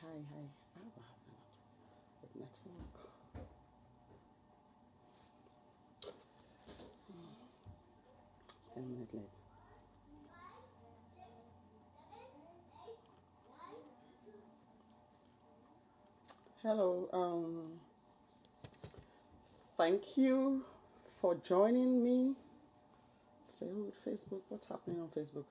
Hi. Ah, what happened with network? 10 minutes late. Hello. Thank you for joining me. Failed Facebook. What's happening on Facebook?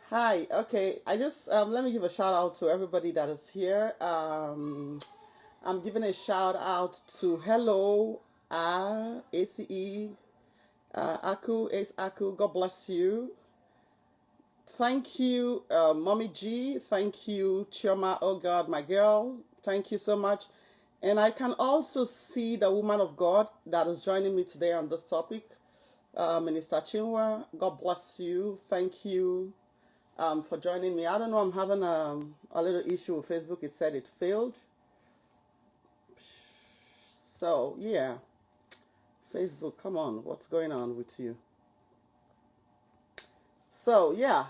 Hi. Okay. I just let me give a shout out to everybody that is here. I'm giving a shout out to Hello, ACE, Aku, Ace Aku. God bless you. Thank you, Mommy G. Thank you, Chioma. Oh God, my girl. Thank you so much. And I can also see the woman of God that is joining me today on this topic, Minister Chinwa. God bless you. Thank you for joining me. I don't know, I'm having a little issue with Facebook. It said it failed. So, yeah, Facebook, come on. What's going on with you? So, yeah,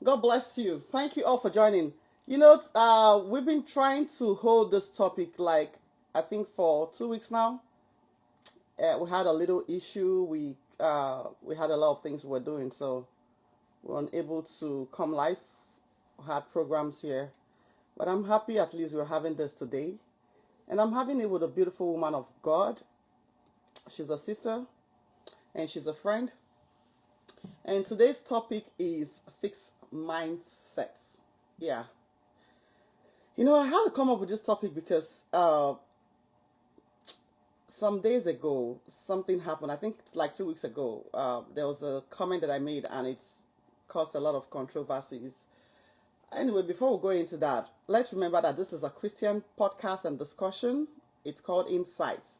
God bless you. Thank you all for joining. You know, we've been trying to hold this topic like I think for 2 weeks now. We had a little issue. We had a lot of things we were doing, so we were unable to come live. We had programs here, but I'm happy at least we're having this today, and I'm having it with a beautiful woman of God. She's a sister and she's a friend. And today's topic is fixed mindsets. Yeah. You know, I had to come up with this topic because some days ago, something happened. I think it's like 2 weeks ago. There was a comment that I made, and it's caused a lot of controversies. Anyway, before we go into that, let's remember that this is a Christian podcast and discussion. It's called Insights.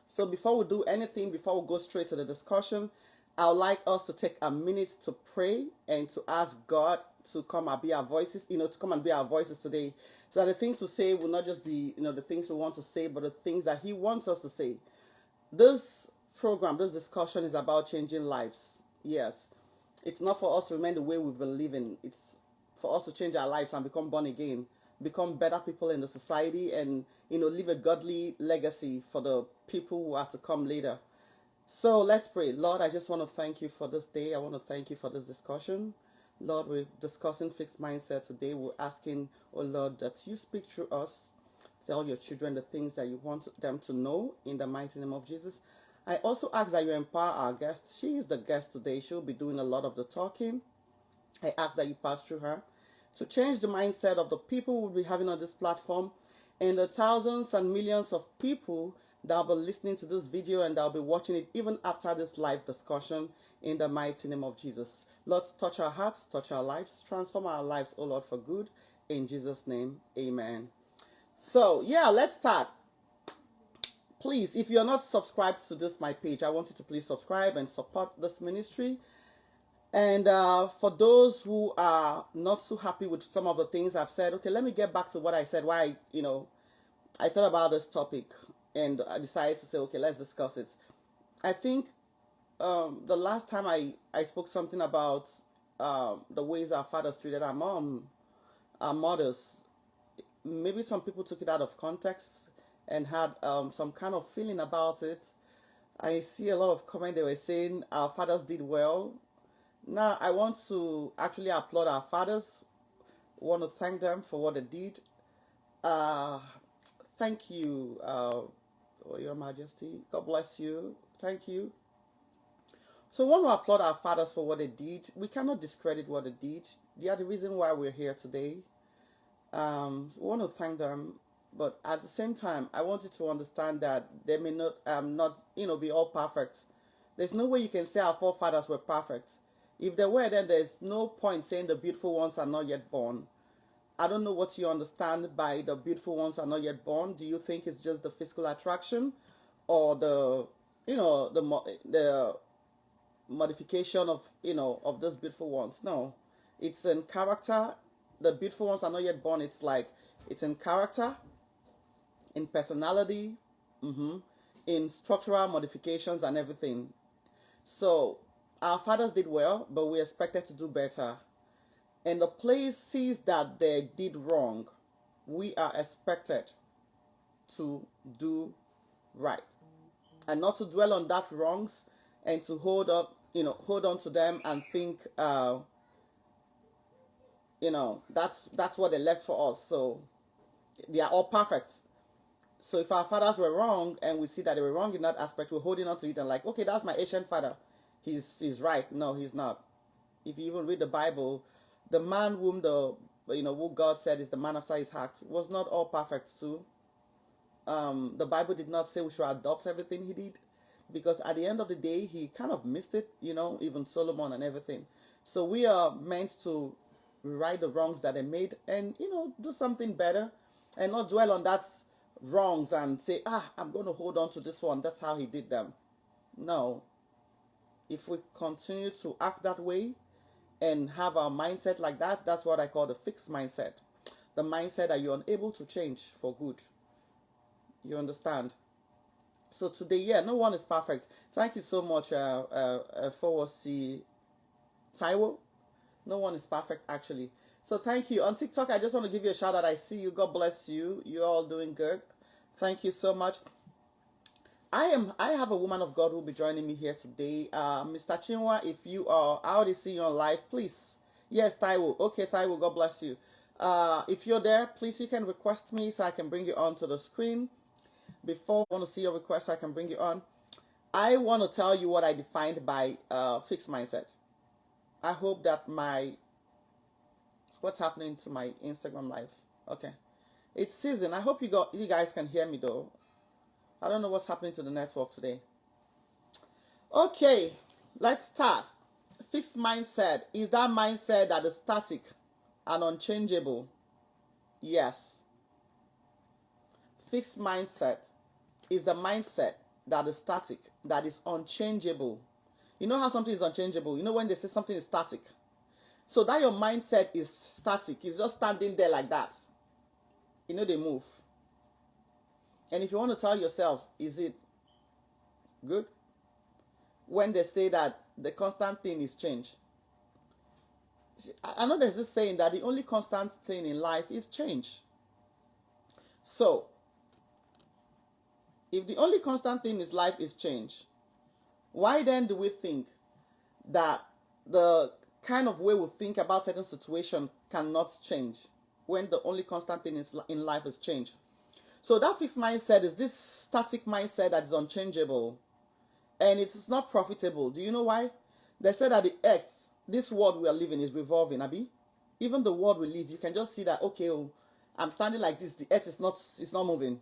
So before we do anything, before we go straight to the discussion, I would like us to take a minute to pray and to ask God to come and be our voices, to come and be our voices today. So that the things we say will not just be, the things we want to say, but the things that He wants us to say. This program, this discussion is about changing lives. Yes. It's not for us to remain the way we've been living. It's for us to change our lives and become born again, become better people in the society, and leave a godly legacy for the people who are to come later. So let's pray. Lord, I just want to thank you for this day. I want to thank you for this discussion. Lord, we're discussing fixed mindset today. We're asking, oh Lord, that you speak through us. Tell your children the things that you want them to know in the mighty name of Jesus. I also ask that you empower our guest. She is the guest today. She'll be doing a lot of the talking. I ask that you pass through her to change the mindset of the people we'll be having on this platform and the thousands and millions of people that will be listening to this video and that will be watching it even after this live discussion in the mighty name of Jesus. Lord, touch our hearts, touch our lives, transform our lives, oh Lord, for good. In Jesus' name, amen. So, yeah, let's start. Please, if you're not subscribed to my page, I want you to please subscribe and support this ministry. And for those who are not so happy with some of the things I've said, okay, let me get back to what I said, why, I thought about this topic and I decided to say, okay, let's discuss it. I think the last time I spoke something about the ways our fathers treated our mothers, maybe some people took it out of context and had some kind of feeling about it. I see a lot of comment they were saying our fathers did well. Now I want to actually applaud our fathers. I want to thank them for what they did. Thank you, Your Majesty. God bless you. Thank you. So I want to applaud our fathers for what they did. We cannot discredit what they did. They are the reason why we're here today. We want to thank them, but at the same time, I want you to understand that they may not be all perfect. There's no way you can say our forefathers were perfect. If they were, then there's no point saying the beautiful ones are not yet born. I don't know what you understand by the beautiful ones are not yet born. Do you think it's just the physical attraction, or the modification of those beautiful ones? No, it's in character. The beautiful ones are not yet born. It's in character, in personality, in structural modifications and everything. So our fathers did well, but we expected to do better. And the place sees that they did wrong. we are expected to do right and not to dwell on that wrongs and to hold on to them and think, that's what they left for us. So they are all perfect. So if our fathers were wrong and we see that they were wrong in that aspect, we're holding on to it and like, okay, that's my ancient father. He's right. No, he's not. If you even read the Bible, the man whom who God said is the man after his heart was not all perfect too. The Bible did not say we should adopt everything he did, because at the end of the day, he kind of missed it, even Solomon and everything. So we are meant to right the wrongs that they made and, do something better and not dwell on that wrongs and say, I'm going to hold on to this one. That's how he did them. No. If we continue to act that way and have our mindset like that, that's what I call the fixed mindset. The mindset that you're unable to change for good. You understand? So today, no one is perfect. Thank you so much, Forward C Taiwo. No one is perfect, actually. So thank you. On TikTok, I just want to give you a shout out. I see you. God bless you. You're all doing good. Thank you so much. I have a woman of God who will be joining me here today. Mr. Chinwa, if you are, I already see you on live, please. Yes, Taiwo. Okay, Taiwo, God bless you. If you're there, please, you can request me so I can bring you onto the screen. Before I want to see your request so I can bring you on, I want to tell you what I defined by fixed mindset. I hope that what's happening to my Instagram live? Okay. It's season. I hope you guys can hear me though. I don't know what's happening to the network today. Okay, let's start. Fixed mindset is that mindset that is static and unchangeable. Yes. Fixed mindset is the mindset that is static, that is unchangeable. You know how something is unchangeable? You know when they say something is static? So that your mindset is static. It's just standing there like that. They move. And if you want to tell yourself, is it good? When they say that the constant thing is change. I know there's this saying that the only constant thing in life is change. So, if the only constant thing in life is change, why then do we think that the kind of way we think about certain situation cannot change when the only constant thing in life is change? So that fixed mindset is this static mindset that is unchangeable, and it is not profitable. Do you know why? They said that the earth, this world we are living, is revolving, Abi. Even the world we live, you can just see that, okay, I'm standing like this, the earth is not moving.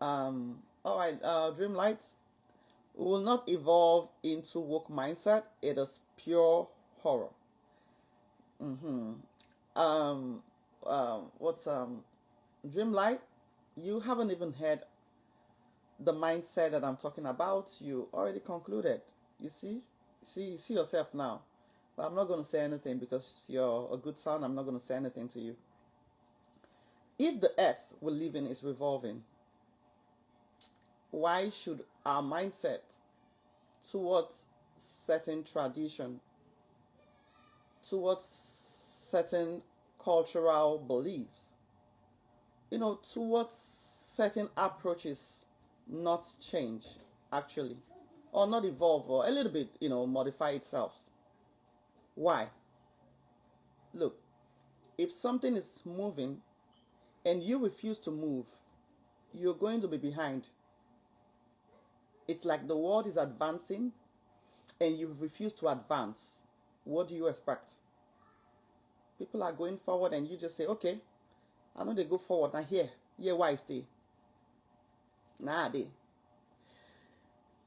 All right, Dreamlight, we will not evolve into woke mindset. It is pure horror. Dreamlight, you haven't even heard the mindset that I'm talking about. You already concluded. You see yourself now. But I'm not going to say anything because you're a good son. I'm not going to say anything to you. If the earth we live in is revolving, why should our mindset towards certain tradition, towards certain cultural beliefs, towards certain approaches not change, actually, or not evolve, or a little bit, modify itself? Why? Look, if something is moving and you refuse to move, you're going to be behind. It's like the world is advancing and you refuse to advance. What do you expect? People are going forward and you just say, okay, I know they go forward. Now here, why stay? Nah, they.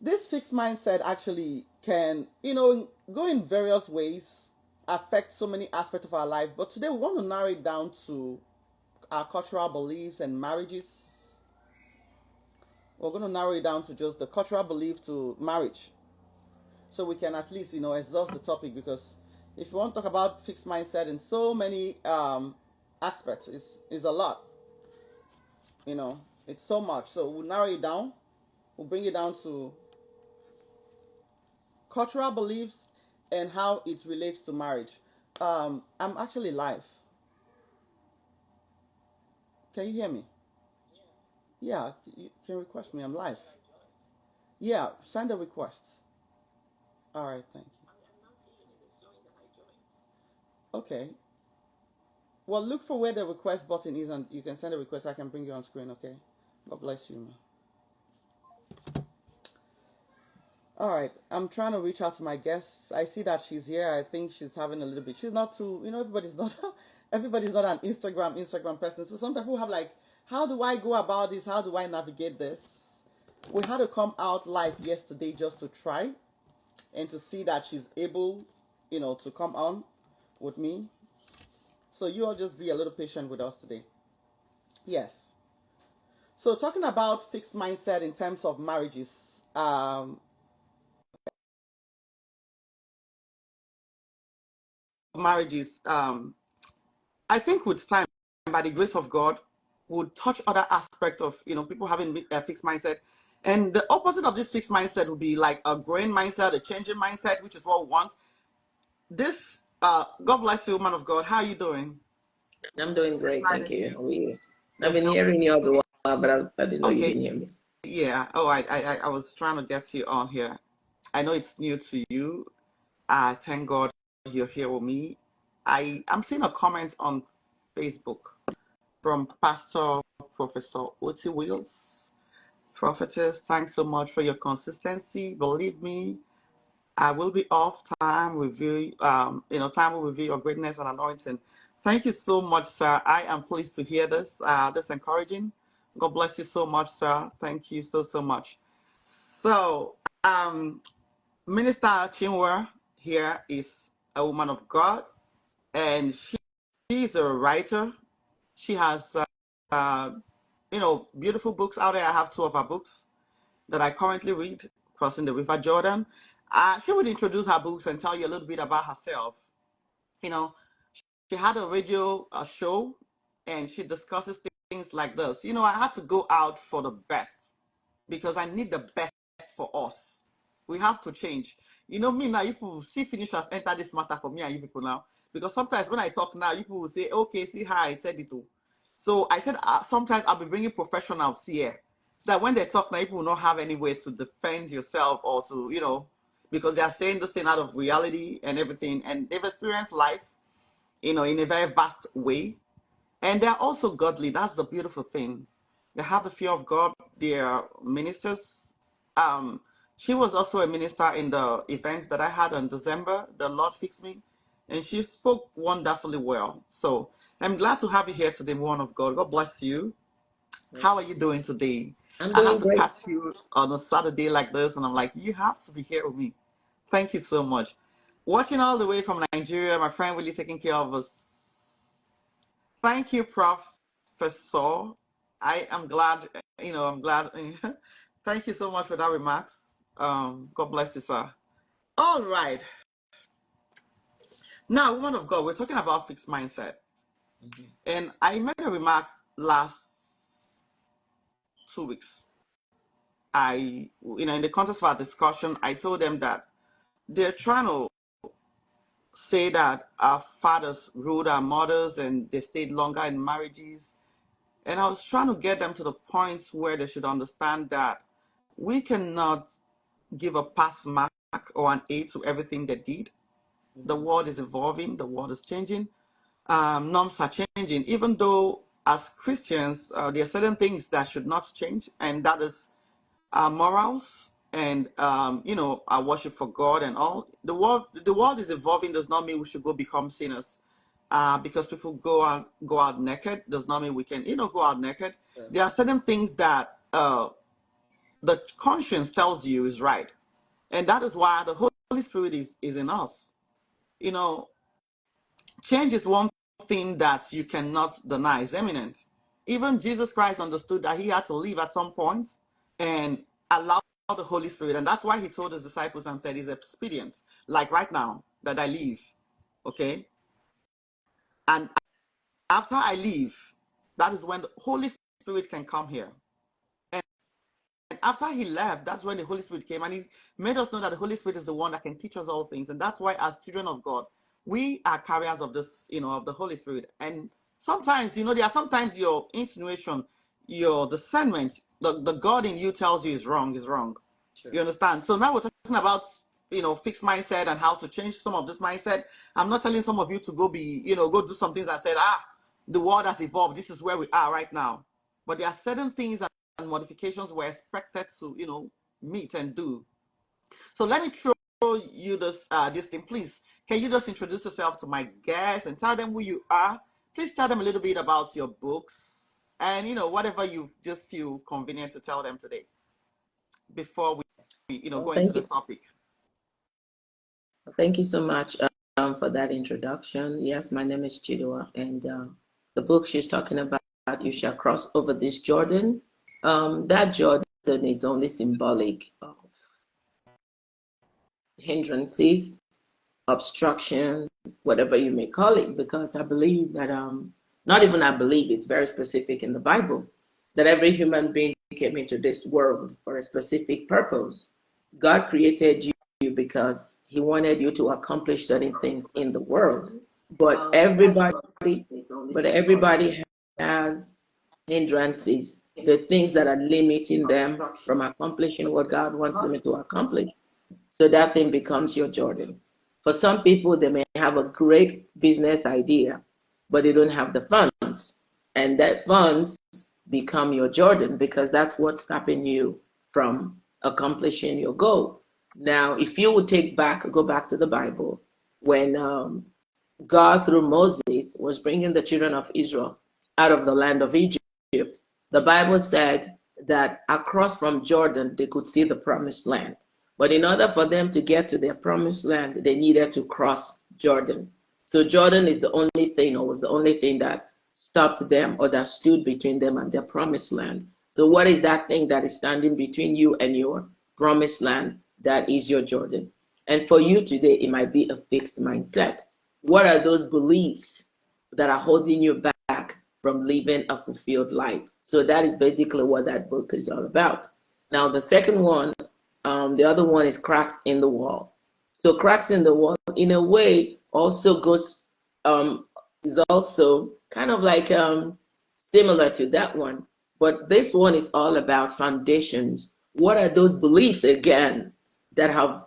This fixed mindset actually can, go in various ways, affect so many aspects of our life. But today we want to narrow it down to our cultural beliefs and marriages. We're going to narrow it down to just the cultural belief to marriage. So we can at least, exhaust the topic, because if you want to talk about fixed mindset in so many aspects, it's a lot. It's so much. So we'll narrow it down. We'll bring it down to cultural beliefs and how it relates to marriage. I'm actually live. Can you hear me? Yeah, you can request me. I'm live. Yeah, send a request. All right, thank you. Okay. Well, look for where the request button is, and you can send a request. I can bring you on screen. Okay. God bless you, man. All right, I'm trying to reach out to my guests. I see that she's here. I think she's having a little bit. She's not too, everybody's not, everybody's not an Instagram person. So some people have like, how do I go about this? How do I navigate this? We had to come out live yesterday just to try and to see that she's able, to come on with me. So you all just be a little patient with us today. Yes. So talking about fixed mindset in terms of marriages, I think with time, by the grace of God, would touch other aspects of people having a fixed mindset, and the opposite of this fixed mindset would be like a growing mindset, a changing mindset, which is what we want. This, God bless you, man of God. How are you doing? I'm doing great, thank Excited you. you. How are you? The I've been health hearing is you all the good. while, but I didn't know you Okay, didn't hear me. yeah. Oh, I was trying to get you on here. I know it's new to you. Thank God you're here with me. I'm seeing a comment on Facebook from Pastor Professor Oti Wills. Prophetess, thanks so much for your consistency. Believe me, I will be off. Time review, time will reveal your greatness and anointing. Thank you so much, sir. I am pleased to hear this. This encouraging. God bless you so much, sir. Thank you so much. So, Minister Chinwe here is a woman of God, and she's a writer. She has, beautiful books out there. I have two of her books that I currently read, Crossing the River Jordan. She would introduce her books and tell you a little bit about herself. You know, she had a radio show, and she discusses things like this. I had to go out for the best because I need the best for us. We have to change. Me now, if you see finish us enter this matter for me and you people now, because sometimes when I talk now, you people will say, okay, see how I said it too. So I said sometimes I'll be bringing professionals here so that when they talk now, people will not have any way to defend yourself or to, because they are saying this thing out of reality and everything, and they've experienced life, in a very vast way. And they're also godly. That's the beautiful thing. They have the fear of God. They're ministers. Um, she was also a minister in the events that I had in December. The Lord fixed me. And she spoke wonderfully well. So I'm glad to have you here today, one of God. God bless you. How are you doing today? I'm I have doing to great. catch you on a Saturday like this, and I'm like, you have to be here with me. Thank you so much. Watching all the way from Nigeria, my friend really taking care of us. Thank you, Professor. I am glad, I'm glad. Thank you so much for that remarks. God bless you, sir. All right. Now, woman of God, we're talking about fixed mindset. And I made a remark last 2 weeks. In the context of our discussion, I told them that they're trying to say that our fathers ruled our mothers and they stayed longer in marriages. And I was trying to get them to the point where they should understand that we cannot give a pass mark or an A to everything they did. The world is evolving, the world is changing, norms are changing. Even though as Christians, there are certain things that should not change, and that is our morals and our worship for God and all. The world is evolving does not mean we should go become sinners. Because people go out naked does not mean we can go out naked. Yeah. There are certain things that the conscience tells you is right, and that is why the Holy Spirit is in us. Change is one thing that you cannot deny is imminent. Even Jesus Christ understood that he had to leave at some point and allow the Holy Spirit. And that's why he told his disciples and said, it's expedient, like right now, that I leave. Okay? And after I leave, that is when the Holy Spirit can come here. And after he left, that's when the Holy Spirit came. And he made us know that the Holy Spirit is the one that can teach us all things. And that's why, as children of God, we are carriers of this, of the Holy Spirit. And sometimes, there are sometimes your insinuation, your discernment, the God in you tells you is wrong, is wrong. Sure. You understand? So now we're talking about, fixed mindset and how to change some of this mindset. I'm not telling some of you to go go do some things and said, the world has evolved. This is where we are right now. But there are certain things and modifications we're expected to, meet and do. So let me throw you this thing, please. Can you just introduce yourself to my guests and tell them who you are? Please tell them a little bit about your books and whatever you just feel convenient to tell them today before we go into the topic. Thank you so much for that introduction. Yes, my name is Chidua, and the book she's talking about, You Shall Cross Over This Jordan. That Jordan is only symbolic of hindrances, obstruction, whatever you may call it, because I believe that, not even I believe, it's very specific in the Bible, that every human being came into this world for a specific purpose. God created you because he wanted you to accomplish certain things in the world. But everybody has hindrances, the things that are limiting them from accomplishing what God wants them to accomplish. So that thing becomes your Jordan. For some people, they may have a great business idea, but they don't have the funds. And that funds become your Jordan because that's what's stopping you from accomplishing your goal. Now, if you would go back to the Bible, when God, through Moses, was bringing the children of Israel out of the land of Egypt, the Bible said that across from Jordan, they could see the promised land. But in order for them to get to their promised land, they needed to cross Jordan. So Jordan is the only thing, or was the only thing that stopped them or that stood between them and their promised land. So what is that thing that is standing between you and your promised land? That is your Jordan. And for you today, it might be a fixed mindset. What are those beliefs that are holding you back from living a fulfilled life? So that is basically what that book is all about. Now, the second one, the other one is cracks in the wall. So cracks in the wall, in a way, also is also kind of like similar to that one. But this one is all about foundations. What are those beliefs, again, that have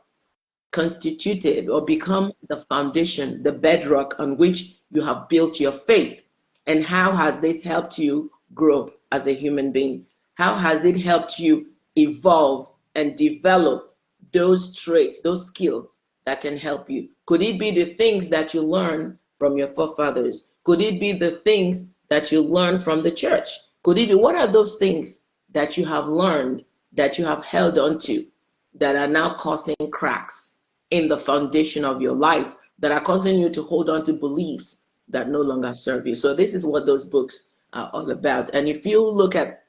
constituted or become the foundation, the bedrock on which you have built your faith? And how has this helped you grow as a human being? How has it helped you evolve and develop those traits, those skills that can help you? Could it be the things that you learn from your forefathers? Could it be the things that you learn from the church? Could it be, what are those things that you have learned, that you have held on to, that are now causing cracks in the foundation of your life, that are causing you to hold on to beliefs that no longer serve you? So this is what those books are all about. And if you look at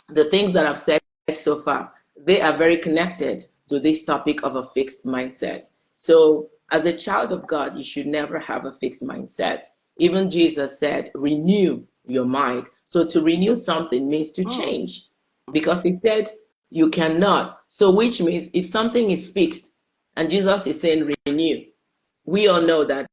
the things that I've said so far, they are very connected to this topic of a fixed mindset. So as a child of God, you should never have a fixed mindset. Even Jesus said, renew your mind. So to renew something means to change, because he said you cannot. So which means if something is fixed and Jesus is saying renew, we all know that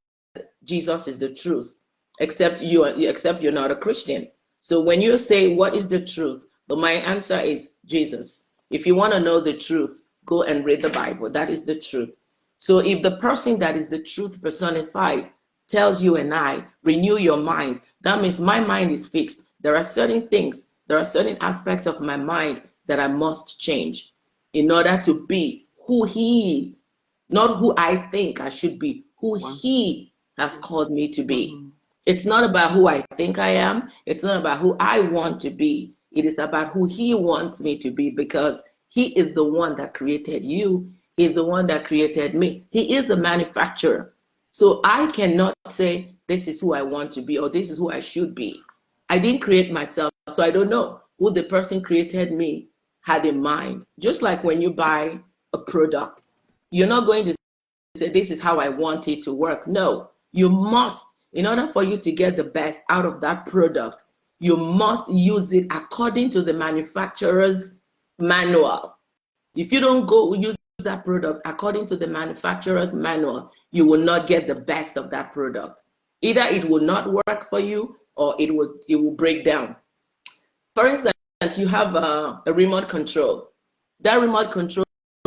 Jesus is the truth, except you're not a Christian. So when you say what is the truth, my answer is Jesus. If you want to know the truth, go and read the Bible. That is the truth. So if the person that is the truth personified tells you and I, renew your mind, that means my mind is fixed. There are certain things, there are certain aspects of my mind that I must change in order to be who he, not who I think I should be, who he has called me to be. It's not about who I think I am. It's not about who I want to be. It is about who he wants me to be, because he is the one that created you. He's the one that created me. He is the manufacturer. So I cannot say this is who I want to be or this is who I should be. I didn't create myself, so I don't know who the person created me had in mind. Just like when you buy a product, you're not going to say this is how I want it to work. No, you must, in order for you to get the best out of that product, you must use it according to the manufacturer's manual. If you don't go use that product according to the manufacturer's manual, you will not get the best of that product. Either it will not work for you, or it will break down. For instance, you have a remote control. That remote control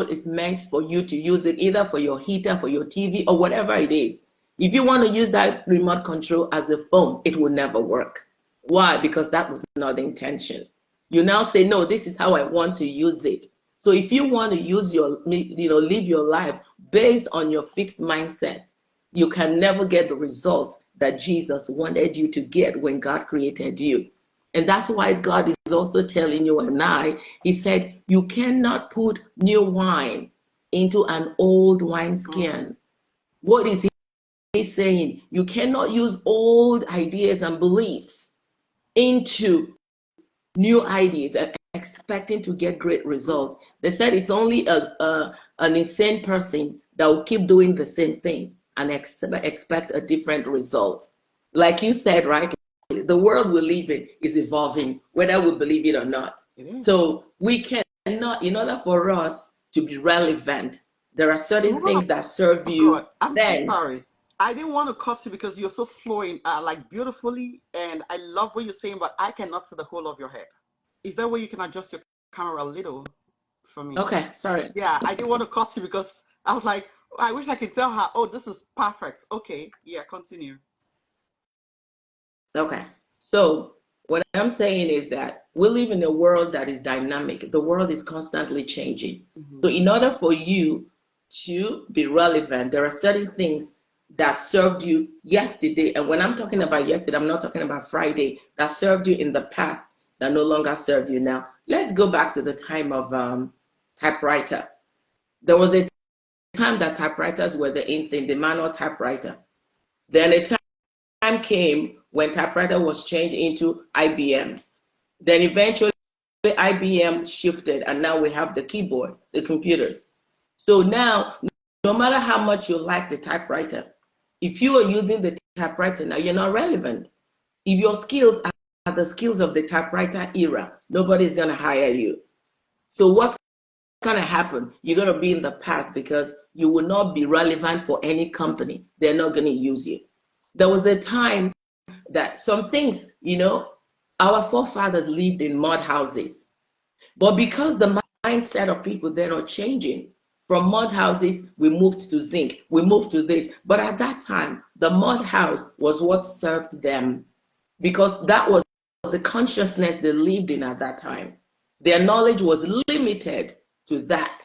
is meant for you to use it either for your heater, for your TV, or whatever it is. If you want to use that remote control as a phone, it will never work. Why? Because that was not the intention. You now say, no, this is how I want to use it. So if you want to use live your life based on your fixed mindset, you can never get the results that Jesus wanted you to get when God created you. And that's why God is also telling you and I, he said, you cannot put new wine into an old wineskin. What is he saying? You cannot use old ideas and beliefs into new ideas and expecting to get great results. They said it's only an insane person that will keep doing the same thing and expect a different result. Like you said, right? The world we live in is evolving, whether we believe it or not. So we cannot, in order for us to be relevant, there are certain things that serve you. God, I'm so sorry. I didn't want to cut you because you're so flowing, like beautifully, and I love what you're saying, but I cannot see the whole of your head. Is there a way you can adjust your camera a little for me? Okay, sorry. Yeah, I didn't want to cut you because I was like, I wish I could tell her, oh, this is perfect. Okay, yeah, continue. Okay, so what I'm saying is that we live in a world that is dynamic. The world is constantly changing. So in order for you to be relevant, there are certain things that served you yesterday. And when I'm talking about yesterday, I'm not talking about Friday, that served you in the past that no longer serve you now. Let's go back to the time of typewriter. There was a time that typewriters were the in thing, the manual typewriter. Then a time came when typewriter was changed into IBM. Then eventually IBM shifted and now we have the keyboard, the computers. So now, no matter how much you like the typewriter, if you are using the typewriter now, you're not relevant. If your skills are the skills of the typewriter era, nobody's going to hire you. So what's going to happen? You're going to be in the past because you will not be relevant for any company. They're not going to use you. There was a time that some things, our forefathers lived in mud houses. But because the mindset of people, they're not changing. From mud houses, we moved to zinc, we moved to this. But at that time, the mud house was what served them because that was the consciousness they lived in at that time. Their knowledge was limited to that.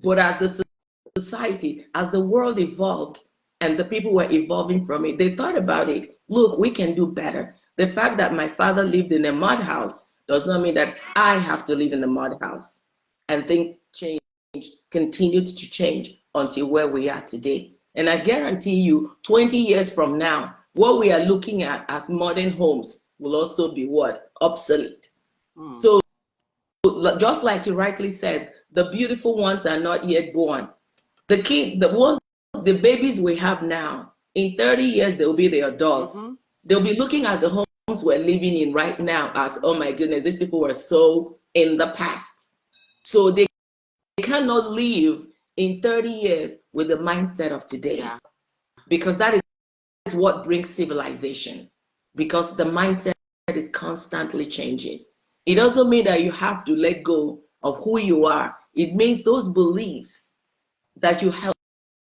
But as the society, as the world evolved and the people were evolving from it, they thought about it. Look, we can do better. The fact that my father lived in a mud house does not mean that I have to live in a mud house. And things continued to change until where we are today. And I guarantee you, 20 years from now, what we are looking at as modern homes will also be what? Obsolete. So just like you rightly said, the beautiful ones are not yet born. The babies we have now, in 30 years, they'll be the adults. They'll be looking at the homes we're living in right now as, oh my goodness, these people were so in the past. So they cannot live in 30 years with the mindset of today. Because that is what brings civilization. Because the mindset is constantly changing. It doesn't mean that you have to let go of who you are. It means those beliefs that you held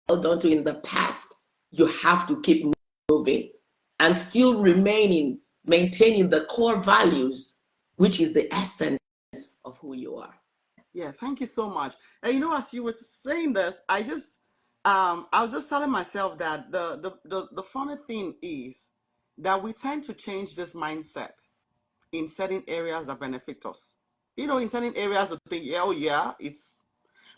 onto in the past, you have to keep moving and still maintaining the core values, which is the essence of who you are. Yeah, thank you so much. And as you were saying this, I was just telling myself that the funny thing is that we tend to change this mindset in certain areas that benefit us. In certain areas we think, oh yeah,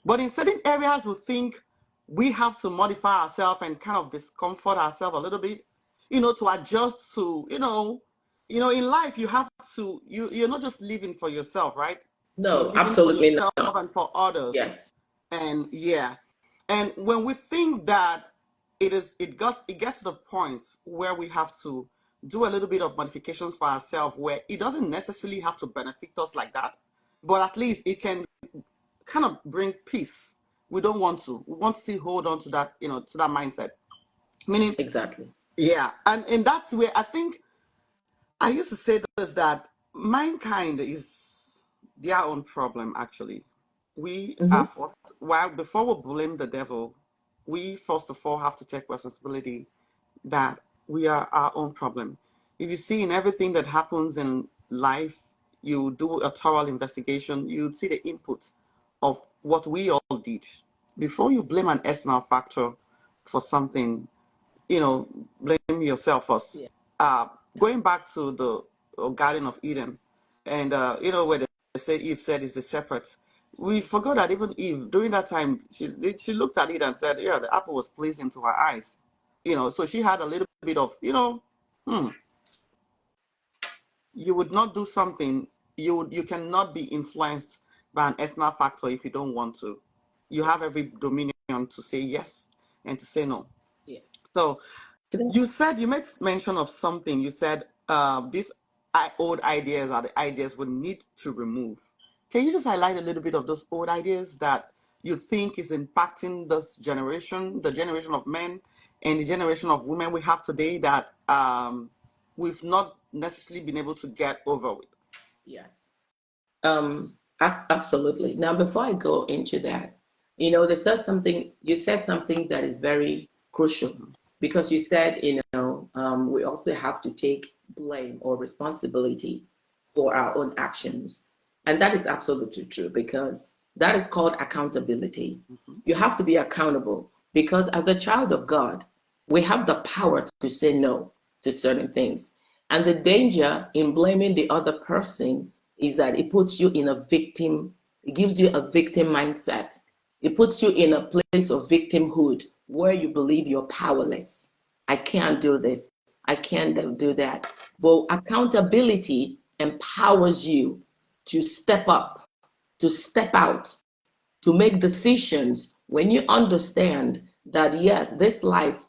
but in certain areas we think we have to modify ourselves and kind of discomfort ourselves a little bit, to adjust to, in life you have to, you're not just living for yourself, right? No, absolutely not. And for others. Yes. And and when we think that it gets to the point where we have to do a little bit of modifications for ourselves, where it doesn't necessarily have to benefit us like that, but at least it can kind of bring peace. We don't want to. We want to still hold on to that, to that mindset. Meaning, exactly. Yeah, and that's where I think I used to say this, that mankind is their own problem, actually. We are Mm-hmm. forced, well, before we blame the devil, we first of all have to take responsibility that we are our own problem. If you see in everything that happens in life, you do a thorough investigation, you see the input of what we all did. Before you blame an external factor for something, blame yourself first. Yeah. Uh, Going back to the Garden of Eden, and where they say Eve said is the shepherd. We forgot that even Eve, during that time, she looked at it and said, "Yeah, the apple was pleasing to her eyes." So she had a little bit of, hmm, you would not do something. You cannot be influenced by an external factor if you don't want to. You Yeah. have every dominion to say yes and to say no. Yeah. So Yeah. you made mention of something. You said these old ideas are the ideas we need to remove. Can you just highlight a little bit of those old ideas that you think is impacting this generation, the generation of men and the generation of women we have today, that we've not necessarily been able to get over with? Yes. Absolutely. Now, before I go into that, you said something that is very crucial, because you said, we also have to take blame or responsibility for our own actions. And that is absolutely true, because that is called accountability. Mm-hmm. You have to be accountable, because as a child of God, we have the power to say no to certain things. And the danger in blaming the other person is that it puts you in a victim, it gives you a victim mindset. It puts you in a place of victimhood where you believe you're powerless. I can't do this. I can't do that. But accountability empowers you to step up, to step out, to make decisions when you understand that, yes, this life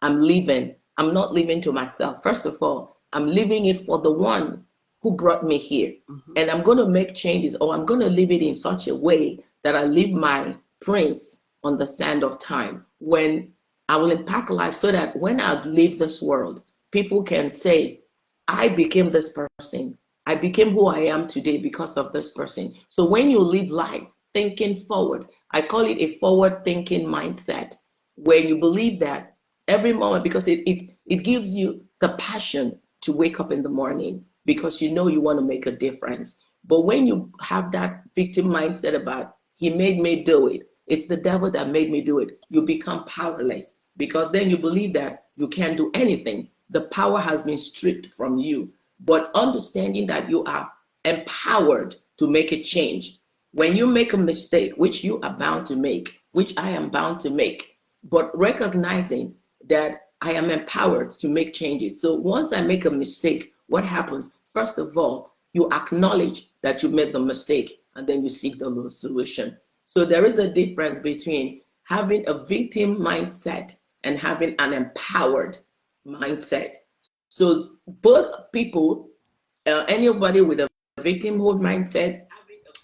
I'm living, I'm not living to myself. First of all, I'm living it for the one who brought me here. Mm-hmm. And I'm going to make changes, or I'm going to live it in such a way that I leave my prints on the sand of time, when I will impact life, so that when I leave this world, people can say, I became this person. I became who I am today because of this person. So when you live life thinking forward, I call it a forward thinking mindset, where you believe that every moment, because it gives you the passion to wake up in the morning, because you know you want to make a difference. But when you have that victim mindset about, he made me do it, it's the devil that made me do it, you become powerless, because then you believe that you can't do anything. The power has been stripped from you. But understanding that you are empowered to make a change. When you make a mistake, which you are bound to make, which I am bound to make, but recognizing that I am empowered to make changes. So once I make a mistake, what happens? First of all, you acknowledge that you made the mistake, and then you seek the solution. So there is a difference between having a victim mindset and having an empowered mindset. So both people, anybody with a victimhood mindset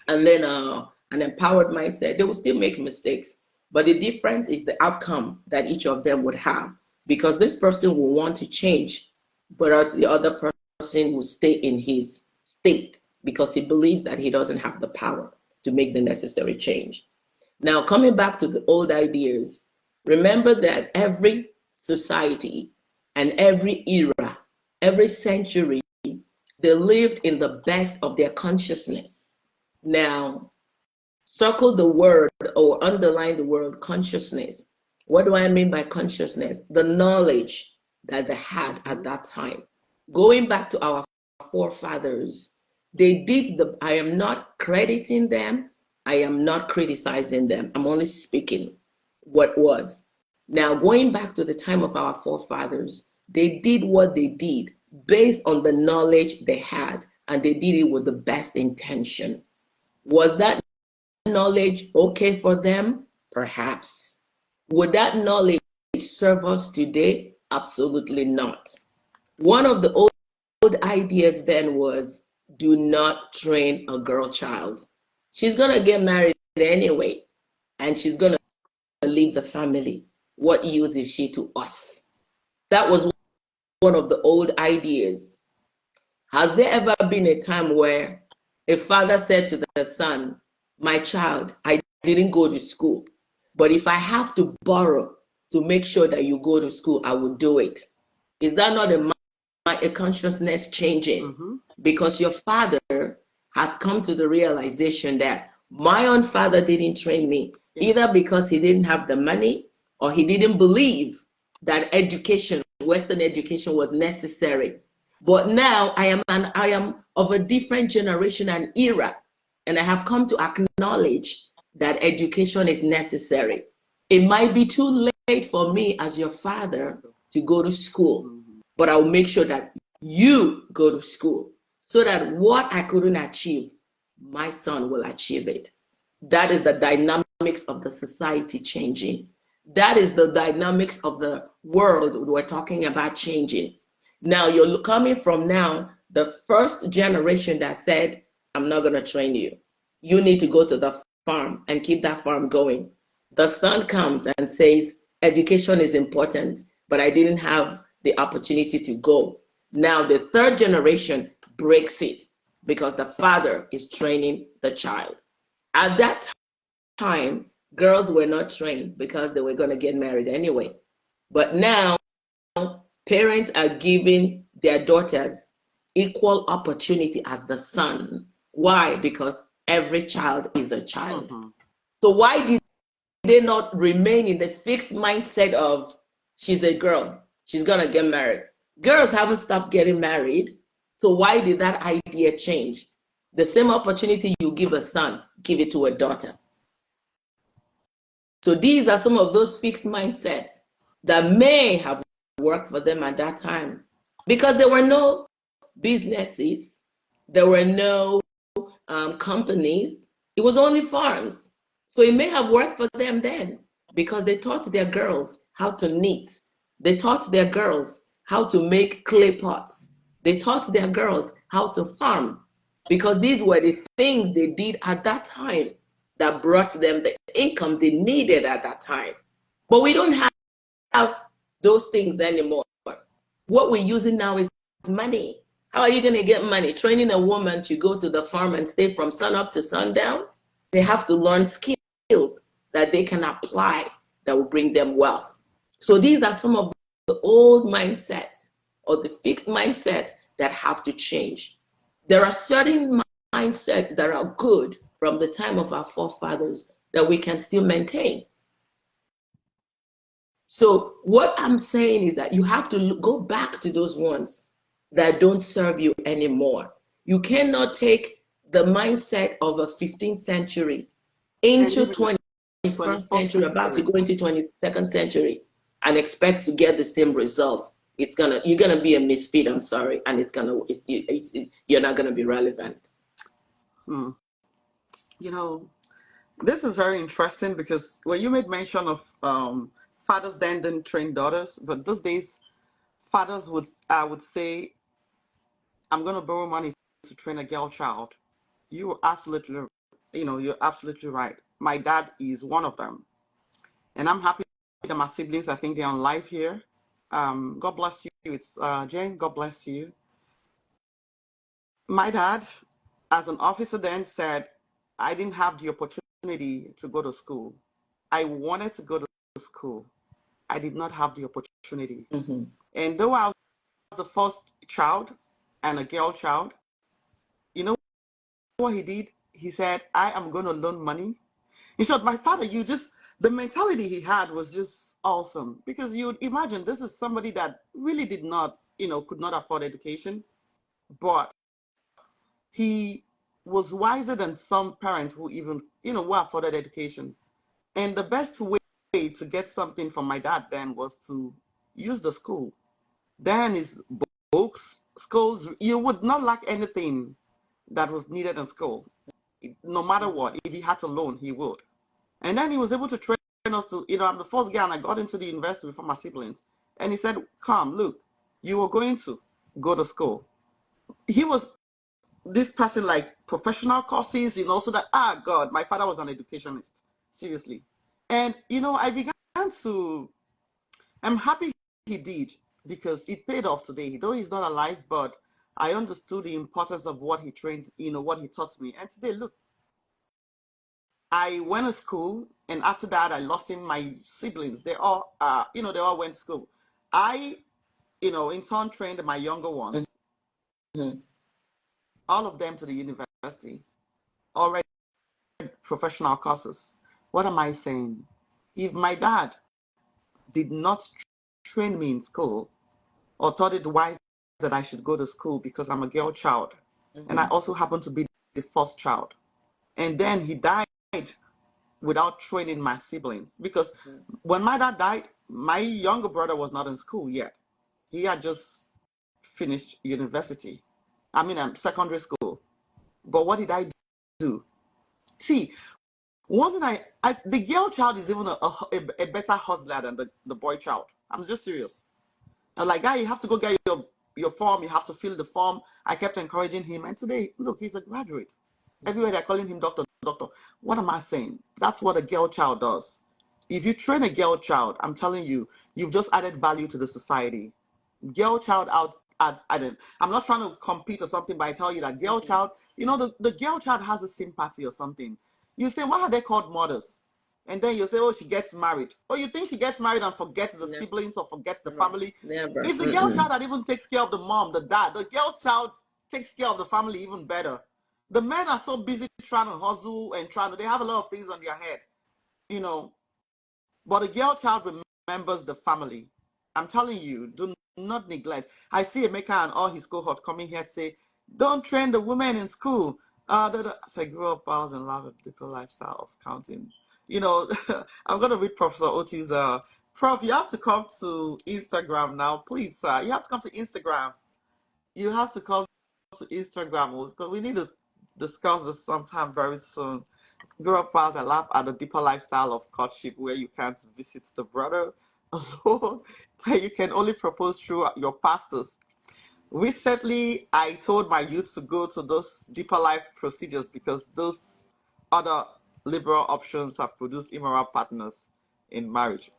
and then an empowered mindset, they will still make mistakes. But the difference is the outcome that each of them would have, because this person will want to change, but as the other person will stay in his state because he believes that he doesn't have the power to make the necessary change. Now, coming back to the old ideas, remember that every society and every era, every century, they lived in the best of their consciousness. Now, circle the word or underline the word consciousness. What do I mean by consciousness? The knowledge that they had Mm-hmm. at that time. Going back to our forefathers, they did I am not crediting them, I am not criticizing them, I'm only speaking what was. Now, going back to the time of our forefathers, they did what they did based on the knowledge they had, and they did it with the best intention. Was that knowledge okay for them? Perhaps. Would that knowledge serve us today? Absolutely not. One of the old ideas then was, do not train a girl child. She's going to get married anyway, and she's going to leave the family. What use is she to us? That was one of the old ideas. Has there ever been a time where a father said to the son, my child, I didn't go to school, but if I have to borrow to make sure that you go to school, I will do it? Is that not a consciousness changing? Mm-hmm. Because your father has come to the realization that my own father didn't train me, either because he didn't have the money or he didn't believe that education, Western education, was necessary. But now I am of a different generation and era, and I have come to acknowledge that education is necessary. It might be too late for me as your father to go to school, but I'll make sure that you go to school so that what I couldn't achieve, my son will achieve it. That is the dynamics of the society changing. That is the dynamics of the world we're talking about changing. Now you're coming from now the first generation that said, I'm not going to train you. You need to go to the farm and keep that farm going. The son comes and says, education is important, but I didn't have the opportunity to go. Now the third generation breaks it because the father is training the child. At that time, girls were not trained because they were going to get married anyway. But now, parents are giving their daughters equal opportunity as the son. Why? Because every child is a child. Mm-hmm. So why did they not remain in the fixed mindset of she's a girl, she's going to get married? Girls haven't stopped getting married. So why did that idea change? The same opportunity you give a son, give it to a daughter. So these are some of those fixed mindsets that may have worked for them at that time because there were no businesses, there were no companies, it was only farms. So it may have worked for them then because they taught their girls how to knit. They taught their girls how to make clay pots. They taught their girls how to farm because these were the things they did at that time that brought them the income they needed at that time. But we don't have those things anymore. What we're using now is money. How are you going to get money? Training a woman to go to the farm and stay from sun up to sundown? They have to learn skills that they can apply that will bring them wealth. So these are some of the old mindsets or the fixed mindsets that have to change. There are certain mindsets that are good from the time of our forefathers that we can still maintain. So what I'm saying is that you have to go back to those ones that don't serve you anymore. You cannot take the mindset of a 15th century into 21st century, about to go into 22nd century, and expect to get the same results. You're gonna be a misfit. I'm sorry, and you're not gonna be relevant. Hmm. You know, this is very interesting because when you made mention of fathers then didn't train daughters, but these days fathers would say, I'm going to borrow money to train a girl child. You're absolutely right. My dad is one of them, and I'm happy that my siblings, I think they're on live here. God bless you. It's Jane. God bless you. My dad, as an officer, then said, I didn't have the opportunity to go to school. I wanted to go to school. I did not have the opportunity. Mm-hmm. And though I was the first child and a girl child, you know what he did? He said, I am going to loan money. In short, my father, the mentality he had was just awesome because you'd imagine this is somebody that really did not, could not afford education, but he was wiser than some parents who even, who afforded education. And the best way to get something from my dad then was to use the school. Then is books, schools. You would not lack anything that was needed in school. No matter what, if he had to loan, he would. And then he was able to train us to, I'm the first guy and I got into the university before my siblings. And he said, come, look, you were going to go to school. He was this person like professional courses, so that, God, my father was an educationist, seriously. And, I began to, I'm happy he did because it paid off today. Though he's not alive, but I understood the importance of what he trained, what he taught me. And today, look, I went to school, and after that, I lost him. My siblings, they all, they all went to school. I, in turn, trained my younger ones, Mm-hmm. all of them to the university, already professional courses. What am I saying? If my dad did not train me in school or thought it wise that I should go to school because I'm a girl child, and I Mm-hmm. also happen to be the first child, and then he died without training my siblings, because when my dad died, my younger brother was not in school yet. He had just finished university. I mean, secondary school. But what did I do? See, one thing the girl child is even a better hustler than the boy child. I'm just serious. And like, guy, you have to go get your form. You have to fill the form. I kept encouraging him, and today, look, he's a graduate. Everywhere they're calling him doctor, doctor. What am I saying? That's what a girl child does. If you train a girl child, I'm telling you, you've just added value to the society. Girl child out adds added. I'm not trying to compete or something, but I tell you that girl child, the girl child has a sympathy or something. You say, why are they called mothers? And then you say, oh, she gets married. Oh, you think she gets married and forgets the No, siblings or forgets the no, family? never. It's the girl Mm-mm. child that even takes care of the mom, the dad. The girl's child takes care of the family even better. The men are so busy trying to hustle and they have a lot of things on their head, you know. But the girl child remembers the family. I'm telling you, do not neglect. I see Emeka and all his cohort coming here to say, don't train the women in school. So I grew up, I was in love with the different lifestyle of counting. I'm going to read Professor Oti's. Prof, you have to come to Instagram now, please, sir. You have to come to Instagram. You have to come to Instagram because we need to discuss this sometime very soon. Grow up as I laugh at the deeper lifestyle of courtship where you can't visit the brother alone, where you can only propose through your pastors. Recently, I told my youth to go to those deeper life procedures because those other liberal options have produced immoral partners in marriage.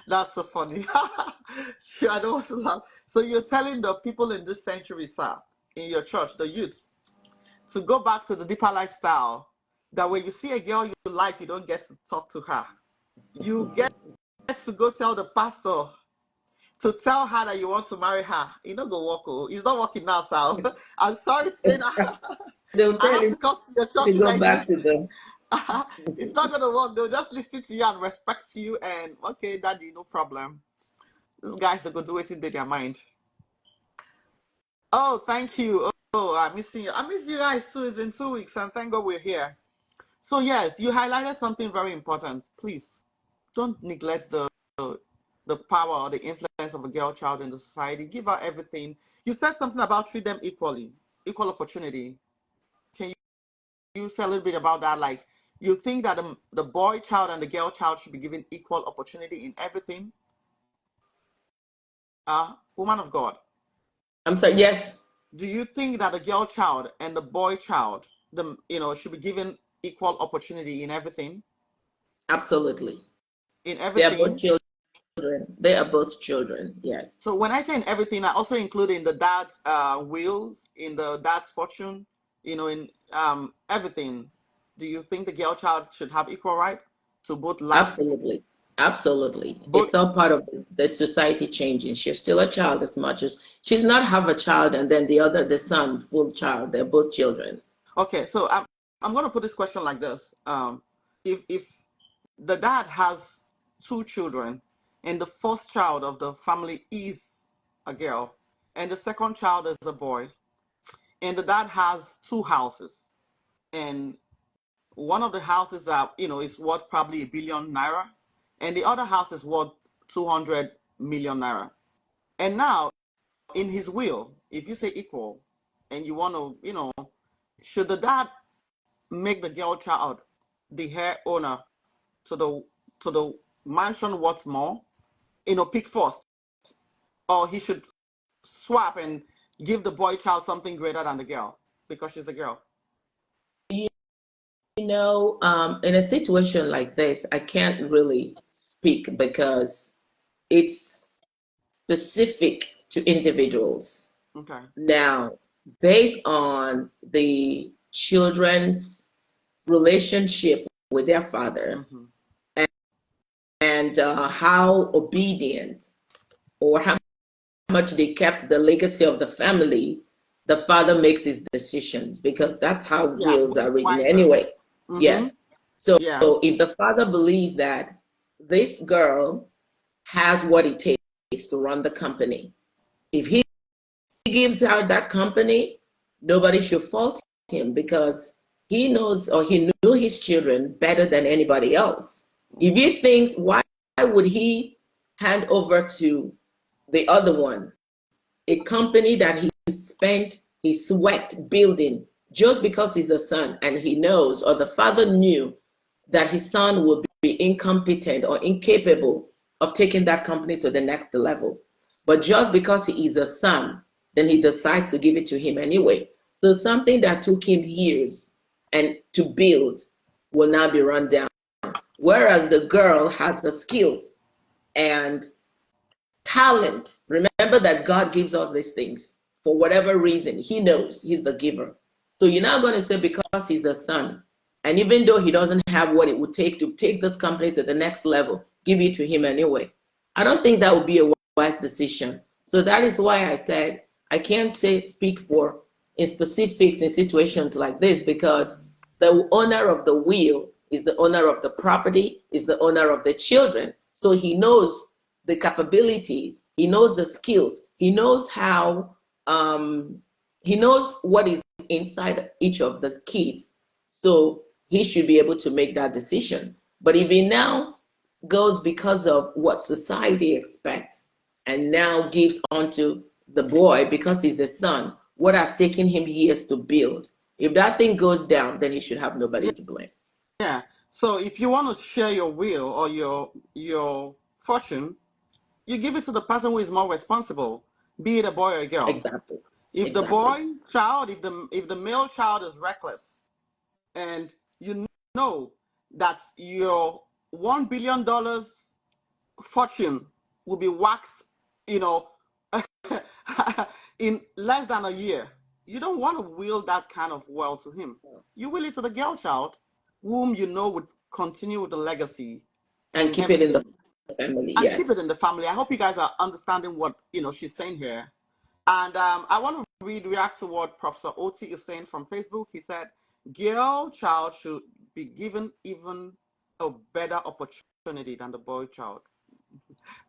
That's so funny. I don't want to laugh. So you're telling the people in this century, sir, in your church, the youth, to go back to the deeper lifestyle, that when you see a girl you like, you don't get to talk to her. You get to go tell the pastor to tell her that you want to marry her. You don't go walk. Oh, it's not working now, Sal. I'm sorry to say that. They'll I tell have to him come to your to church go eventually. back to the. It's not gonna work. They'll just listen to you and respect you and okay, daddy, no problem. These guys are going to wait in their mind. Oh, thank you. Oh, I'm missing you. I miss you guys too. It's been 2 weeks and thank God we're here. So yes, you highlighted something very important. Please don't neglect the power or the influence of a girl child in the society. Give her everything. You said something about treat them equally, equal opportunity. Can you say a little bit about that? Like you think that the boy child and the girl child should be given equal opportunity in everything? Woman of God, I'm sorry. Yes, do you think that the girl child and the boy child, should be given equal opportunity in everything? absolutely. In They are both everything? children. They are both children. Yes, So when I say in everything, I also include in the dad's wills, in the dad's fortune, in everything. Do you think the girl child should have equal right to both life, absolutely. Absolutely. both? It's all part of the society changing. She's still a child as much as she's not half a child and then the son, full child. They're both children. Okay, so I'm going to put this question like this: if the dad has two children, and the first child of the family is a girl, and the second child is a boy, and the dad has two houses, and one of the houses that is worth probably 1 billion naira, and the other house is worth 200 million naira. And now, in his will, if you say equal, and you want to, should the dad make the girl child the heir owner to the mansion worth more, pick first, or he should swap and give the boy child something greater than the girl because she's a girl? In a situation like this, I can't really speak because it's specific to individuals. Okay. Now, based on the children's relationship with their father Mm-hmm. and how obedient or how much they kept the legacy of the family, the father makes his decisions because that's how Yeah, wills who is are written wiser? anyway. Mm-hmm. Yes. So Yeah. if the father believes that this girl has what it takes to run the company, if he gives out that company, nobody should fault him because he knows or he knew his children better than anybody else. If he thinks, why would he hand over to the other one a company that he spent his sweat building just because he's a son and he knows or the father knew that his son will be incompetent or incapable of taking that company to the next level. But just because he is a son, then he decides to give it to him anyway. So something that took him years and to build will now be run down. Whereas the girl has the skills and talent. Remember that God gives us these things for whatever reason. He knows He's the giver. So you're not going to say because He's a son, and even though He doesn't have what it would take to take this company to the next level, give it to Him anyway. I don't think that would be a wise decision. So that is why I said I can't say speak for in specifics in situations like this because the owner of the will is the owner of the property, is the owner of the children. So he knows the capabilities, he knows the skills, he knows how, he knows what is inside each of the kids. So he should be able to make that decision. But if he now goes because of what society expects and now gives onto the boy because he's a son, what has taken him years to build. If that thing goes down, then he should have nobody to blame. Yeah. So if you want to share your will or your fortune, you give it to the person who is more responsible, be it a boy or a girl. Exactly. If the Exactly. boy child, if the male child is reckless, and you know that your $1 billion fortune will be waxed, you know, in less than a year, you don't want to will that kind of wealth to him. You will it to the girl child, whom you know would continue with the legacy And and keep it in the everything, family. and keep it Yes. in the family. I hope you guys are understanding what she's saying here. And I want to react to what Professor Oti is saying from Facebook. He said, girl child should be given even a better opportunity than the boy child.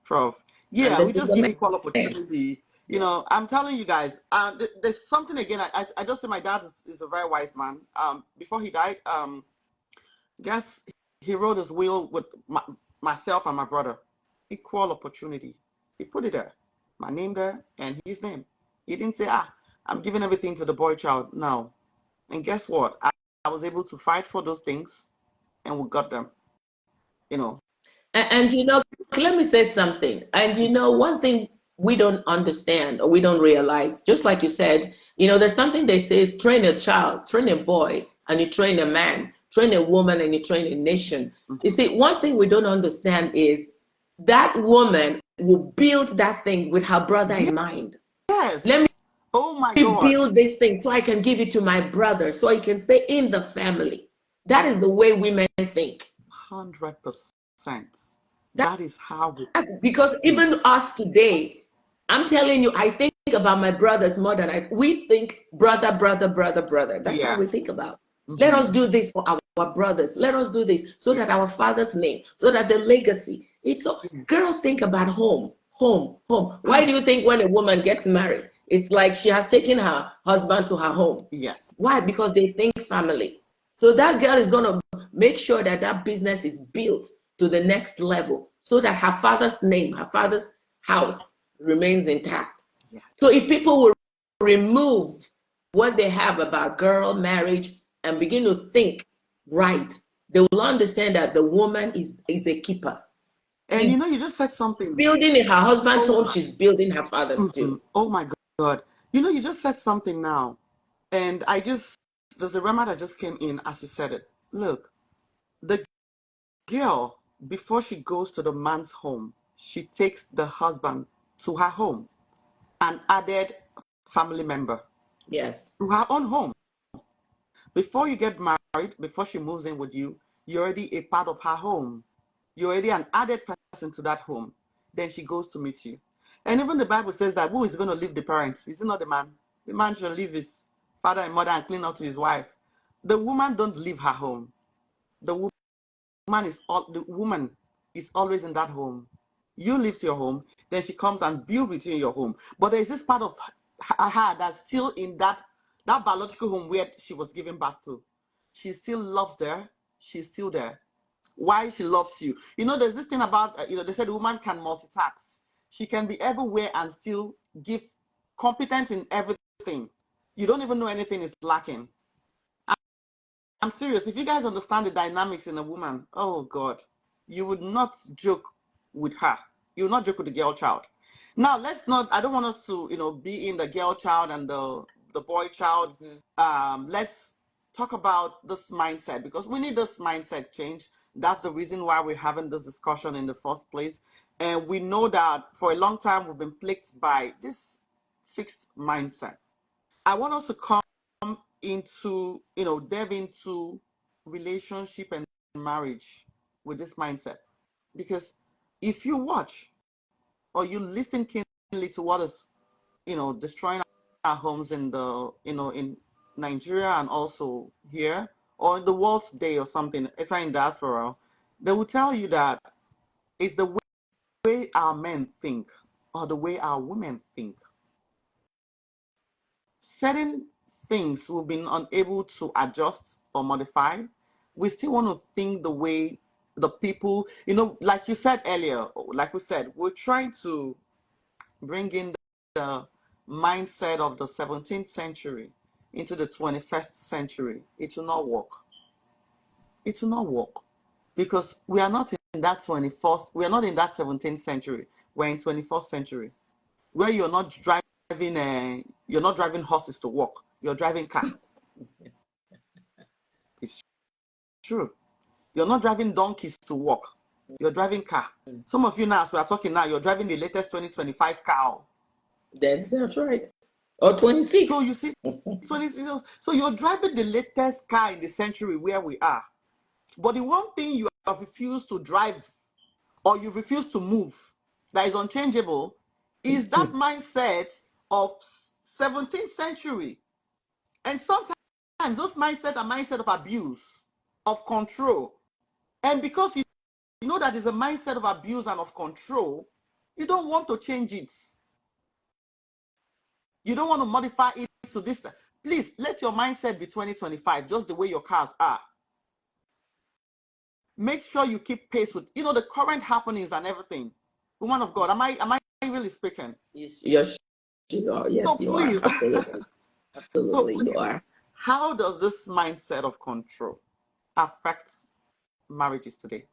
Prof. And Yeah, then we there's just a give man. equal opportunity. Yeah. I'm telling you guys, there's something again. I just say my dad is a very wise man. Before he died, guess he wrote his will with myself and my brother. Equal opportunity. He put it there. My name there and his name. He didn't say, I'm giving everything to the boy child. No. And guess what? I was able to fight for those things and we got them. You know. And let me say something. And one thing we don't understand or we don't realize, just like you said, there's something they say is train a child, train a boy, and you train a man, train a woman, and you train a nation. You Mm-hmm. see, one thing we don't understand is that woman will build that thing with her brother in mind. Let Yes. Oh my me God. build this thing so I can give it to my brother, so he can stay in the family. That is the way women think. 100%. That That is how we because think. even us today, I'm telling you, I think about my brothers more than we think brother, brother, brother, brother. That's all Yeah. we think about. Let Mm-hmm. us do this for our brothers. Let us do this so Yeah. that our father's name, so that the legacy. It's so Yes. girls think about home, home, home. Why do you think when a woman gets married, it's like she has taken her husband to her home? Yes. Why? Because they think family. So that girl is going to make sure that that business is built to the next level so that her father's name, her father's house remains intact. Yes. So if people will remove what they have about girl marriage and begin to think right, they will understand that the woman is a keeper. And She's you just said something. building in her husband's Oh home, my. she's building her father's too. Oh my God. You just said something now. And there's a remedy that just came in as you said it. Look, the girl, before she goes to the man's home, she takes the husband to her home and added family member Yes. to her own home. Before you get married, before she moves in with you, you're already a part of her home. You're already an added person to that home. Then she goes to meet you. And even the Bible says that who is going to leave the parents? Is it not the man? The man shall leave his father and mother and cling out to his wife. The woman don't leave her home. The woman is always in that home. You leave your home, then she comes and builds with you in your home. But there is this part of her that's still in that biological home where she was given birth to. She still loves there. She's still there. Why she loves you? There's this thing about they said the woman can multitask. She can be everywhere and still give competence in everything. You don't even know anything is lacking. I'm serious. If you guys understand the dynamics in a woman, oh God, you would not joke with her. You would not joke with the girl child. Now, I don't want us to, be in the girl child and the boy child. Let's talk about this mindset, because we need this mindset change. That's the reason why we're having this discussion in the first place. And we know that for a long time, we've been plagued by this fixed mindset. I want us to come into, delve into relationship and marriage with this mindset. Because if you watch or you listen keenly to what is, destroying our homes in in Nigeria and also here, or in the world today or something, especially in diaspora, they will tell you that it's the way our men think or the way our women think. Certain things we've been unable to adjust or modify. We still want to think the way the people, like you said earlier, like we said, we're trying to bring in the mindset of the 17th century into the 21st century. It will not work. It will not work, because we are not in that 21st, we are not in that 17th century. We're in 21st century, where you're not driving horses to work. You're driving car. It's true. You're not driving donkeys to work. You're driving car. Some of you now, as we are talking now, you're driving the latest 2025 car. That's right. Or 26. So you see, 26. So you're driving the latest car in the century where we are. But the one thing you have refused to drive, or you refuse to move, that is unchangeable, is that mindset of 17th century. And sometimes those mindset are mindset of abuse, of control. And because you know that is a mindset of abuse and of control, you don't want to change it. You don't want to modify it to this. Please, let your mindset be 2025, just the way your cars are. Make sure you keep pace with, the current happenings and everything. Woman of God, am I really speaking? Yes, you are. Yes, So you please, are. Absolutely. Absolutely, so please, you are. how does this mindset of control affect marriages today?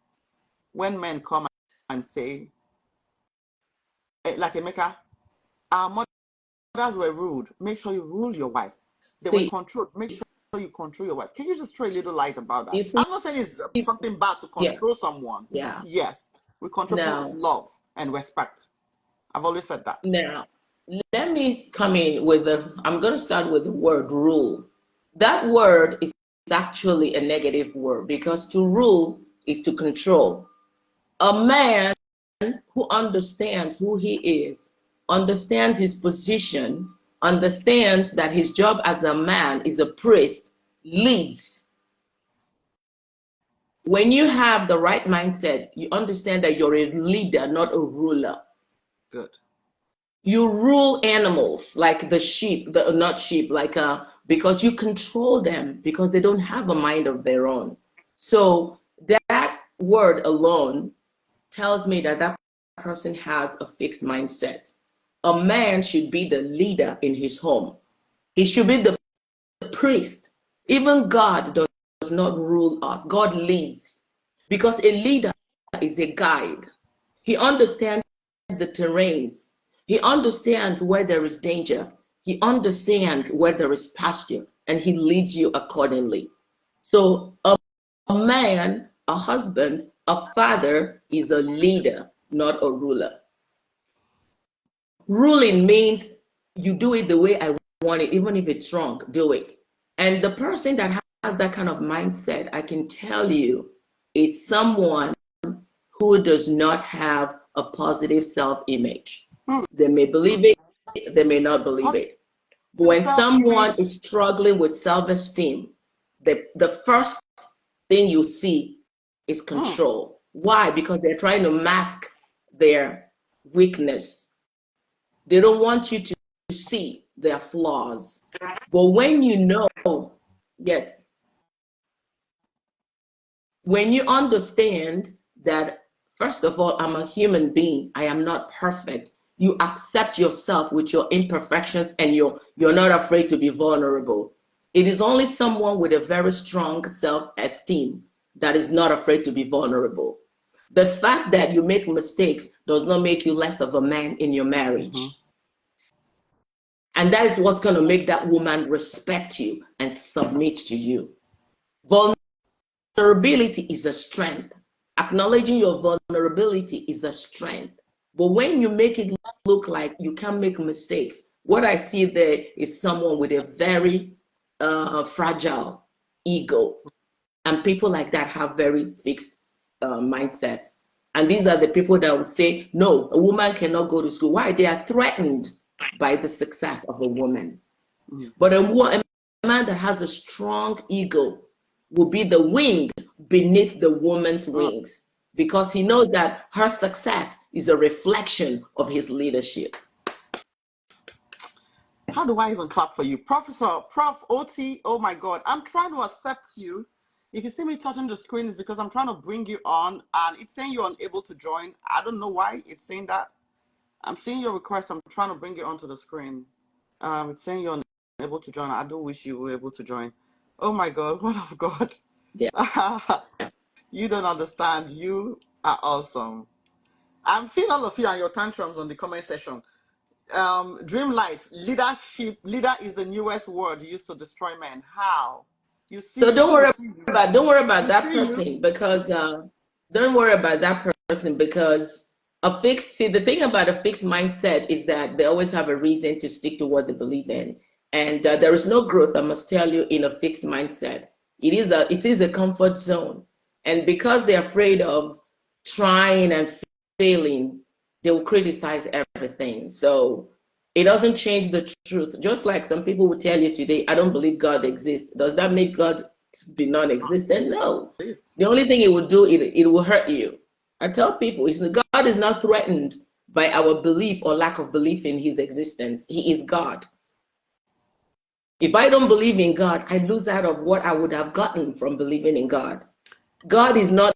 When men come and say, like Emeka, our mothers were rude. Make sure you rule your wife. They were controlled. Make sure you control your wife. Can you just throw a little light about that? I'm not saying it's something bad to control someone. Yeah. Yes, we control people with love and respect. I've always said that. Now, let me come in I'm going to start with the word rule. That word is actually a negative word, because to rule is to control. A man who understands who he is, understands his position, understands that his job as a man is a priest, leads. When you have the right mindset, you understand that you're a leader, not a ruler. Good. You rule animals like the sheep, not sheep, because you control them, because they don't have a mind of their own. So that word alone tells me that that person has a fixed mindset. A man should be the leader in his home. He should be the priest. Even God does not rule us. God leads, because a leader is a guide. He understands the terrains. He understands where there is danger. He understands where there is pasture, and he leads you accordingly. So a man, a husband, a father is a leader, not a ruler. Ruling means you do it the way I want it, even if it's wrong, do it. And the person that has that kind of mindset, I can tell you, is someone who does not have a positive self-image. They may believe it, they may not believe it. But when someone is struggling with self-esteem, the first thing you see is control. Why? Because they're trying to mask their weakness. They don't want you to see their flaws. But when you know, yes, when you understand that, first of all, I'm a human being, I am not perfect, you accept yourself with your imperfections and you're not afraid to be vulnerable. It is only someone with a very strong self-esteem that is not afraid to be vulnerable. The fact that you make mistakes does not make you less of a man in your marriage. And that is what's going to make that woman respect you and submit to you. Vulnerability is a strength. Acknowledging your vulnerability is a strength. But when you make it look like you can't make mistakes, what I see there is someone with a very fragile ego. And people like that have very fixed mindsets. And these are the people that would say, no, a woman cannot go to school. Why? They are threatened by the success of a woman. But a man that has a strong ego will be the wing beneath the woman's wings, because he knows that her success is a reflection of his leadership. How do I even clap for you? Prof OT, oh my God, I'm trying to accept you. If you see me touching the screen, it's because I'm trying to bring you on, and it's saying you're unable to join. I don't know why it's saying that. I'm seeing your request. I'm trying to bring you onto the screen. It's saying you're unable to join. I do wish you were able to join. Oh my God, what of God? Yeah. You don't understand. You are awesome. I'm seeing all of you and your tantrums on the comment section. Dreamlight, leader is the newest word used to destroy men. How? You see, so don't worry about you that see person you. because don't worry about that person because the thing about a fixed mindset is that they always have a reason to stick to what they believe in, and there is no growth, I must tell you, in a fixed mindset. It is a comfort zone, and because they're afraid of trying and failing, they will criticize everything. So it doesn't change the truth. Just like some people will tell you today, I don't believe God exists. Does that make God be non-existent? No. The only thing it will do, it will hurt you. I tell people, God is not threatened by our belief or lack of belief in his existence. He is God. If I don't believe in God, I lose out of what I would have gotten from believing in God. God is not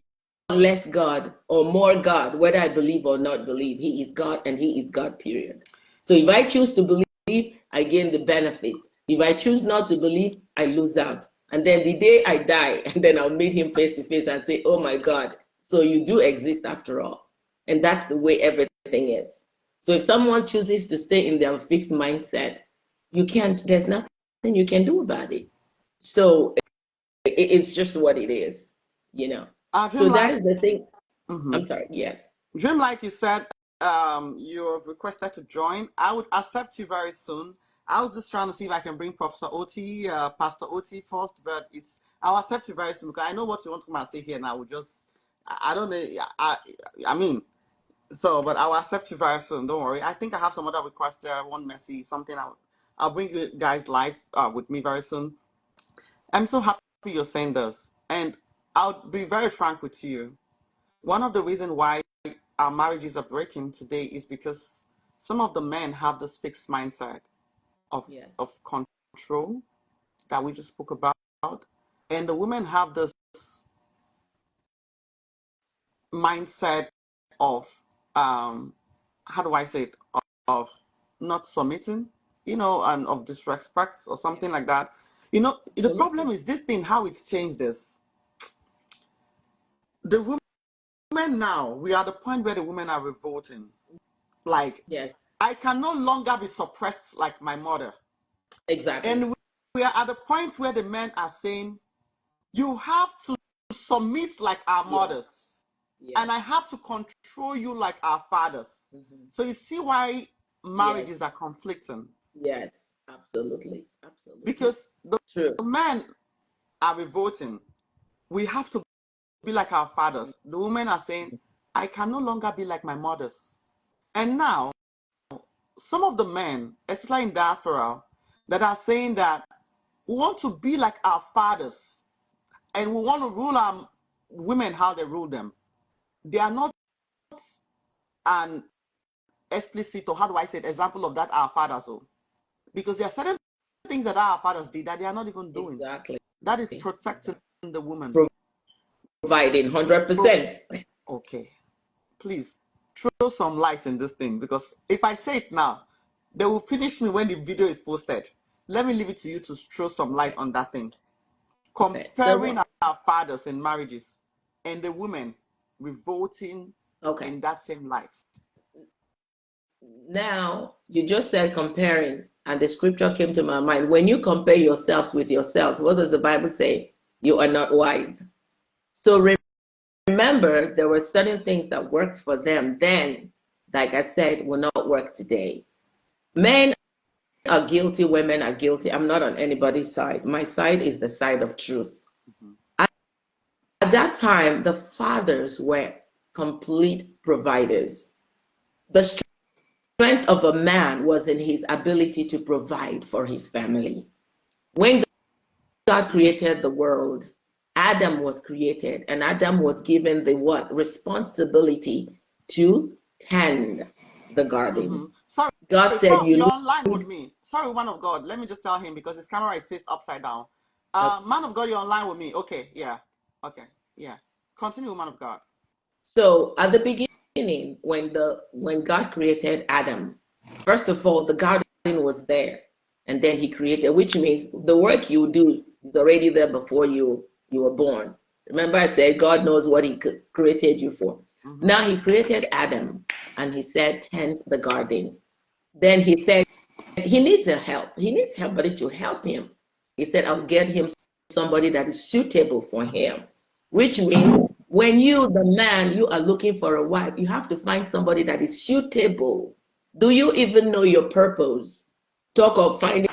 less God or more God, whether I believe or not believe. He is God and he is God, period. So if I choose to believe, I gain the benefits. If I choose not to believe, I lose out. And then the day I die, and then I'll meet him face to face and say, oh my God, so you do exist after all. And that's the way everything is. So if someone chooses to stay in their fixed mindset, there's nothing you can do about it. So it's just what it is, you know. So that is the thing. I'm sorry, yes. Dreamlight, you said you have requested to join. I would accept you very soon. I was just trying to see if I can bring Professor OT, Pastor OT first, but I'll accept you very soon because I know what you want to come and say here, and I would just, I don't know, I mean, so, but I'll accept you very soon. Don't worry. I think I have some other requests there. One messy, something. I'll bring you guys live with me very soon. I'm so happy you're saying this, and I'll be very frank with you. One of the reasons why our marriages are breaking today is because some of the men have this fixed mindset of Yes. of control that we just spoke about, and the women have this mindset of how do I say it, of not submitting, and of disrespect or something like that. The problem is this thing, how it's changed this. The women now, we are at the point where the women are revolting. Like, yes, I can no longer be suppressed like my mother. exactly. And we are at the point where the men are saying, you have to submit like our mothers. Yes. And I have to control you like our fathers. So you see why marriages are conflicting. Yes, absolutely. Absolutely. Because the True. men are revolting. We have to be like our fathers. The women are saying, I can no longer be like my mothers. And now, some of the men, especially in diaspora, that are saying that we want to be like our fathers and we want to rule our women how they rule them. They are not an explicit, or how do I say it, example of that our fathers. So, because there are certain things that our fathers did that they are not even doing. Exactly. That is protecting the woman. Providing 100%. Okay, please throw some light in this thing, because if I say it now, they will finish me when the video is posted. Let me leave it to you to throw some light on that thing. Okay. So Comparing our fathers in marriages and the women revolting in that same light. Now, you just said comparing, and the scripture came to my mind. When you compare yourselves with yourselves, what does the Bible say? You are not wise. So remember, there were certain things that worked for them then, like I said, will not work today. Men are guilty, women are guilty. I'm not on anybody's side. My side is the side of truth. At that time, the fathers were complete providers. The strength of a man was in his ability to provide for his family. When God created the world, Adam was created, and Adam was given the what? Responsibility to tend the garden. Sorry, God said, you're you online with need. me. Sorry, man of God. Let me just tell him because his camera is faced upside down. Okay. Man of God, you're online with me. Okay, yeah. Okay, yes. Continue, man of God. So at the beginning, when God created Adam, first of all, the garden was there, and then He created, which means the work you do is already there before you were born. Remember, I said God knows what He created you for. Now He created Adam, and He said, tend the garden. Then He said he needs a help. He needs somebody to help him. He said, I'll get him somebody that is suitable for him, which means when you, the man, you are looking for a wife, you have to find somebody that is suitable. Do you even know your purpose? Talk of finding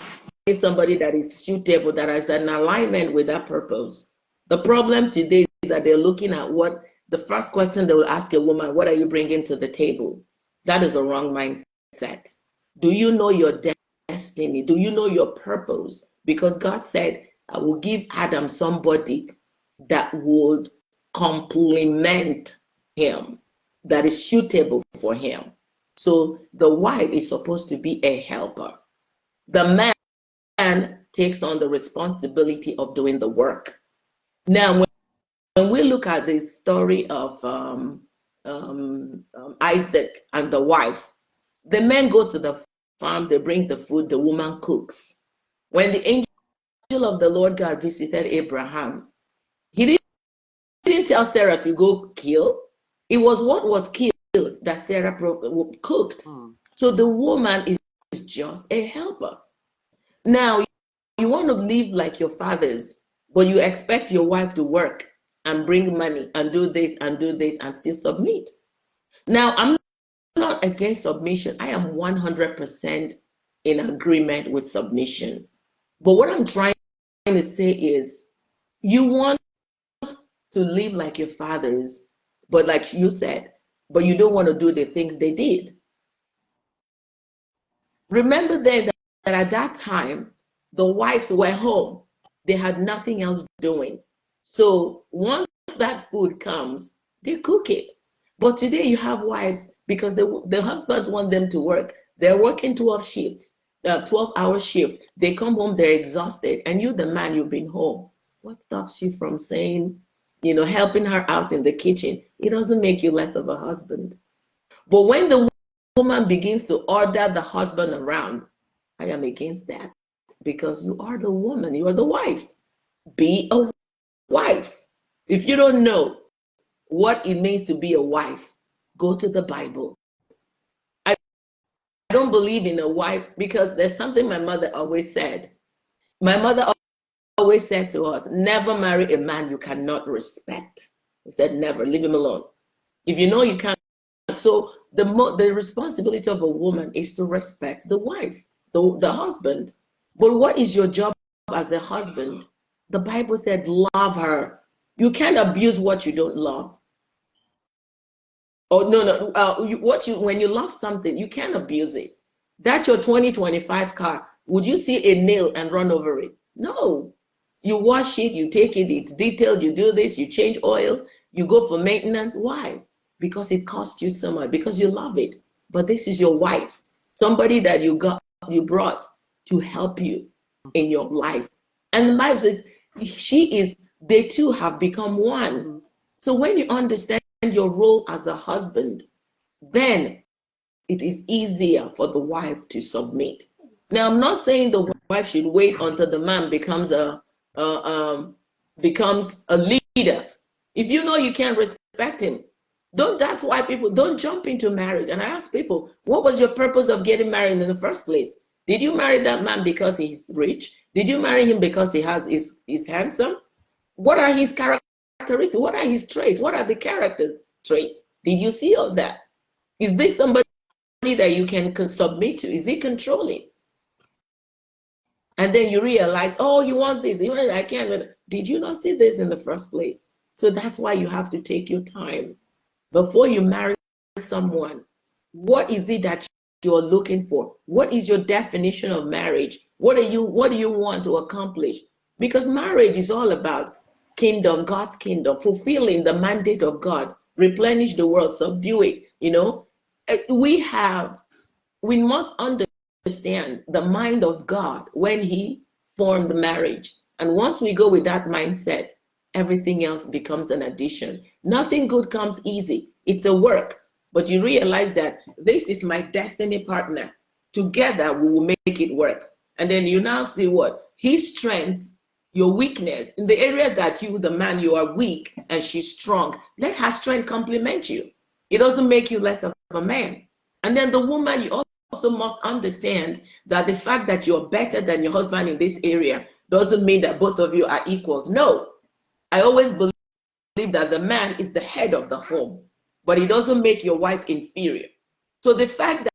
somebody that is suitable, that is in alignment with that purpose. The problem today is that they're looking at what the first question they will ask a woman, what are you bringing to the table? That is a wrong mindset. Do you know your destiny? Do you know your purpose? Because God said, I will give Adam somebody that would complement him, that is suitable for him. So the wife is supposed to be a helper. The man takes on the responsibility of doing the work. Now, when we look at the story of Isaac and the wife, the men go to the farm, they bring the food, the woman cooks. When the angel of the Lord God visited Abraham, he didn't tell Sarah to go kill. It was what was killed that Sarah cooked. So the woman is just a helper. Now, you want to live like your fathers, but you expect your wife to work and bring money and do this and still submit. Now, I'm not against submission. I am 100% in agreement with submission. But what I'm trying to say is, you want to live like your fathers, but like you said, but you don't want to do the things they did. Remember then that at that time, the wives were home. They had nothing else doing. So once that food comes, they cook it. But today you have wives, because the husbands want them to work. They're working 12 shifts, 12-hour shift. They come home, they're exhausted. And you, the man, you've been home. What stops you from saying, helping her out in the kitchen? It doesn't make you less of a husband. But when the woman begins to order the husband around, I am against that, because you are the woman, you are the wife. Be a wife. If you don't know what it means to be a wife, go to the Bible. I don't believe in a wife, because there's something my mother always said. My mother always said to us, never marry a man you cannot respect. She said, never, leave him alone. If you know you can't. So the responsibility of a woman is to respect the wife. the husband. But what is your job as a husband? The Bible said, love her. You can't abuse what you don't love. Oh, no, no. When you love something, you can't abuse it. That's your 2025 car. Would you see a nail and run over it? No. You wash it, you take it, it's detailed, you do this, you change oil, you go for maintenance. Why? Because it costs you so much, because you love it. But this is your wife, somebody that you brought to help you in your life. And the Bible says they two have become one. So when you understand your role as a husband, then it is easier for the wife to submit. Now, I'm not saying the wife should wait until the man becomes a leader. If you know you can't respect him, that's why people don't jump into marriage. And I ask people, what was your purpose of getting married in the first place? Did you marry that man because he's rich? Did you marry him because he's handsome? What are his characteristics? What are his traits? What are the character traits? Did you see all that? Is this somebody that you can submit to? Is he controlling? And then you realize, oh, he wants this. I can't. Did you not see this in the first place? So that's why you have to take your time before you marry someone. What is it that you're looking for? What is your definition of marriage? What do you want to accomplish? Because marriage is all about kingdom, God's kingdom, fulfilling the mandate of God, replenish the world, subdue it. We must understand the mind of God when he formed marriage. And once we go with that mindset, everything else becomes an addition. Nothing good comes easy. It's a work. But you realize that this is my destiny partner. Together, we will make it work. And then you now see what? His strength, your weakness, in the area that you, the man, you are weak and she's strong. Let her strength complement you. It doesn't make you less of a man. And then the woman, you also must understand that the fact that you're better than your husband in this area doesn't mean that both of you are equals. No. I always believe that the man is the head of the home, but it doesn't make your wife inferior. So the fact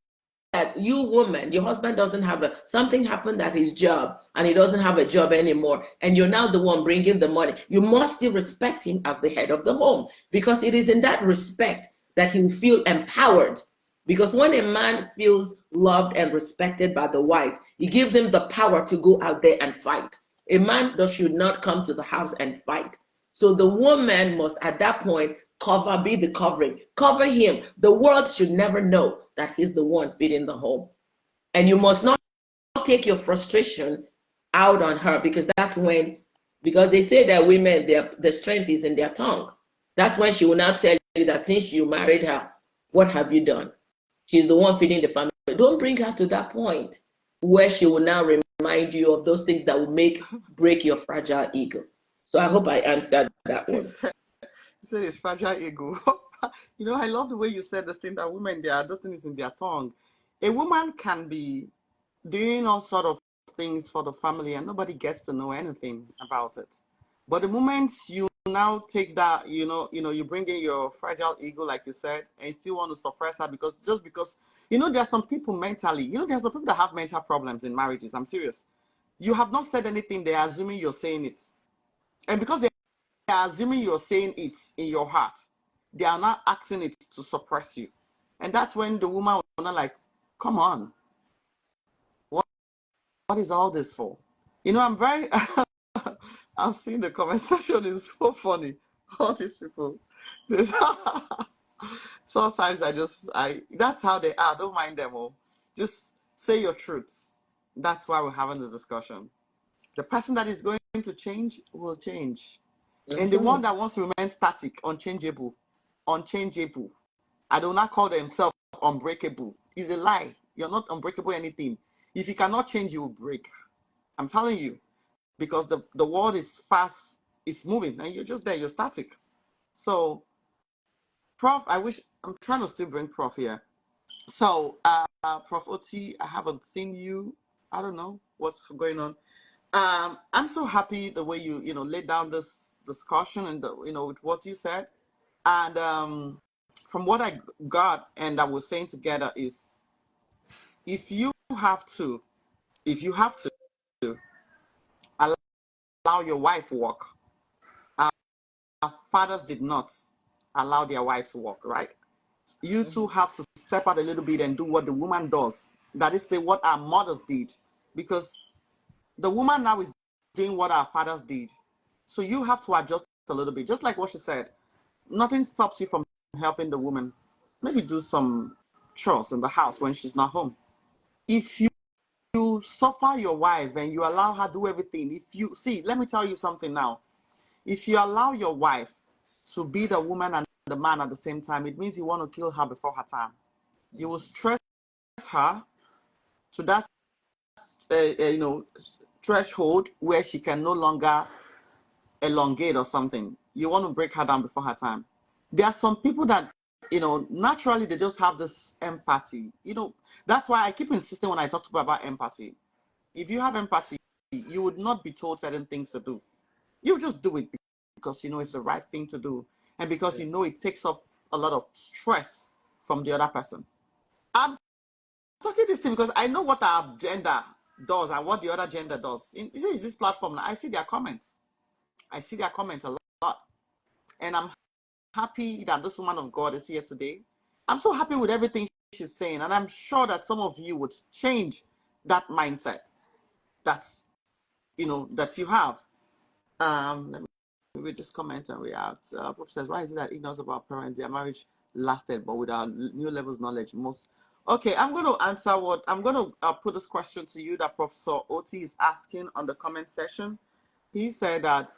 that you woman, your husband doesn't have something happened at his job and he doesn't have a job anymore, and you're now the one bringing the money, you must still respect him as the head of the home, because it is in that respect that he will feel empowered. Because when a man feels loved and respected by the wife, it gives him the power to go out there and fight. A man should not come to the house and fight. So the woman must, at that point, be the covering. Cover him. The world should never know that he's the one feeding the home. And you must not take your frustration out on her, because because they say that women, the strength is in their tongue. That's when she will now tell you that since you married her, what have you done? She's the one feeding the family. Don't bring her to that point where she will now remind you of those things that will break your fragile ego. So I hope I answered that one. You said it's fragile ego. I love the way you said this thing that women, those things in their tongue. A woman can be doing all sort of things for the family and nobody gets to know anything about it. But the moment you now take that, you bring in your fragile ego, like you said, and you still want to suppress her because there are some people mentally, there's some people that have mental problems in marriages. I'm serious. You have not said anything, they're assuming you're saying it. And because they are assuming you're saying it in your heart, they are not acting it to suppress you. And that's when the woman will not like, come on. What is all this for? I'm very I'm seeing the comment section is so funny. All these people. Sometimes that's how they are. Don't mind them all. Just say your truths. That's why we're having this discussion. The person that is going to change will change. And the one that wants to remain static, unchangeable. I do not call themselves unbreakable. It's a lie. You're not unbreakable anything. If you cannot change, you will break. I'm telling you. Because the world is fast, it's moving, and you're just there, you're static. So, Prof, I'm trying to still bring Prof here. So, Prof Oti, I haven't seen you. I don't know what's going on. I'm so happy the way you laid down this discussion and with what you said. And from what I got and I was saying together is, if you have to, if you have to allow your wife walk. Our fathers did not allow their wives to walk, right? You two have to step out a little bit and do what the woman does. That is, say what our mothers did, because the woman now is doing what our fathers did. So you have to adjust a little bit, just like what she said. Nothing stops you from helping the woman. Maybe do some chores in the house when she's not home. If you suffer your wife and you allow her do everything, if you see, let me tell you something now. If you allow your wife to be the woman and the man at the same time, it means you want to kill her before her time. You will stress her to that, threshold where she can no longer elongate or something. You want to break her down before her time. There are some people that, naturally they just have this empathy. That's why I keep insisting when I talk to people about empathy. If you have empathy, you would not be told certain things to do. You just do it because you know it's the right thing to do, and because you know it takes off a lot of stress from the other person. I'm talking this thing because I know what our gender does and what the other gender does. Is this platform, I see their comments. I see their comments a lot. And I'm happy that this woman of God is here today. I'm so happy with everything she's saying. And I'm sure that some of you would change that mindset that's, that you have. Let me read this comment and react. Prof says, why is it that ignorance of our parents, their marriage lasted, but with our new levels knowledge, most... Okay, I'm going to answer I'm going to put this question to you that Professor Oti is asking on the comment section. He said that,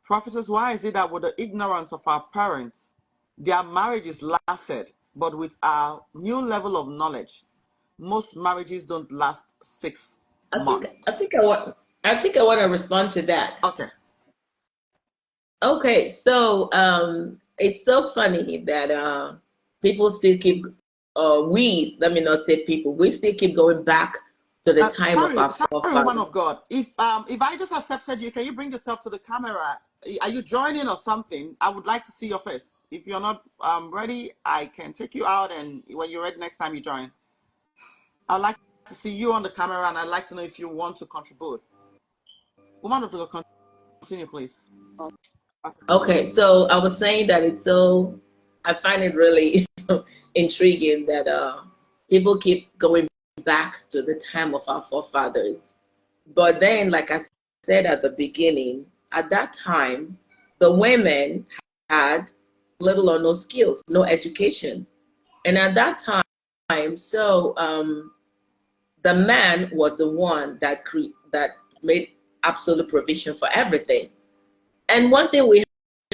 Professors, why is it that with the ignorance of our parents, their marriages lasted, but with our new level of knowledge, most marriages don't last 6 months? I think I want to respond to that. Okay. Okay, so it's so funny that people still keep let me not say people, we still keep going back to the time of our forefathers. Sorry, woman of God. If I just accepted you, can you bring yourself to the camera? Are you joining or something? I would like to see your face. If you're not ready, I can take you out, and when you're ready next time you join. I'd like to see you on the camera, and I'd like to know if you want to contribute. Woman of God, continue, please. Okay, so I was saying that I find it really intriguing that people keep going back to the time of our forefathers. But then, like I said at the beginning, at that time, the women had little or no skills, no education. And at that time, so the man was the one that made absolute provision for everything. And one thing we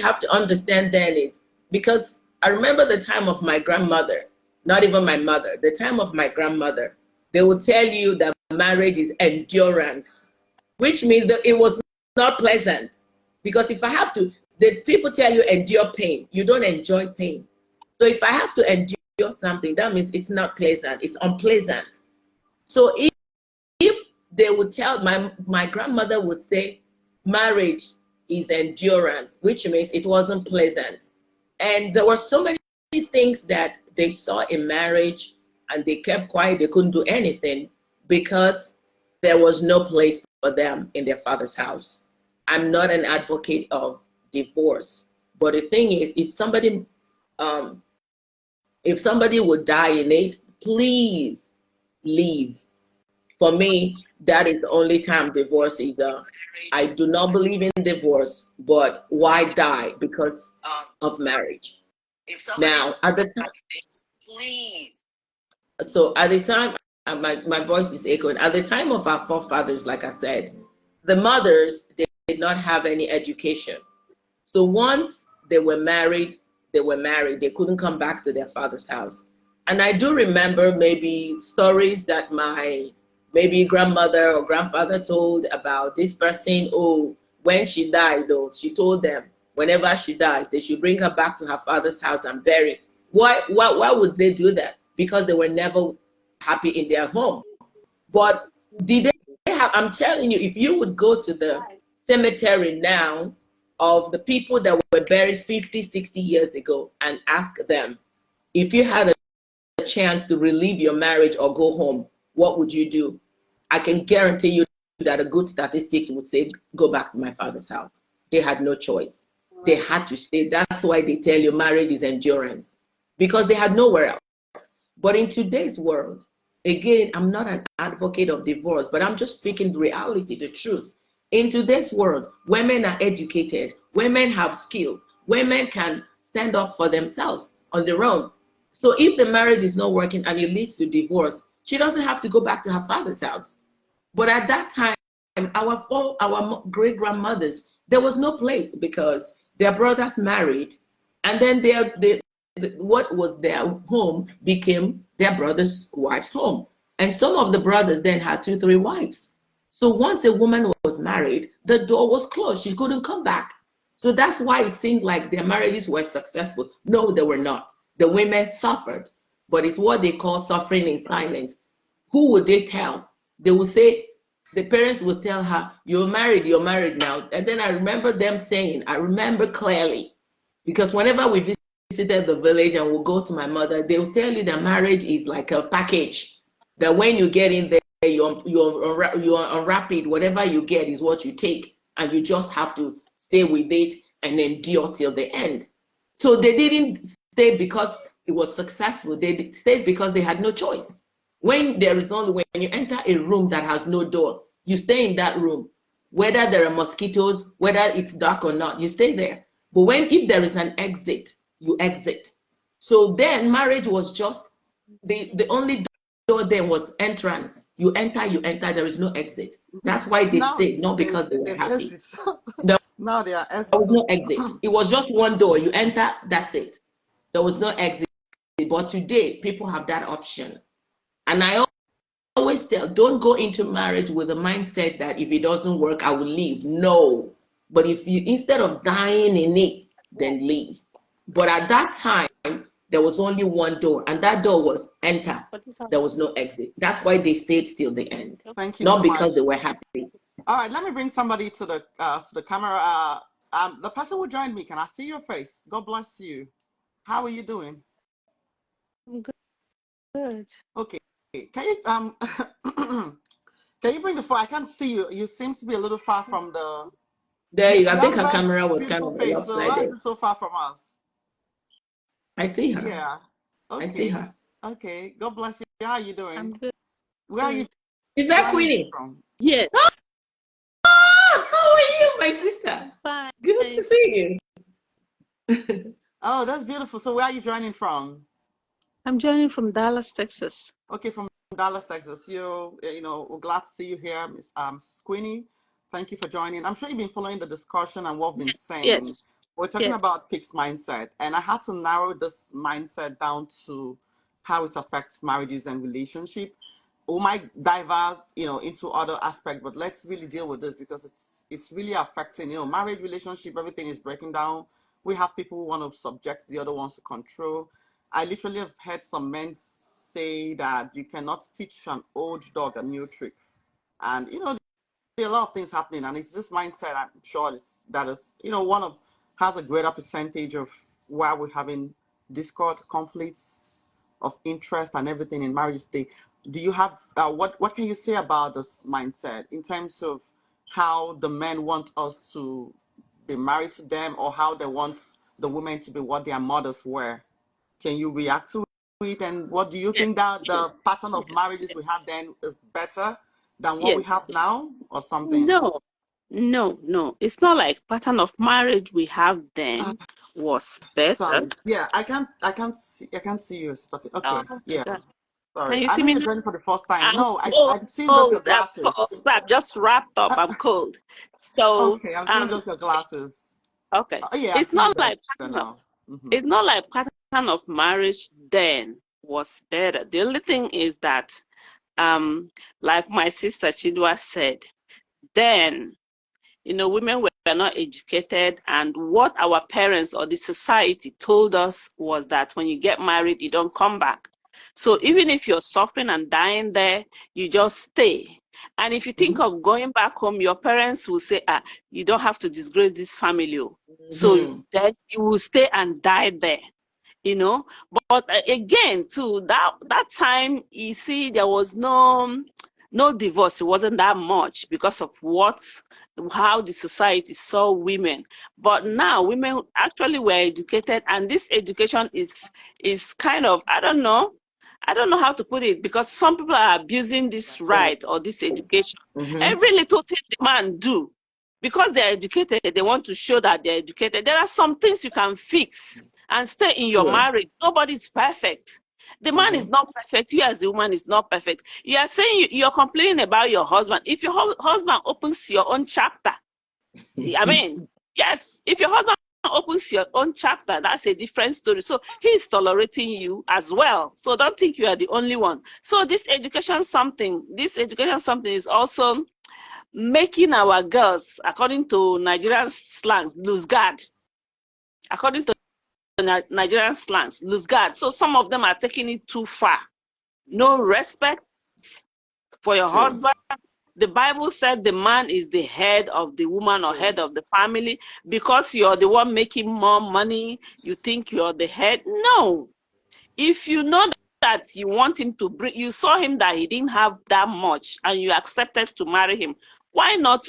have to understand then is, because I remember the time of my grandmother, not even my mother, the time of my grandmother, they would tell you that marriage is endurance, which means that it was not pleasant. Because if I have to, the people tell you endure pain, you don't enjoy pain. So if I have to endure something, that means it's not pleasant, it's unpleasant. So if they would tell, my grandmother would say, marriage is endurance, which means it wasn't pleasant. And there were so many things that they saw in marriage, and they kept quiet, they couldn't do anything because there was no place for them in their father's house. I'm not an advocate of divorce, but the thing is, if somebody would die in it, please leave. For me, that is the only time divorce is I do not believe in divorce, but why die because of marriage? Now, at the time, please. So at the time, my voice is echoing. At the time of our forefathers, like I said, the mothers, they did not have any education. So once they were married, they couldn't come back to their father's house. And I do remember maybe stories that my maybe grandmother or grandfather told about this person. Oh, when she died, though, she told them whenever she dies, they should bring her back to her father's house and bury. Why would they do that? Because they were never happy in their home. But did they have, I'm telling you, if you would go to the cemetery now of the people that were buried 50, 60 years ago and ask them, if you had a chance to relive your marriage or go home, what would you do? I can guarantee you that a good statistic would say, go back to my father's house. They had no choice. They had to stay. That's why they tell you marriage is endurance, because they had nowhere else. But in today's world, again, I'm not an advocate of divorce, but I'm just speaking the reality, the truth. In today's world, women are educated, women have skills, women can stand up for themselves on their own. So if the marriage is not working and it leads to divorce, she doesn't have to go back to her father's house. But at that time, our great grandmothers, there was no place because their brothers married, and then what was their home became their brother's wife's home. And some of the brothers then had 2, 3 wives. So once a woman was married, the door was closed. She couldn't come back. So that's why it seemed like their marriages were successful. No, they were not. The women suffered, but it's what they call suffering in silence. Who would they tell? They would say, the parents would tell her, you're married now. And then I remember them saying, I remember clearly, because whenever we visited the village and we'll go to my mother, they'll tell you that marriage is like a package, that when you get in there, you unwrap it, whatever you get is what you take, and you just have to stay with it and endure till the end. So they didn't stay because it was successful. They stayed because they had no choice. When you enter a room that has no door, you stay in that room. Whether there are mosquitoes, whether it's dark or not, you stay there. But if there is an exit, you exit. So then marriage was just, the only door then was entrance. You enter, there is no exit. That's why they stayed, not because they were happy. Now there are There was no exit. It was just one door. You enter, that's it. There was no exit. But today, people have that option. And I always tell, don't go into marriage with the mindset that if it doesn't work, I will leave. No. But if you, instead of dying in it, then leave. But at that time, there was only one door, and that door was enter. There was no exit. That's why they stayed till the end. Thank you Not so because much. they were happy. All right, let me bring somebody to the camera. The person who joined me, can I see your face? God bless you. How are you doing? I'm good. Okay. Can you can you bring the phone? I can't see you. You seem to be a little far from the. There you go. I think have her a camera was kind beautiful of face. So why lopsided. is it so far from us? I see her. Yeah. Okay. I see her. Okay. God bless you. How are you doing? I'm good. Where are you? Is that Queenie? From? Yes. Oh, how are you, my sister? Fine. Good to see you. Oh, that's beautiful. So where are you joining from? I'm joining from Dallas, Texas. Okay, from Dallas, Texas. We're glad to see you here, Miss Queenie. Thank you for joining. I'm sure you've been following the discussion and what we've been saying. Yes. We're talking about fixed mindset, and I had to narrow this mindset down to how it affects marriages and relationship. We might dive into other aspects, but let's really deal with this because it's really affecting, marriage, relationship, everything is breaking down. We have people who want to subject the other ones to control. I literally have heard some men say that you cannot teach an old dog a new trick. And, there are a lot of things happening. And it's this mindset, I'm sure, that is, has a greater percentage of why we're having discord, conflicts of interest and everything in marriage today. Do you have, what can you say about this mindset in terms of how the men want us to be married to them or how they want the women to be what their mothers were? Can you react to it? And what do you think that the pattern of marriages we had then is better than what we have now or something? No. It's not like pattern of marriage we have then was better. Sorry. Yeah, I can't see you talking. Okay. Oh, yeah. God. Sorry. Can you I see know me you're now? joining for the first time. I'm No, cold. I've seen just your I'm glasses. cold. I'm just wrapped up. I'm cold. So Okay, I'm seeing just your glasses. okay. Oh yeah, I It's see you not like better now. Mm-hmm. it's not like pattern of marriage then was better. The only thing is that like my sister Chidwa said, then women were not educated, and what our parents or the society told us was that when you get married, you don't come back. So even if you're suffering and dying there, you just stay. And if you think of going back home, your parents will say, you don't have to disgrace this family. So then you will stay and die there. But again, too, that time, you see, there was no no divorce. It wasn't that much because of how the society saw women. But now women actually were educated, and this education is kind of, I don't know how to put it, because some people are abusing this right or this education. Every little thing the man do, because they're educated, they want to show that they're educated. There are some things you can fix and stay in your marriage. Nobody's perfect. The man is not perfect. You as the woman is not perfect. You are saying you're complaining about your husband. If your husband opens your own chapter, I mean, yes, if your husband opens your own chapter, that's a different story. So he's tolerating you as well. So don't think you are the only one. So this education something is also making our girls, according to Nigerian slangs, lose guard. According to Nigerian slangs, lose guard. So some of them are taking it too far. No respect for your husband. The Bible said the man is the head of the woman or head of the family. Because you're the one making more money, you think you're the head. No. If you know that you want him to bring, you saw him that he didn't have that much and you accepted to marry him, why not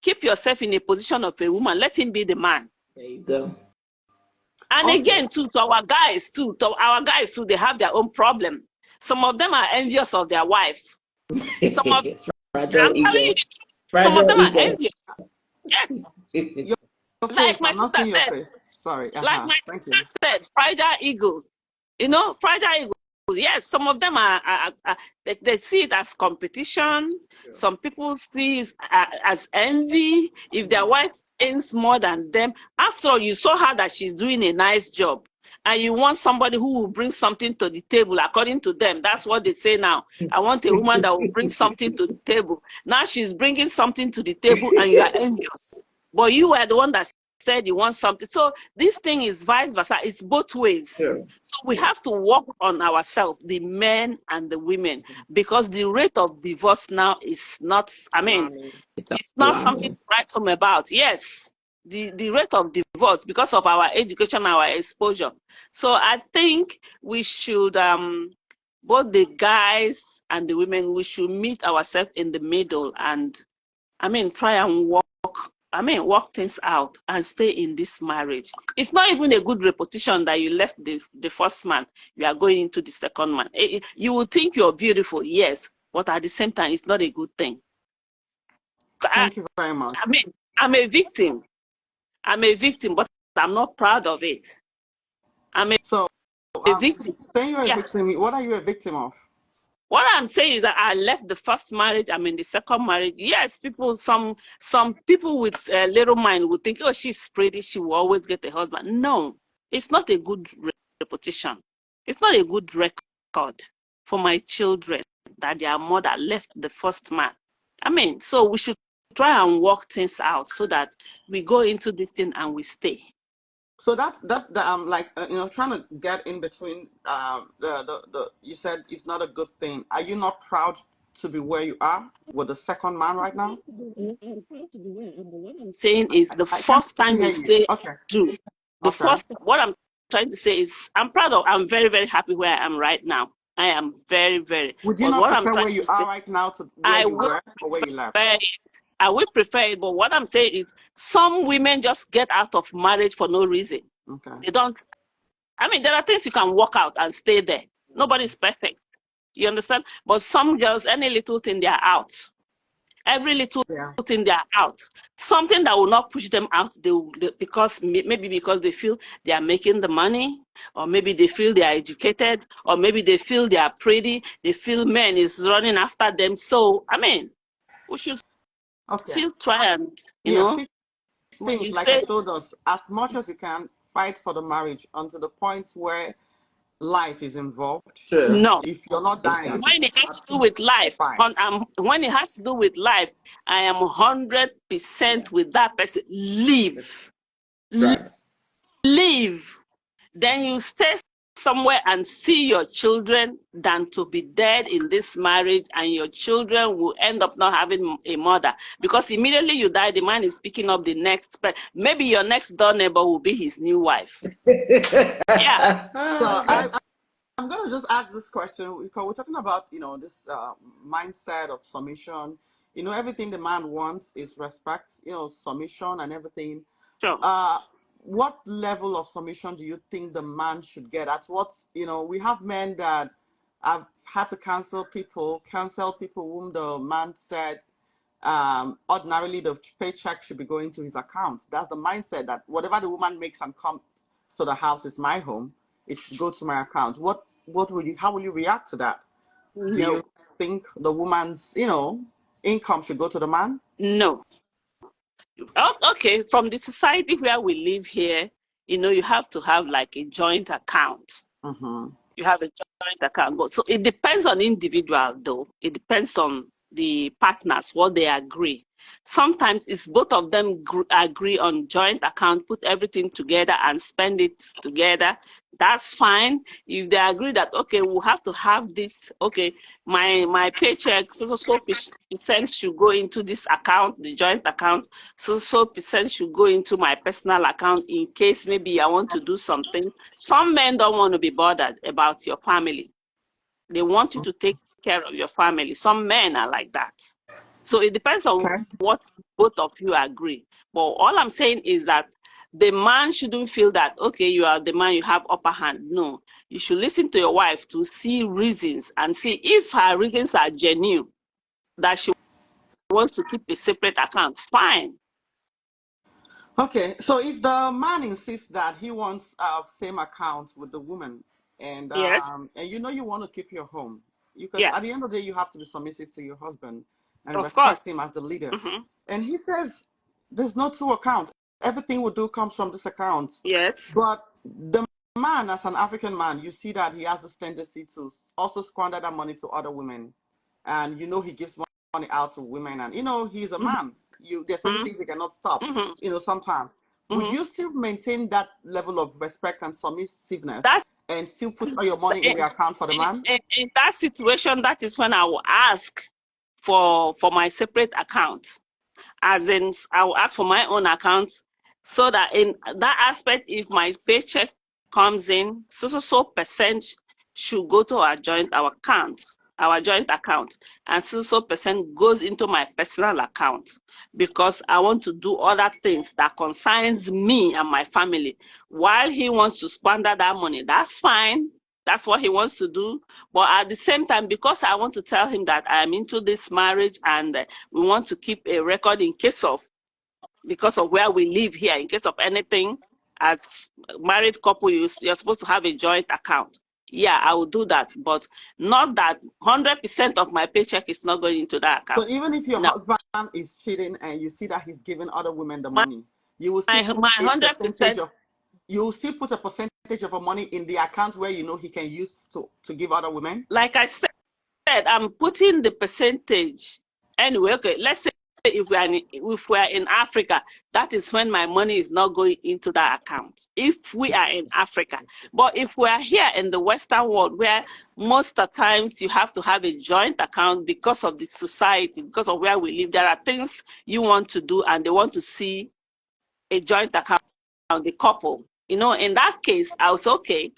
keep yourself in a position of a woman? Let him be the man. There you go. And again, to our guys, they have their own problem. Some of them are envious of their wife. Some of them are envious. Yes. Like my sister said. Sorry. Like my sister said, fragile eagles. You know, fragile eagles. Yes, some of them they see it as competition. Sure. Some people see it as envy. If their wife earns more than them, after all, you saw her that she's doing a nice job, and you want somebody who will bring something to the table. According to them, that's what they say now. I want a woman that will bring something to the table. Now she's bringing something to the table, and you are envious. But you were the one that said you want something. So this thing is vice versa. It's both ways. Sure. So we have to work on ourselves, the men and the women, because the rate of divorce now is not, it's not something to write home about. Yes, the rate of divorce because of our education, our exposure. So I think we should, both the guys and the women, we should meet ourselves in the middle and, try and work things out and stay in this marriage. It's not even a good reputation that you left the first man. You are going into the second man. You will think you're beautiful, yes, but at the same time, it's not a good thing. Thank you very much. I'm a victim. But I'm not proud of it. I'm a victim. Saying you're a victim, what are you a victim of? What I'm saying is that I left the first marriage. I'm in the second marriage. Yes, some people with a little mind would think, oh, she's pretty, she will always get a husband. No, it's not a good reputation. It's not a good record for my children that their mother left the first man. So we should try and work things out so that we go into this thing and we stay. So that trying to get in between. You said it's not a good thing. Are you not proud to be where you are with the second man right now? What I'm saying is the first time you say do. What I'm trying to say is I'm very, very happy where I am right now. I am very, very. Would you not prefer where you are right now to where you were or where you left? I would prefer it, but what I'm saying is some women just get out of marriage for no reason. Okay. They don't. There are things you can work out and stay there. Nobody's perfect. You understand? But some girls, any little thing, they are out. Every little thing, they are out. Something that will not push them out, because they feel they are making the money, or maybe they feel they are educated, or maybe they feel they are pretty, they feel men is running after them. So, we should still try and, things like I told us, as much as you can, fight for the marriage until the points where life is involved. Sure. No. If you're not dying. When it has to do with life, when it has to do with life, I am 100% with that person. Leave. Right. Leave. Then you stay somewhere and see your children than to be dead in this marriage, and your children will end up not having a mother, because immediately you die, the man is picking up the next, maybe your next door neighbor will be his new wife. Yeah. So I'm going to just ask this question because we're talking about, this mindset of submission. Everything the man wants is respect, submission and everything. Sure. What level of submission do you think the man should get? At what, we have men that have had to counsel people whom the man said ordinarily the paycheck should be going to his account. That's the mindset that whatever the woman makes and comes to the house is my home. It should go to my account. How will you react to that? Do No, you think the woman's, income should go to the man? no. Okay, from the society where we live here, you have to have like a joint account. Mm-hmm. You have a joint account. But so it depends on individual though. It depends on the partners, what they agree. Sometimes it's both of them agree on joint account, put everything together and spend it together. That's fine. If they agree that, okay, we'll have to have this, okay, my paycheck, so percent should go into this account, the joint account, so percent should go into my personal account in case maybe I want to do something. Some men don't want to be bothered about your family. They want you to take care of your family. Some men are like that. So it depends on what both of you agree. But all I'm saying is that the man shouldn't feel that, okay, you are the man, you have upper hand. No, you should listen to your wife to see reasons and see if her reasons are genuine, that she wants to keep a separate account. Fine. Okay, so if the man insists that he wants same account with the woman, and Yes. and you want to keep your home, because Yeah. at the end of the day you have to be submissive to your husband and Of respect course. him as the leader. Mm-hmm. And he says there's no two accounts. Everything we do comes from this account. Yes. But the man, as an African man, you see that he has this tendency to also squander that money to other women, and he gives money out to women, and he's a man. There's certain things he cannot stop. Mm-hmm. Sometimes. Would you still maintain that level of respect and submissiveness and still put all your money in the account for the man? In that situation, that is when I will ask for my separate account. As in, I will ask for my own account, so that in that aspect, if my paycheck comes in, so percent should go to our joint account, and so percent goes into my personal account, because I want to do other things that concerns me and my family. While he wants to squander that money, that's fine. That's what he wants to do. But at the same time, because I want to tell him that I'm into this marriage and we want to keep a record because of where we live here, in case of anything, as a married couple, you're supposed to have a joint account. Yeah, I will do that, but not that 100% of my paycheck is not going into that account. But even if your husband is cheating and you see that he's giving other women the money, you will still put a 100%. You will still put a percentage of the money in the account where he can use to give other women. Like I said, I'm putting the percentage anyway. Okay, let's say if we are in Africa, that is when my money is not going into that account. If we are in Africa, but if we are here in the Western world, where most of the times you have to have a joint account because of the society, because of where we live, there are things you want to do, and they want to see a joint account, the couple. In that case, I was okay.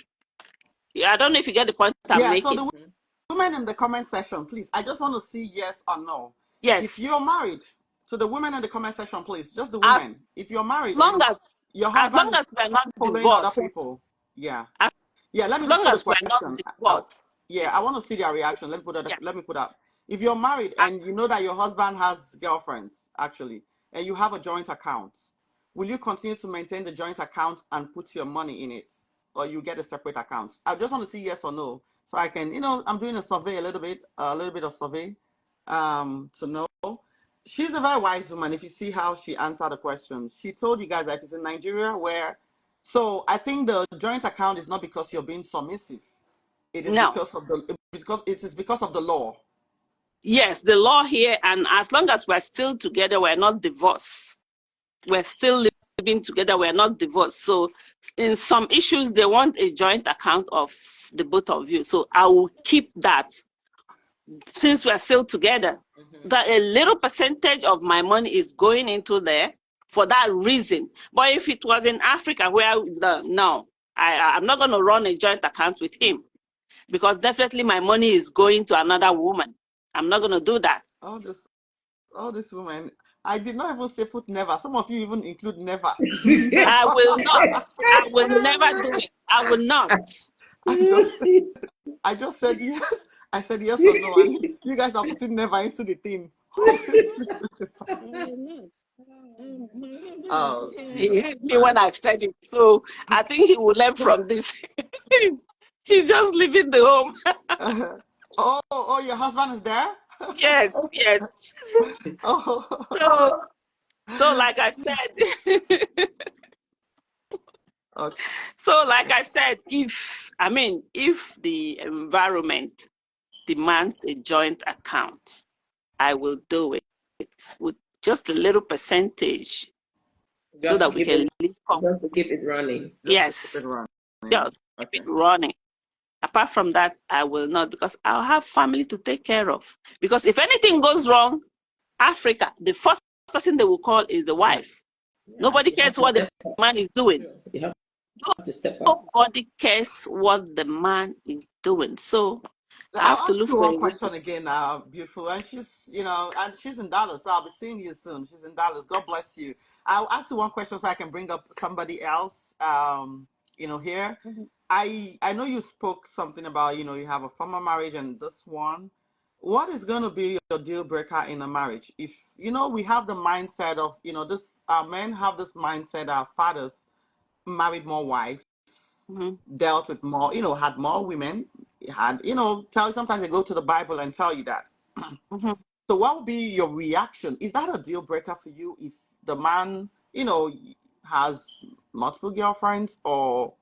I don't know if you get the point I'm making. So the women in the comment section, please, I just want to see yes or no. Yes. If you're married, to the women in the comment section, please, just the women. If you're married, as long as your husband as we're not following divorced, other people, let me as put we're not divorced. I want to see their reaction. Let me put that. If you're married and you know that your husband has girlfriends, actually, and you have a joint account, will you continue to maintain the joint account and put your money in it, or you get a separate account? I just want to see yes or no, so I can, I'm doing a survey, a little bit of survey, to know. She's a very wise woman. If you see how she answered the question, she told you guys that it's in Nigeria so I think the joint account is not because you're being submissive. It is because of the law. Yes, the law here, and as long as we're still together, we're not divorced. We're still living together, we're not divorced. So in some issues, they want a joint account of the both of you. So I will keep that since we're still together. That a little percentage of my money is going into there for that reason. But if it was in Africa, where I'm not going to run a joint account with him. because definitely my money is going to another woman. I'm not going to do that. All this women. I did not even say put never. Some of you even include never. Never. I will not. I will never do it. I will not. I just said yes. I said yes or no, and you guys are putting never into the thing. Oh, he hit me when I said it, so I think he will learn from this. He's just leaving the home. Oh, your husband is there? Yes. Oh. So like I said, Okay. so like I said, if the environment demands a joint account, I will do it with just a little percentage, so that we can live. Just to keep it running. Yes, keep it running. just keep it running. Apart from that, I will not, because I'll have family to take care of. Because if anything goes wrong, Africa, the first person they will call is the wife. Yeah, nobody cares what the man is doing. You have to step up. Nobody cares what the man is doing. So I have to look for one question again, beautiful. And she's, and she's in Dallas, so I'll be seeing you soon. She's in Dallas. God bless you. I'll ask you one question so I can bring up somebody else, here. Mm-hmm. I know you spoke something about, you have a former marriage and this one. What is going to be your deal breaker in a marriage? If, we have the mindset of, this, men have this mindset, our fathers married more wives, mm-hmm. dealt with more, had more women, had, sometimes they go to the Bible and tell you that. Mm-hmm. So what would be your reaction? Is that a deal breaker for you if the man, has multiple girlfriends or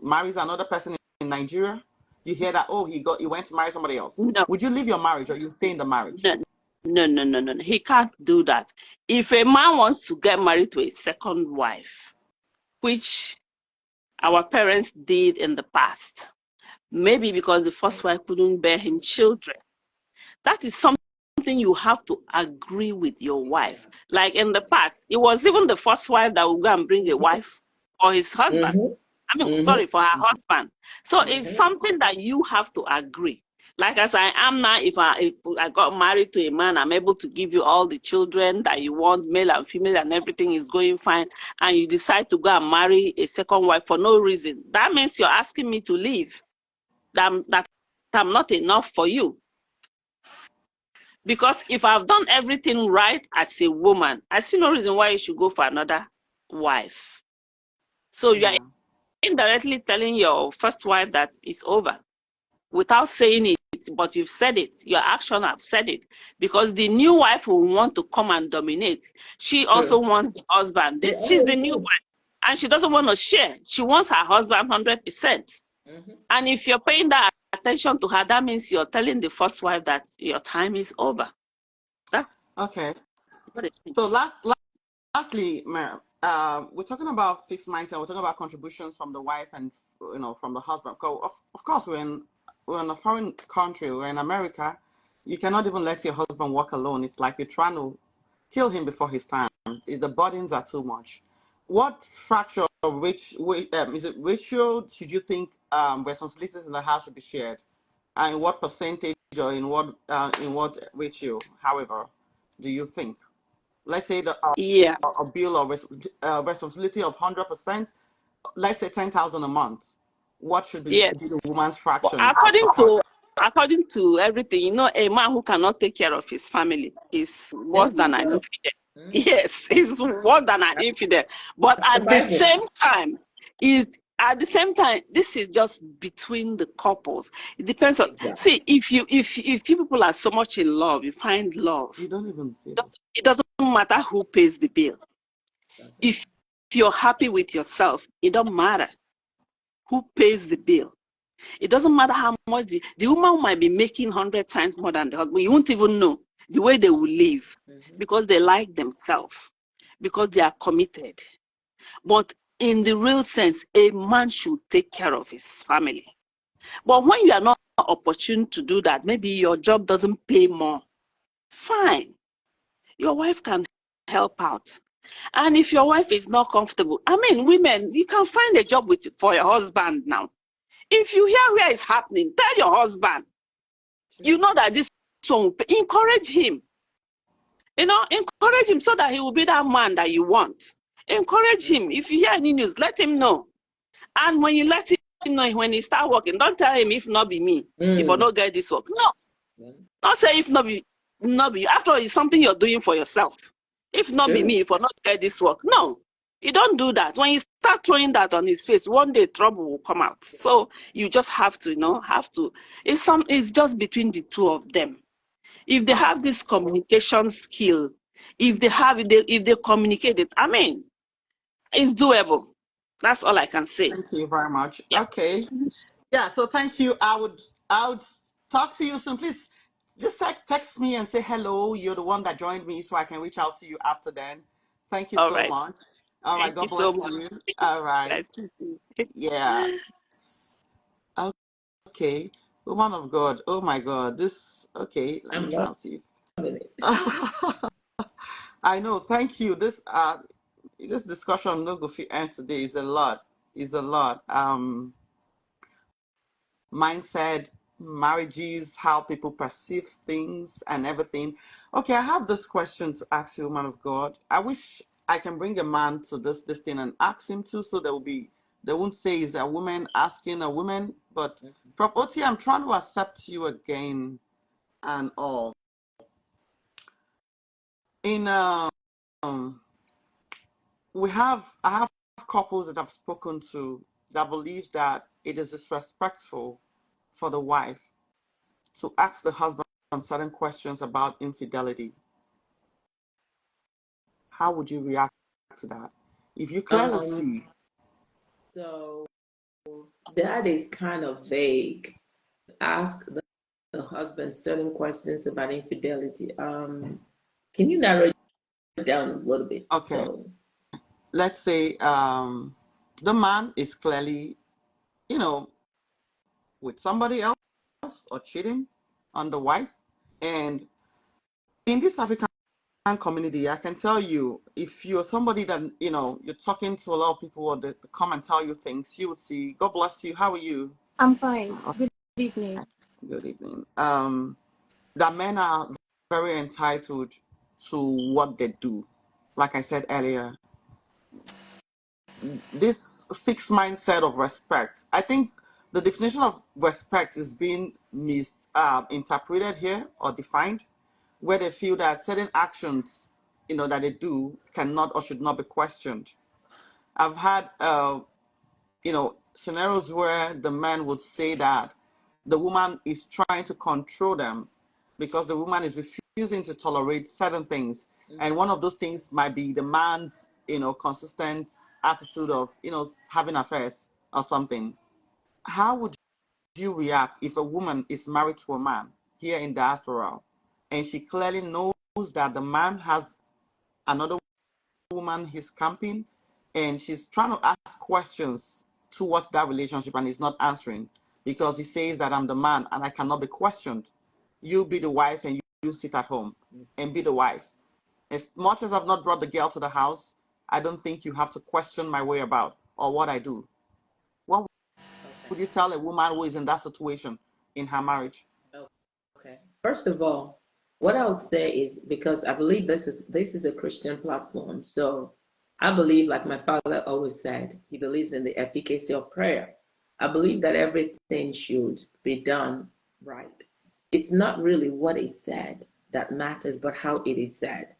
marries another person in Nigeria? You hear that, he went to marry somebody else. No. Would you leave your marriage or you stay in the marriage? No. He can't do that. If a man wants to get married to a second wife, which our parents did in the past, maybe because the first wife couldn't bear him children, that is something you have to agree with your wife. Like in the past, it was even the first wife that would go and bring a wife for his husband. Mm-hmm. For her husband. So it's something that you have to agree. Like as I am now, if I got married to a man, I'm able to give you all the children that you want, male and female, and everything is going fine, and you decide to go and marry a second wife for no reason. That means you're asking me to leave. That I'm not enough for you. Because if I've done everything right as a woman, I see no reason why you should go for another wife. So you are indirectly telling your first wife that it's over without saying it, but you've said it. Your action have said it, because the new wife will want to come and dominate. She also wants the husband. She's the new wife, and she doesn't want to share. She wants her husband 100%. Mm-hmm. And if you're paying that attention to her, that means you're telling the first wife that your time is over. That's okay. What it means. So lastly, ma'am, we're talking about fixed mindset. We're talking about contributions from the wife and from the husband. Of course, we're in a foreign country. We're in America. You cannot even let your husband walk alone. It's like you're trying to kill him before his time. The burdens are too much. What fraction of ratio should you think responsibilities in the house should be shared, and what percentage or in what ratio? However, do you think? Let's say a bill or responsibility of 100%. Let's say 10,000 a month. What should be the woman's fraction? Well, according to everything, a man who cannot take care of his family is worse than an infidel. Yes, it's worse than an infidel. But at the same time, this is just between the couples. It depends on. See, if you people are so much in love, you find love. You don't even see it doesn't matter who pays the bill. If you're happy with yourself, it don't matter who pays the bill. It doesn't matter how much the woman might be making 100 times more than the husband. You won't even know the way they will live, because they like themselves, because they are committed. But in the real sense, a man should take care of his family. But when you are not opportune to do that, maybe your job doesn't pay more, fine. Your wife can help out. And if your wife is not comfortable, women, you can find a job for your husband now. If you hear where it's happening, tell your husband. You know that this one will pay. Encourage him. Encourage him so that he will be that man that you want. Encourage him. If you hear any news, let him know. And when you let him know, when he start working, don't tell him if not be me, if I don't get this work. No. Don't say if not be you. After all, it's something you're doing for yourself. If not be me, if I not get this work. No. You don't do that. When you start throwing that on his face, one day trouble will come out. So you just have to, it's just between the two of them. If they have this communication skill, if they communicate it, I mean, it's doable. That's all I can say. Thank you very much. Yeah. Okay. Yeah, so thank you. I would talk to you soon. Please just text me and say hello. You're the one that joined me, so I can reach out to you after then. Thank you All so right. much. All right, God bless you. All right. Yeah. Okay. Woman of God. Oh my God. Okay, let me translate. I know. Thank you. This discussion no go fit end today is a lot. Mindset, marriages, how people perceive things and everything. Okay, I have this question to ask you, man of God. I wish I can bring a man to this thing and ask him too, so they won't say it's a woman asking a woman. But Prof. Oti, I'm trying to accept you again and all. I have couples that I've spoken to that believe that it is disrespectful for the wife to ask the husband certain questions about infidelity. How would you react to that? If you clearly see. So that is kind of vague. Ask the husband certain questions about infidelity. Can you narrow it down a little bit? Okay. So, let's say the man is clearly, with somebody else or cheating on the wife. And in this African community, I can tell you, if you're somebody that, you're talking to a lot of people or they come and tell you things, you would see, God bless you, how are you? I'm fine. Good evening. Good evening. That men are very entitled to what they do. Like I said earlier, this fixed mindset of respect, I think the definition of respect is being misinterpreted here or defined, where they feel that certain actions, that they do cannot or should not be questioned. I've had, scenarios where the man would say that the woman is trying to control them because the woman is refusing to tolerate certain things. And one of those things might be the man's, consistent attitude of, having affairs or something. How would you react if a woman is married to a man here in diaspora and she clearly knows that the man has another woman he's camping and she's trying to ask questions towards that relationship and he's not answering because he says that I'm the man and I cannot be questioned. You be the wife and you sit at home and be the wife. As much as I've not brought the girl to the house, I don't think you have to question my way about or what I do. What would you tell a woman who is in that situation in her marriage? Okay. First of all, what I would say is, because I believe this is a Christian platform, so I believe, like my father always said, he believes in the efficacy of prayer. I believe that everything should be done right. It's not really what is said that matters, but how it is said.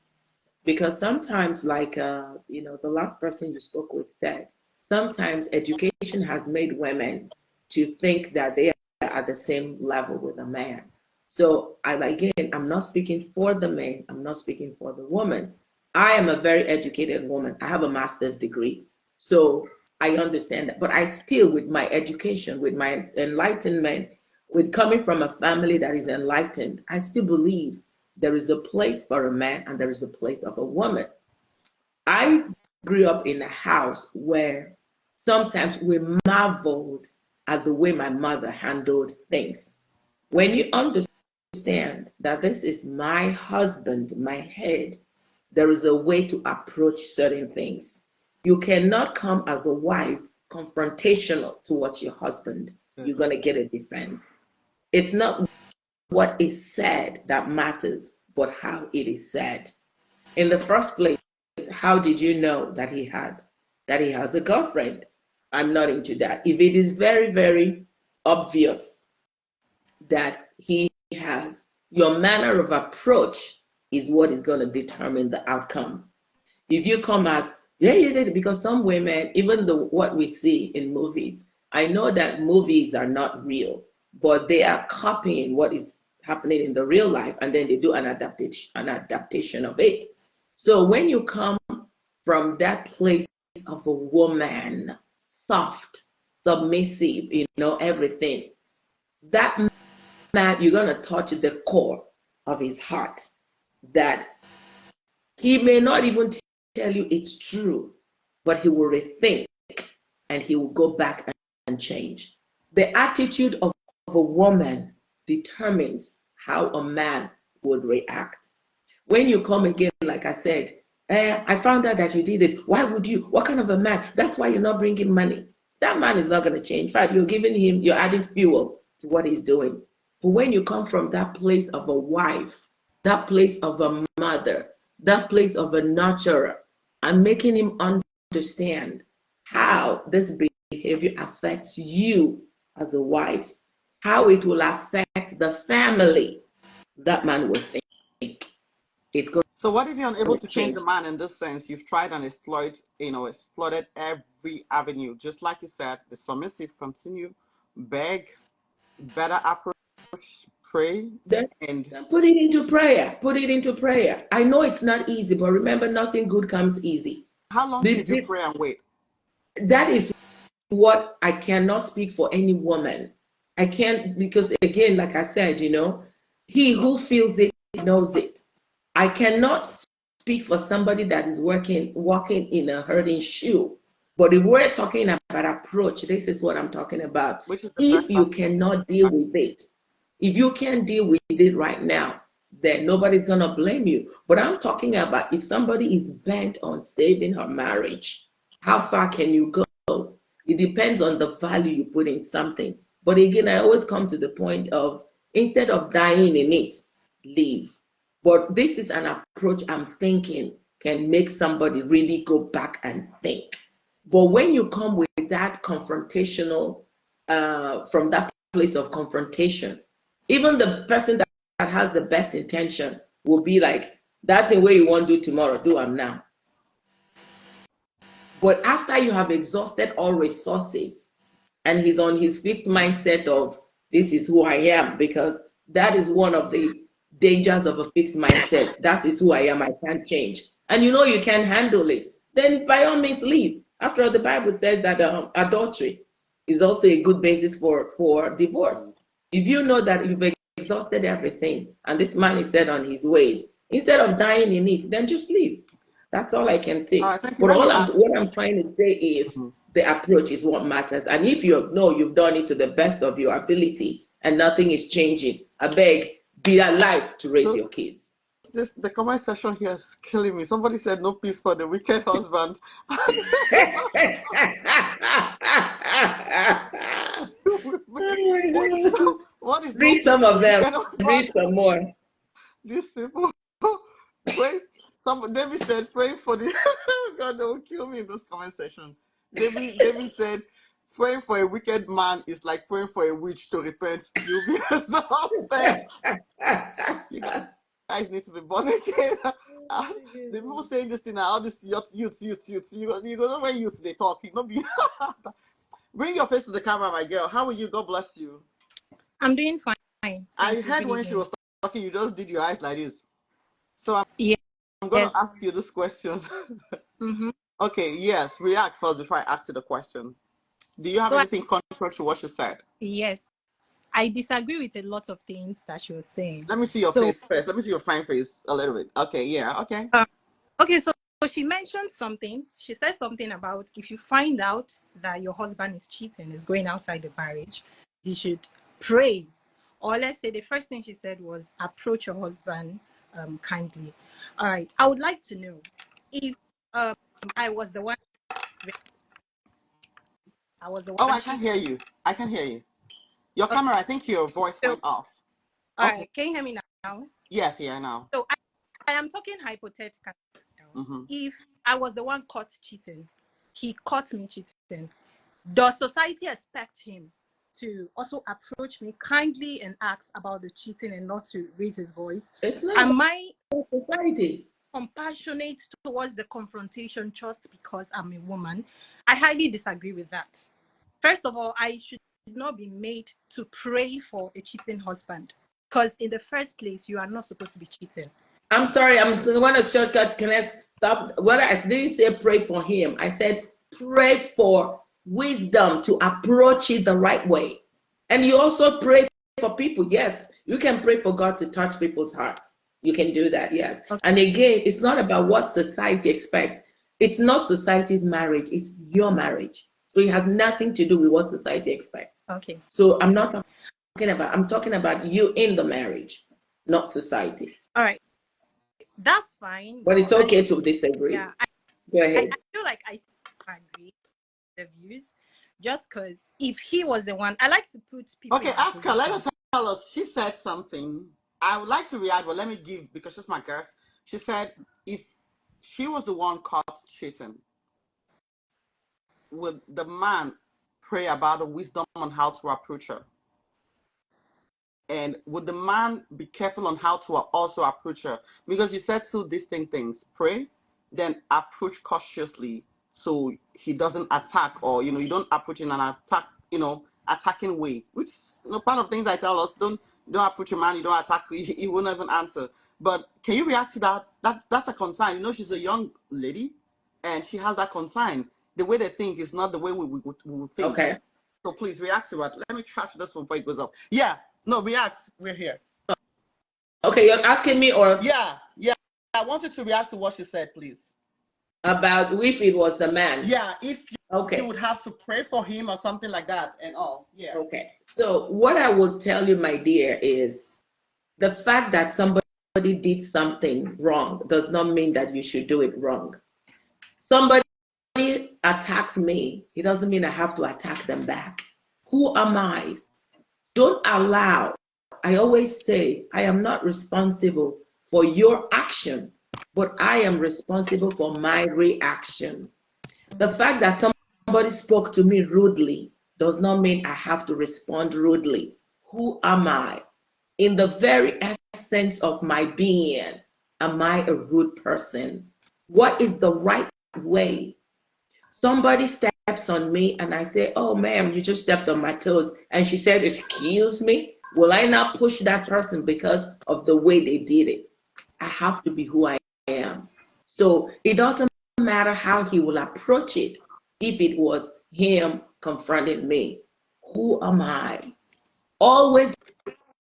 Because sometimes, like the last person you spoke with said, sometimes education has made women to think that they are at the same level with a man. So I'm not speaking for the man, I'm not speaking for the woman. I am a very educated woman. I have a master's degree. So I understand that. But I still, with my education, with my enlightenment, with coming from a family that is enlightened, I still believe there is a place for a man and there is a place of a woman. I grew up in a house where sometimes we marveled at the way my mother handled things. When you understand that this is my husband, my head, there is a way to approach certain things. You cannot come as a wife confrontational towards your husband. you're going to get a defense. It's not what is said that matters, but how it is said. In the first place, how did you know that he has a girlfriend? I'm not into that. If it is very, very obvious that he has, your manner of approach is what is going to determine the outcome. If you come as, yeah, because some women, even what we see in movies, I know that movies are not real, but they are copying what is happening in the real life, and then they do an adaptation of it. So when you come from that place of a woman, soft, submissive, everything, that man, you're going to touch the core of his heart, that he may not even tell you it's true, but he will rethink and he will go back and change. The attitude of a woman determines how a man would react. When you come again, like I said, I found out that you did this. Why would you? What kind of a man? That's why you're not bringing money. That man is not going to change. In fact, you're adding fuel to what he's doing. But when you come from that place of a wife, that place of a mother, that place of a nurturer, and making him understand how this behavior affects you as a wife, how it will affect the family, that man will think it's going So what if you're unable to to change change. the man in this sense? You've tried and exploited every avenue. Just like you said, the submissive continue, beg, better approach, pray, Then and put it into prayer. Put it into prayer. I know it's not easy, but remember, nothing good comes easy. how long should you pray and wait? That is what I cannot speak for any woman. I can't, because again, like I said, he who feels it knows it. I cannot speak for somebody that is walking in a hurting shoe. But if we're talking about approach, this is what I'm talking about. Which is the If best you cannot deal with it, if you can't deal with it right now, then nobody's going to blame you. But I'm talking about if somebody is bent on saving her marriage, how far can you go? It depends on the value you put in something. But again, I always come to the point of, instead of dying in it, leave. But this is an approach I'm thinking can make somebody really go back and think. But when you come with that confrontational, from that place of confrontation, even the person that has the best intention will be like, that thing where you won't do tomorrow, do them now. But after you have exhausted all resources and he's on his fixed mindset of, this is who I am, because that is one of the dangers of a fixed mindset. That is who I am, I can't change. And you can't handle it. Then by all means leave. After all, the Bible says that adultery is also a good basis for divorce. If you know that you've exhausted everything and this man is set on his ways, instead of dying in it, then just leave. That's all I can say. Thank you. But what Let I'm trying to say is the approach is what matters. And if you've done it to the best of your ability and nothing is changing, I beg, be alive to raise your kids. the comment section here is killing me. Somebody said no peace for the wicked husband. What is no Read peace some for of the them. wicked husband? Read some more. These people pray. David said, praying for the God, they will kill me in this comment section. David said, praying for a wicked man is like praying for a witch to repent. You'll be exhausted. You guys need to be born again. The people saying this thing, all this youth. You know when youth they talk, it not be. Bring your face to the camera, my girl. How are you? God bless you. I'm doing fine. I Thank you. heard Good when she evening. was talking, you just did your eyes like this. So I'm Yes. going to ask you this question. Mm-hmm. Okay, yes, react first before I ask you the question. Do you have So anything contrary to what she said? yes, I disagree with a lot of things that she was saying. Let me see your So, face first. Let me see your fine face a little bit. Okay, yeah, okay. okay, so she mentioned something. She said something about if you find out that your husband is cheating, is going outside the marriage, you should pray. Or let's say the first thing she said was approach your husband kindly. All right. I would like to know if I was the one. I was the Oh, one I can't hear cheating. you. I can hear you. Your Okay. camera, I think your voice So, went off. all Okay. right. Can you hear me now? Yes, yeah, now. So I am talking hypothetically now. Mm-hmm. If I was the one caught cheating, he caught me cheating, does society expect him to also approach me kindly and ask about the cheating and not to raise his voice? It's not Am I about society. compassionate towards the confrontation just because I'm a woman? I highly disagree with that. First of all, I should not be made to pray for a cheating husband, because in the first place, you are not supposed to be cheating. I'm sorry, I'm going to shortcut. Can I stop? What I didn't say pray for him. I said pray for wisdom to approach it the right way. And you also pray for people. Yes, you can pray for God to touch people's hearts. You can do that, yes. Okay. And again, it's not about what society expects. It's not society's marriage, it's your marriage. So it has nothing to do with what society expects. Okay. So I'm talking about you in the marriage, not society. All right. That's fine. But it's okay to disagree. Yeah. Go ahead. I feel like I agree with the views, just because if he was the one, I like to put people. Okay, ask her. Let her tell us. She said something. I would like to react, but let me give, because she's my guest. She said if she was the one caught cheating, would the man pray about the wisdom on how to approach her? And would the man be careful on how to also approach her? Because you said two distinct things: pray, then approach cautiously, so he doesn't attack, or you don't approach in an attack, attacking way. Which part of things I tell us: don't approach a man, you don't attack, he won't even answer. But can you react to that? That's a concern. She's a young lady, and she has that concern. The way they think is not the way we would think. Okay. So please react to it. Let me trash this one before it goes up. Yeah. No, react. We're here. Okay, you're asking me, or Yeah. I wanted to react to what she said, please. about if it was the man. Yeah, if Okay. you would have to pray for him or something like that and all. Yeah. Okay. So what I will tell you, my dear, is the fact that somebody did something wrong does not mean that you should do it wrong. Somebody attacked me, it doesn't mean I have to attack them back. Who am I? Don't allow. I always say, I am not responsible for your action, but I am responsible for my reaction. The fact that somebody spoke to me rudely does not mean I have to respond rudely. Who am I? In the very essence of my being, am I a rude person? What is the right way? Somebody steps on me and I say, oh, ma'am, you just stepped on my toes. And she said, excuse me? Will I not push that person because of the way they did it? I have to be who I am. So it doesn't matter how he will approach it. If it was him confronting me, who am I? Always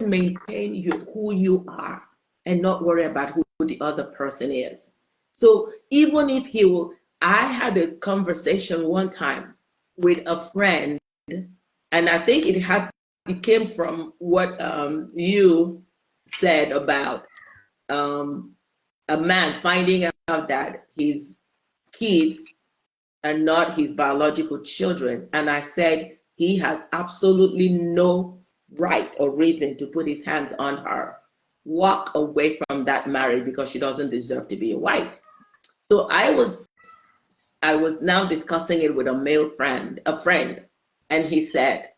maintain who you are and not worry about who the other person is. So even if he will, I had a conversation one time with a friend, and I think it came from what you said about a man finding out that his kids are not his biological children. And I said, he has absolutely no right or reason to put his hands on her. Walk away from that marriage because she doesn't deserve to be a wife. So I was now discussing it with a friend, and he said,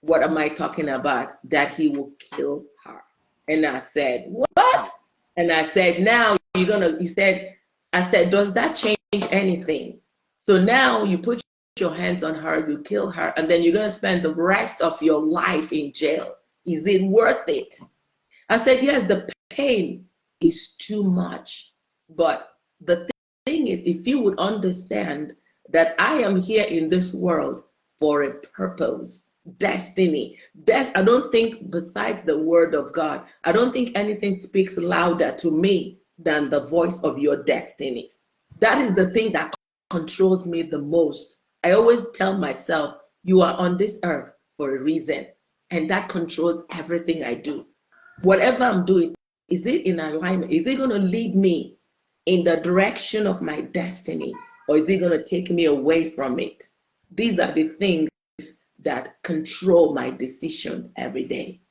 what am I talking about? That he will kill her. And I said, what? And I said, now I said, does that change anything? So now you put your hands on her, you kill her, and then you're going to spend the rest of your life in jail. Is it worth it? I said, yes, the pain is too much. But the thing is, if you would understand that I am here in this world for a purpose, destiny. I don't think, besides the word of God, I don't think anything speaks louder to me than the voice of your destiny. That is the thing that controls me the most. I always tell myself, you are on this earth for a reason, and that controls everything I do. Whatever I'm doing, is it in alignment? Is it going to lead me in the direction of my destiny, or is it going to take me away from it? These are the things that control my decisions every day.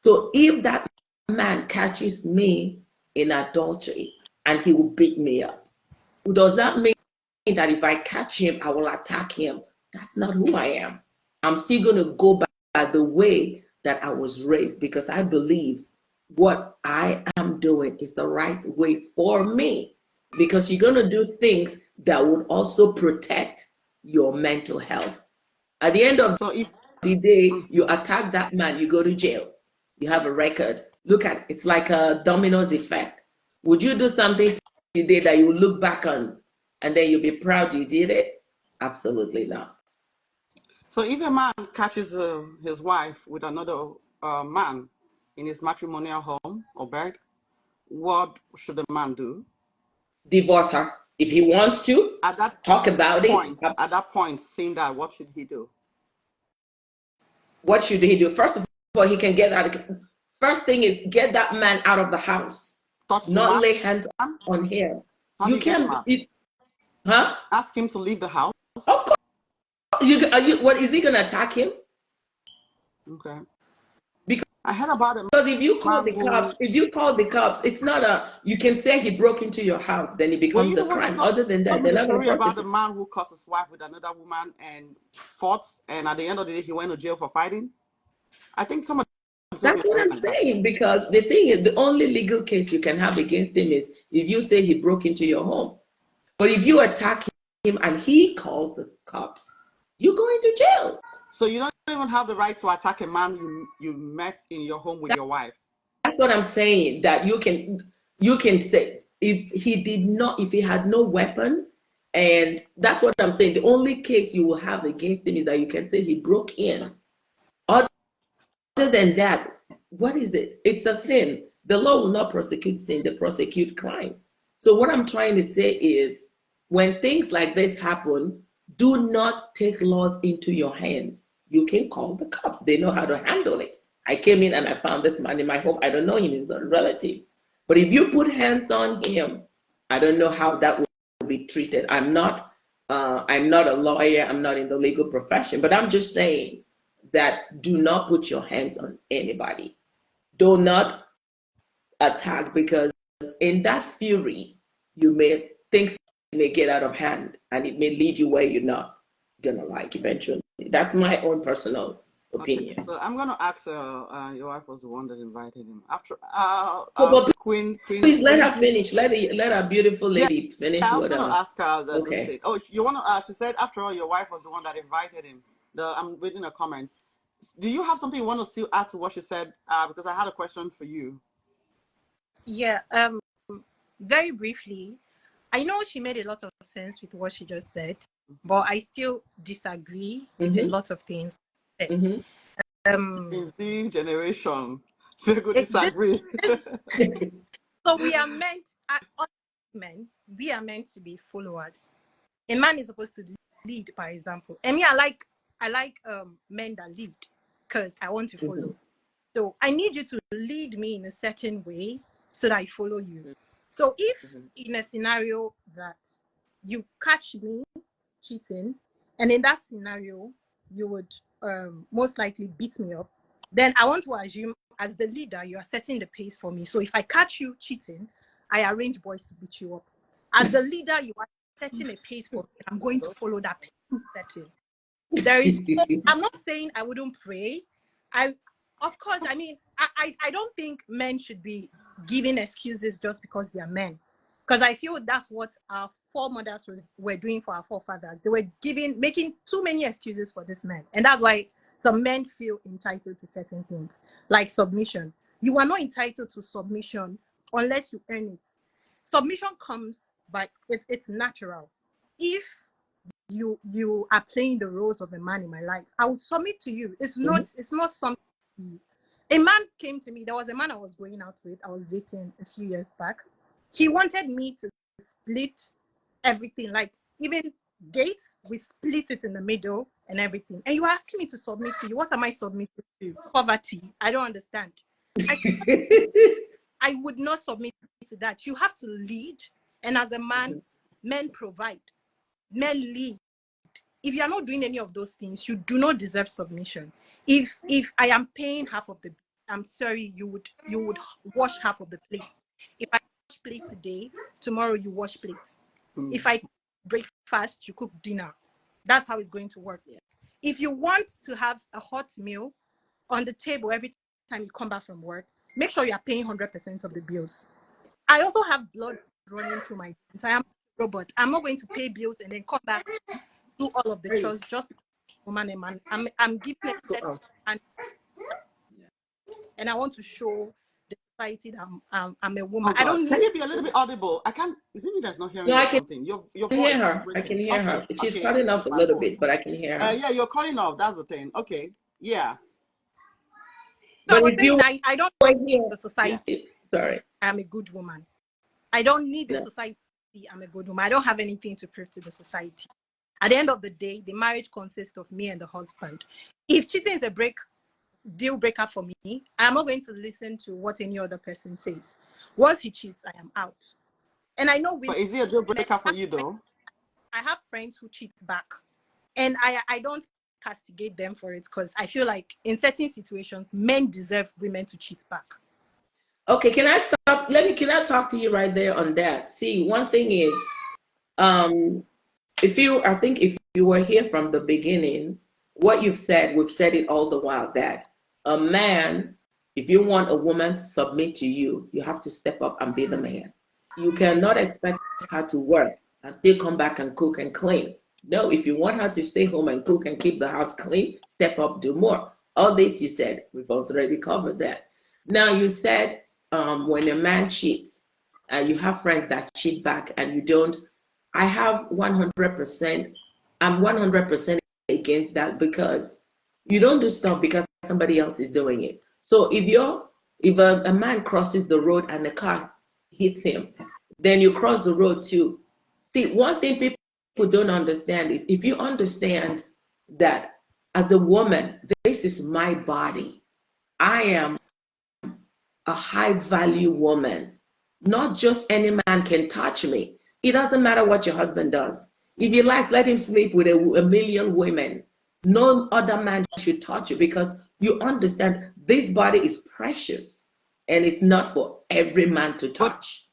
So if that man catches me in adultery and he will beat me up, does that mean that if I catch him, I will attack him? That's not who I am. I'm still going to go by the way that I was raised, because I believe what I am doing is the right way for me, because you're going to do things that would also protect your mental health. At the end of the day, you attack that man, you go to jail. You have a record. Look at it's like a dominoes effect. Would you do something today that you look back on and then you'll be proud you did it? Absolutely not. So if a man catches his wife with another man in his matrimonial home or bed, what should the man do? Divorce her. If he wants to, at that talk about point, it. At that point, seeing that, what should he do? What should he do? First of all, he can get out. First thing is get that man out of the house. Not lay hands on him. How you can. Huh? Ask him to leave the house. Of course. What is he gonna attack him? Okay. Because I heard about it. Because if you call the cops, it's not you can say he broke into your house, then it becomes a crime. Other than that, they're not story about the man who caught his wife with another woman and fought, and at the end of the day, he went to jail for fighting. I think some of that's what I'm saying, because the thing is, the only legal case you can have against him is if you say he broke into your home. But if you attack him and he calls the cops, you're going to jail. So you don't even have the right to attack a man you met in your home with your wife. That's what I'm saying. That you can say if he had no weapon, and that's what I'm saying. The only case you will have against him is that you can say he broke in. Other than that, what is it? It's a sin. The law will not prosecute sin; they prosecute crime. So what I'm trying to say is, when things like this happen, do not take laws into your hands. You can call the cops. They know how to handle it. I came in and I found this man in my home. I don't know him. He's not a relative. But if you put hands on him, I don't know how that will be treated. I'm not a lawyer. I'm not in the legal profession. But I'm just saying that do not put your hands on anybody. Do not attack, because in that fury, things may get out of hand, and it may lead you where you're not gonna like eventually. That's my own personal opinion. Okay, so I'm gonna ask your wife was the one that invited him. After Queen, please let her finish. Let our beautiful lady finish. I was gonna ask her the state. Oh, you wanna? She said after all, your wife was the one that invited him. I'm reading the comments. Do you have something you want to still add to what she said? Because I had a question for you. Yeah. Very briefly, I know she made a lot of sense with what she just said, but I still disagree with a lot of things. In the generation, they could disagree. So we are meant to be followers. A man is supposed to lead by example. And me, I like men that lead because I want to follow. So I need you to lead me in a certain way so that I follow you. So if in a scenario that you catch me cheating, and in that scenario you would most likely beat me up, then I want to assume as the leader you are setting the pace for me. So if I catch you cheating, I arrange boys to beat you up. As the leader, you are setting a pace for me. I'm going to follow that pace setting. I'm not saying I wouldn't pray. Of course, I mean, I don't think men should be giving excuses just because they are men. Because I feel that's what our foremothers were doing for our forefathers. They were making too many excuses for this man. And that's why some men feel entitled to certain things, like submission. You are not entitled to submission unless you earn it. Submission comes by, it's natural. If you are playing the roles of a man in my life, I will submit to you. It's not something. A man came to me. There was a man I was going out with. I was dating a few years back. He wanted me to split everything, like even dates, we split it in the middle and everything. And you're asking me to submit to you. What am I submitting to? Poverty. I don't understand. I would not submit to that. You have to lead. And as a man, men provide. Men lead. if you are not doing any of those things, you do not deserve submission. If I am paying half of the, I'm sorry, you would wash half of the plate. If I wash plate today, tomorrow you wash plates. If I breakfast, you cook dinner. That's how it's going to work. If you want to have a hot meal on the table every time you come back from work, make sure you are paying 100% of the bills. I also have blood running through my veins. I am a robot. I'm not going to pay bills and then come back, do all of the chores just because woman and man. I'm giving it, and I want to show the society that I'm a woman. Oh, I don't Can need. you be a little bit audible? I can't. Is it me that's not hearing No, you I or can something? Your hear voice is her. I breaking. can hear her. She's Okay, cutting off it's a my little phone. bit, but I can hear her. Yeah, you're cutting off. That's the thing. Okay. Yeah. So I But was if saying you that I don't were need here, the society. sorry. I'm a good woman. I don't need the No. society. I'm a good woman. I don't have anything to prove to the society. At the end of the day, the marriage consists of me and the husband. If cheating is a deal breaker for me, I'm not going to listen to what any other person says. Once he cheats, I am out. And I know women. But is it a deal breaker for you though? I have friends who cheat back, and I don't castigate them for it because I feel like in certain situations, men deserve women to cheat back. Okay, can I stop? Can I talk to you right there on that? See, one thing is, I think if you were here from the beginning, what you've said, we've said it all the while, that a man, if you want a woman to submit to you, you have to step up and be the man. You cannot expect her to work and still come back and cook and clean. No, if you want her to stay home and cook and keep the house clean, step up, do more. All this you said, we've already covered that. Now you said when a man cheats, you have friends that cheat back and you don't. I have 100%, I'm 100% against that, because you don't do stuff because somebody else is doing it. So if a man crosses the road and the car hits him, then you cross the road too. See, one thing people don't understand is, if you understand that as a woman, this is my body, I am a high value woman. Not just any man can touch me. It doesn't matter what your husband does. If he likes, let him sleep with a million women. No other man should touch you, because you understand this body is precious and it's not for every man to touch.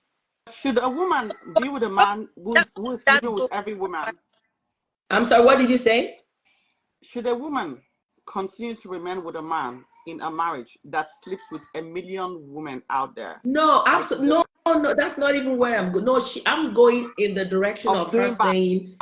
But should a woman be with a man who is sleeping with every woman? I'm sorry, what did you say? Should a woman continue to remain with a man in a marriage that sleeps with a million women out there? No, no, that's not even where I'm going. No, I'm going in the direction of her saying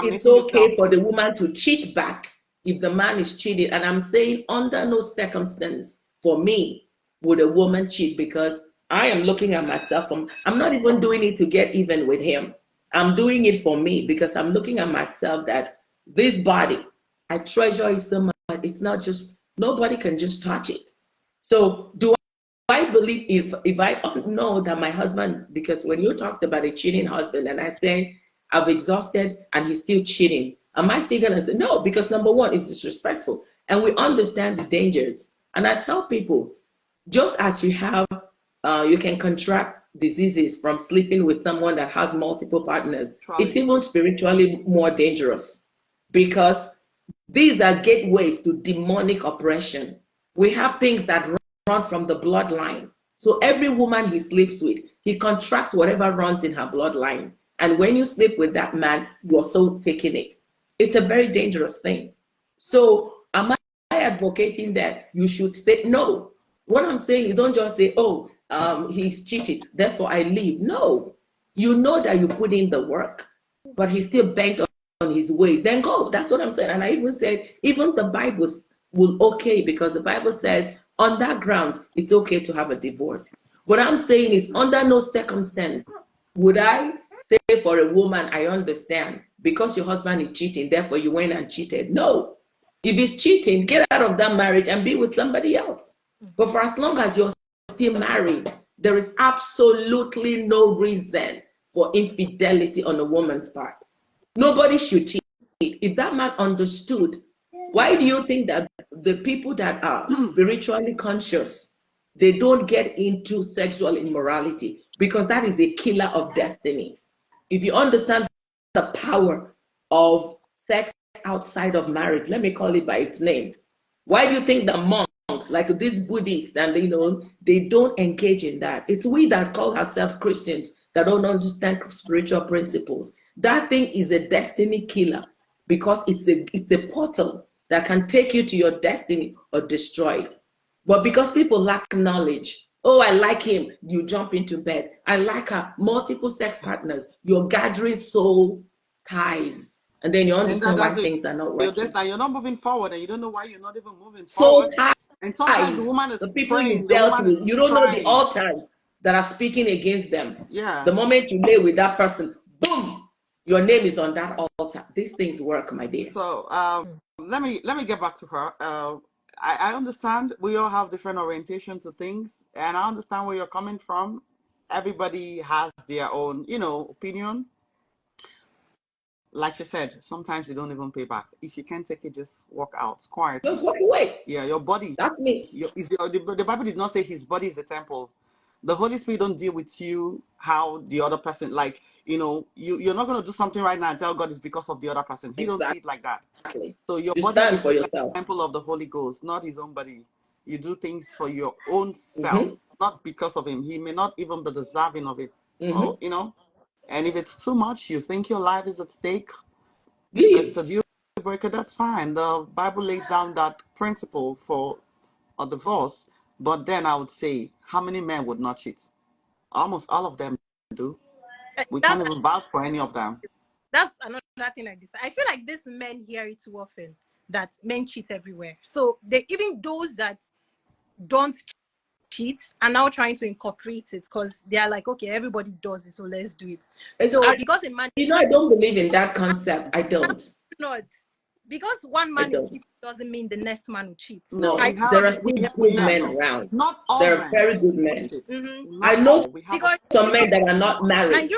it's okay for the woman to cheat back if the man is cheated. And I'm saying under no circumstance for me would a woman cheat, because I am looking at myself. I'm not even doing it to get even with him. I'm doing it for me, because I'm looking at myself that this body, I treasure it so much. It's not just, nobody can just touch it. So do I believe if I know that my husband, because when you talked about a cheating husband and I said I've exhausted and he's still cheating, am I still gonna say no? Because number one, it's disrespectful, and we understand the dangers. And I tell people, just as you have, you can contract diseases from sleeping with someone that has multiple partners. It's even spiritually more dangerous, because these are gateways to demonic oppression. We have things that run from the bloodline. So every woman he sleeps with, he contracts whatever runs in her bloodline. And when you sleep with that man, you're so taking it. It's a very dangerous thing. So am I advocating that you should stay? No. What I'm saying is, don't just say, oh, he's cheated, therefore I leave. No. You know that you put in the work, but he's still bent on his ways. Then go. That's what I'm saying. And I even said, even the Bible will okay, because the Bible says on that grounds, it's okay to have a divorce. What I'm saying is, under no circumstance would I say for a woman, I understand, because your husband is cheating, therefore you went and cheated. No. If he's cheating, get out of that marriage and be with somebody else. But for as long as you're still married, there is absolutely no reason for infidelity on a woman's part. Nobody should cheat. If that man understood, why do you think that the people that are spiritually conscious, they don't get into sexual immorality? Because that is a killer of destiny. If you understand the power of sex outside of marriage. Let me call it by its name. Why do you think the monks, like these Buddhists, and they don't engage in that? It's we that call ourselves Christians that don't understand spiritual principles. That thing is a destiny killer because it's a portal that can take you to your destiny or destroy it. But because people lack knowledge, oh, I like him, you jump into bed. I like her, multiple sex partners. You're gathering soul ties. And then you understand why things are not working. You're not moving forward, and you don't know why you're not even moving Soul forward. ties. And sometimes the woman is The people praying, you dealt with, you don't know the trying. altars that are speaking against them. Yeah. The moment you lay with that person, boom, your name is on that altar. These things work, my dear. So let me get back to her. I understand we all have different orientation to things, and I understand where you're coming from. Everybody has their own, opinion. Like you said, sometimes you don't even pay back. If you can't take it, just walk out quietly. Just walk away. Yeah, your body. That's me. The Bible did not say his body is the temple. The Holy Spirit don't deal with you how the other person, like, you're not going to do something right now and tell God it's because of the other person. He don't see it like that. So your You body stand is for the yourself. temple of the Holy Ghost, not his own body. You do things for your own self, not because of him. He may not even be deserving of it. Or, and if it's too much, you think your life is at stake, it's a deal breaker, that's fine. The Bible lays down that principle for a divorce. But then I would say, how many men would not cheat? Almost all of them do. We can't even vouch for any of them. That's another thing like this. I feel like these men hear it too often, that men cheat everywhere. So even those that don't cheat are now trying to incorporate it because they are like, okay, everybody does it, so let's do it. Because a man, I don't believe in that concept. I don't. Not because one man is cheating doesn't mean the next man will cheat. No, there are still good men around. Not all there are men. Very good men. I know some men that are not married,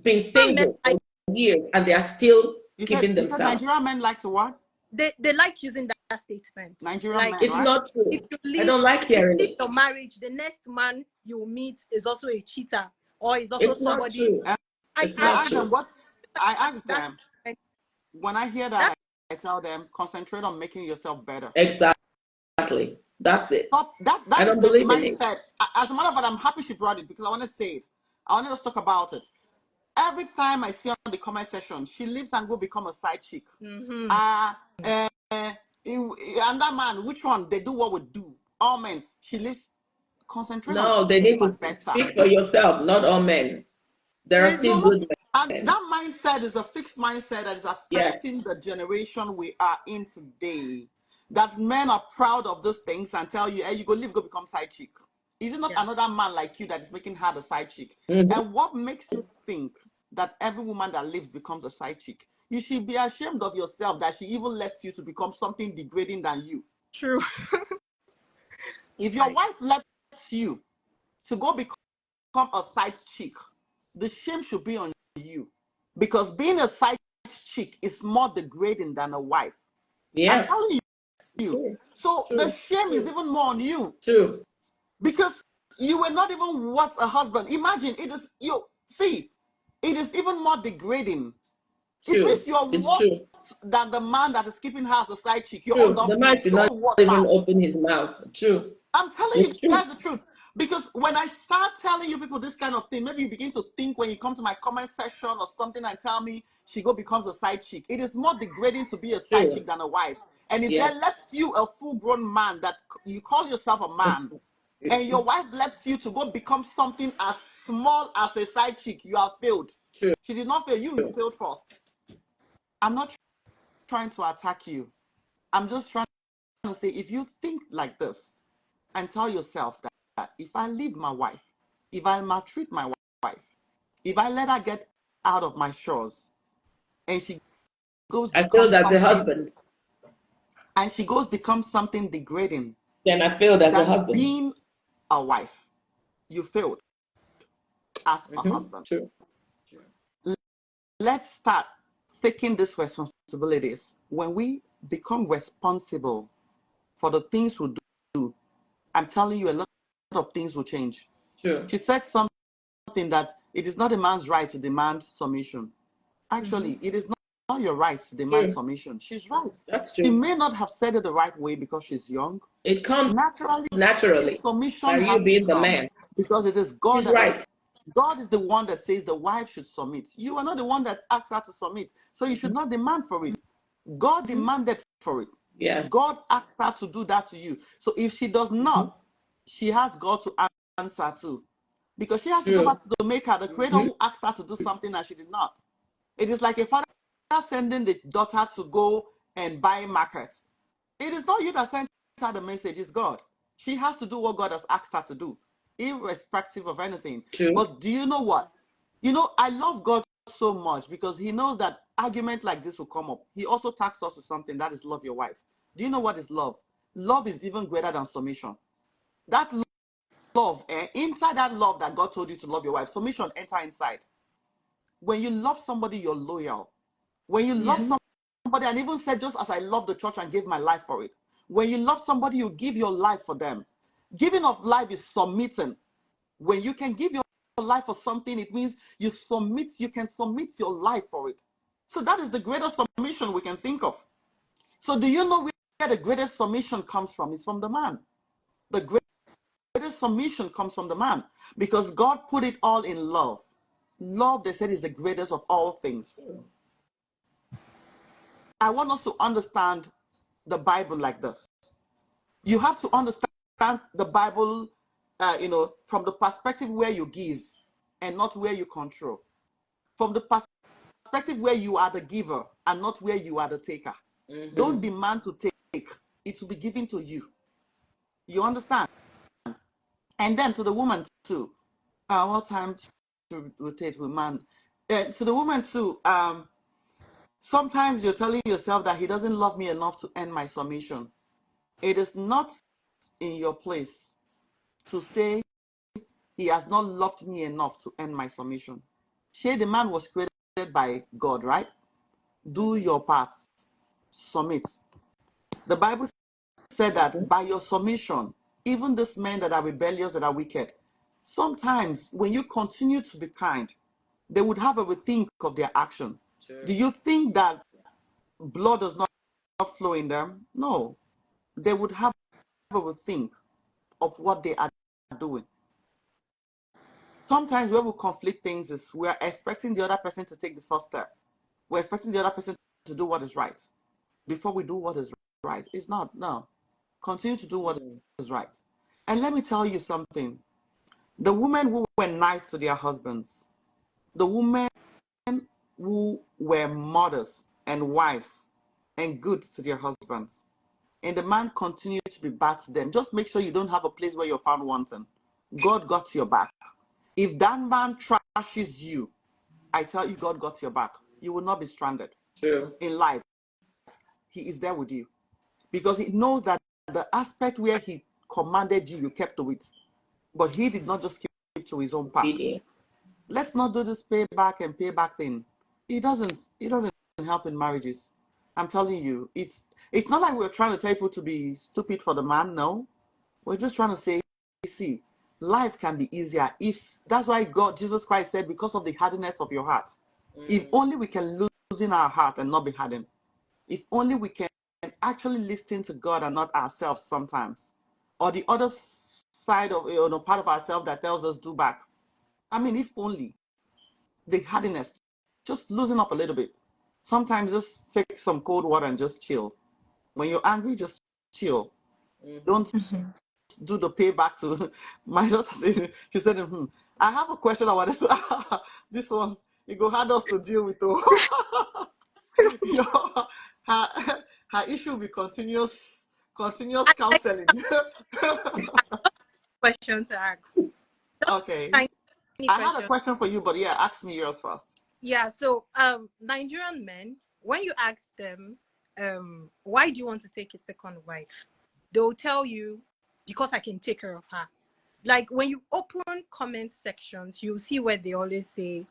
being single for years, and they are still keeping themselves. Nigerian men like to what? They like using that statement. Nigerian men, it's right? not true. I don't like hearing it. Your marriage, the next man you will meet is also a cheater, or is also somebody. It's not true. I ask them. When I hear that, I tell them, concentrate on making yourself better. Exactly. That's it. That I don't believe in it. As a matter of fact, I'm happy she brought it because I want to say it. I want to talk about it. Every time I see her on the comment section, she leaves and go become a side chick. And that man, which one? They do what we do. All men. She leaves. Concentrate. No, they need to speak for yourself, not all men. There are still good men. And that mindset is a fixed mindset that is affecting the generation we are in today. That men are proud of those things and tell you, hey, you go live, go become side chick. Is it not another man like you that is making her the side chick? And what makes you think that every woman that lives becomes a side chick? You should be ashamed of yourself that she even left you to become something degrading than you. True. If your wife left you to go become a side chick, the shame should be on you, because being a side chick is more degrading than a wife. Yes. I'm telling you. True. So the shame is even more on you. True. Because you were not even what a husband. Imagine it is it is even more degrading. True. It means you're worse than the man that is keeping her as a side chick. The man should not even open his mouth. True. I'm telling you, that's the truth. Because when I start telling you people this kind of thing, maybe you begin to think when you come to my comment section or something and tell me she becomes a side chick. It is more degrading to be a side chick than a wife. And if they left you a full-grown man that you call yourself a man, and your wife left you to go become something as small as a side chick, you have failed. True. She did not fail. You failed first. I'm not trying to attack you. I'm just trying to say, if you think like this, and tell yourself that if I leave my wife, if I maltreat my wife, if I let her get out of my shores, and she goes, I feel that's a husband, and she goes become something degrading, then I feel that's a husband. Being a wife, you failed as a husband. True. Let's start taking these responsibilities. When we become responsible for the things we do, I'm telling you, a lot of things will change. True. She said something that it is not a man's right to demand submission. Actually, it is your right to demand True. submission. She's right. That's She true. may not have said it the right way because she's young. It comes Naturally, naturally submission by you has to being the come man. because it is God He's that right. God is the one that says the wife should submit. You are not the one that's asked her to submit, so you should not demand for it. God demanded for it. Yes. God asked her to do that to you. So if she does not, she has God to answer to, because she has to go True. back to the maker, the creator who asked her to do something and she did not. It is like a father sending the daughter to go and buy market. It is not you that sent her the message, it's God. She has to do what God has asked her to do, irrespective of anything. True. But do you know what? You know, I love God so much because he knows that argument like this will come up. He also tasked us with something, that is love your wife. Do you know what is love? Love is even greater than submission. That love, inside that love that God told you to love your wife, submission enter inside. When you love somebody, you're loyal. When you love somebody, and even said, just as I love the church and gave my life for it. When you love somebody, you give your life for them. Giving of life is submitting. When you can give your life for something, it means you can submit your life for it. So that is the greatest submission we can think of. So do you know where the greatest submission comes from? It's from the man. The greatest submission comes from the man because God put it all in love. Love, they said, is the greatest of all things. I want us to understand the Bible like this. You have to understand the Bible, from the perspective where you give and not where you control. From the perspective where you are the giver and not where you are the taker. Don't demand to take. It will be given to you. You understand? And then to the woman too. What time to rotate with man? To the woman too. Sometimes you're telling yourself that he doesn't love me enough to end my submission. It is not in your place to say he has not loved me enough to end my submission. Shay, the man was created by God, right? Do your part. Submit. The Bible said that by your submission, even these men that are rebellious, that are wicked, sometimes when you continue to be kind, they would have a rethink of their action. Sure. Do you think that blood does not flow in them? No. They would have a rethink of what they are doing. Sometimes where we conflict things is we're expecting the other person to take the first step. We're expecting the other person to do what is right before we do what is right. It's not. No. Continue to do what is right. And let me tell you something. The women who were nice to their husbands, the women who were mothers and wives and good to their husbands, and the man continued to be bad to them, just make sure you don't have a place where you're found wanting. God got your back. If that man trashes you, I tell you, God got your back. You will not be stranded. True. In life. He is there with you because he knows that the aspect where he commanded you, you kept to it. But he did not just keep to his own path. Let's not do this payback and payback thing. It doesn't help in marriages. I'm telling you, it's not like we're trying to tell people to be stupid for the man. No, we're just trying to say, see, life can be easier if that's why Jesus Christ said, because of the hardness of your heart. If only we can loosen our heart and not be hardened. If only we can actually listen to God and not ourselves sometimes, or the other side of part of ourselves that tells us do back. I mean, if only the hardness, just loosen up a little bit. Sometimes just take some cold water and just chill. When you're angry, just chill. Don't do the payback to my daughter. She said, I have a question I wanted to this one, it go hard us to deal with. Her issue will be continuous counseling. Question to ask. Okay. I had a question for you, but yeah, ask me yours first. Yeah, so Nigerian men, when you ask them, why do you want to take a second wife? They'll tell you, because I can take care of her. Like when you open comment sections, you'll see where they always say,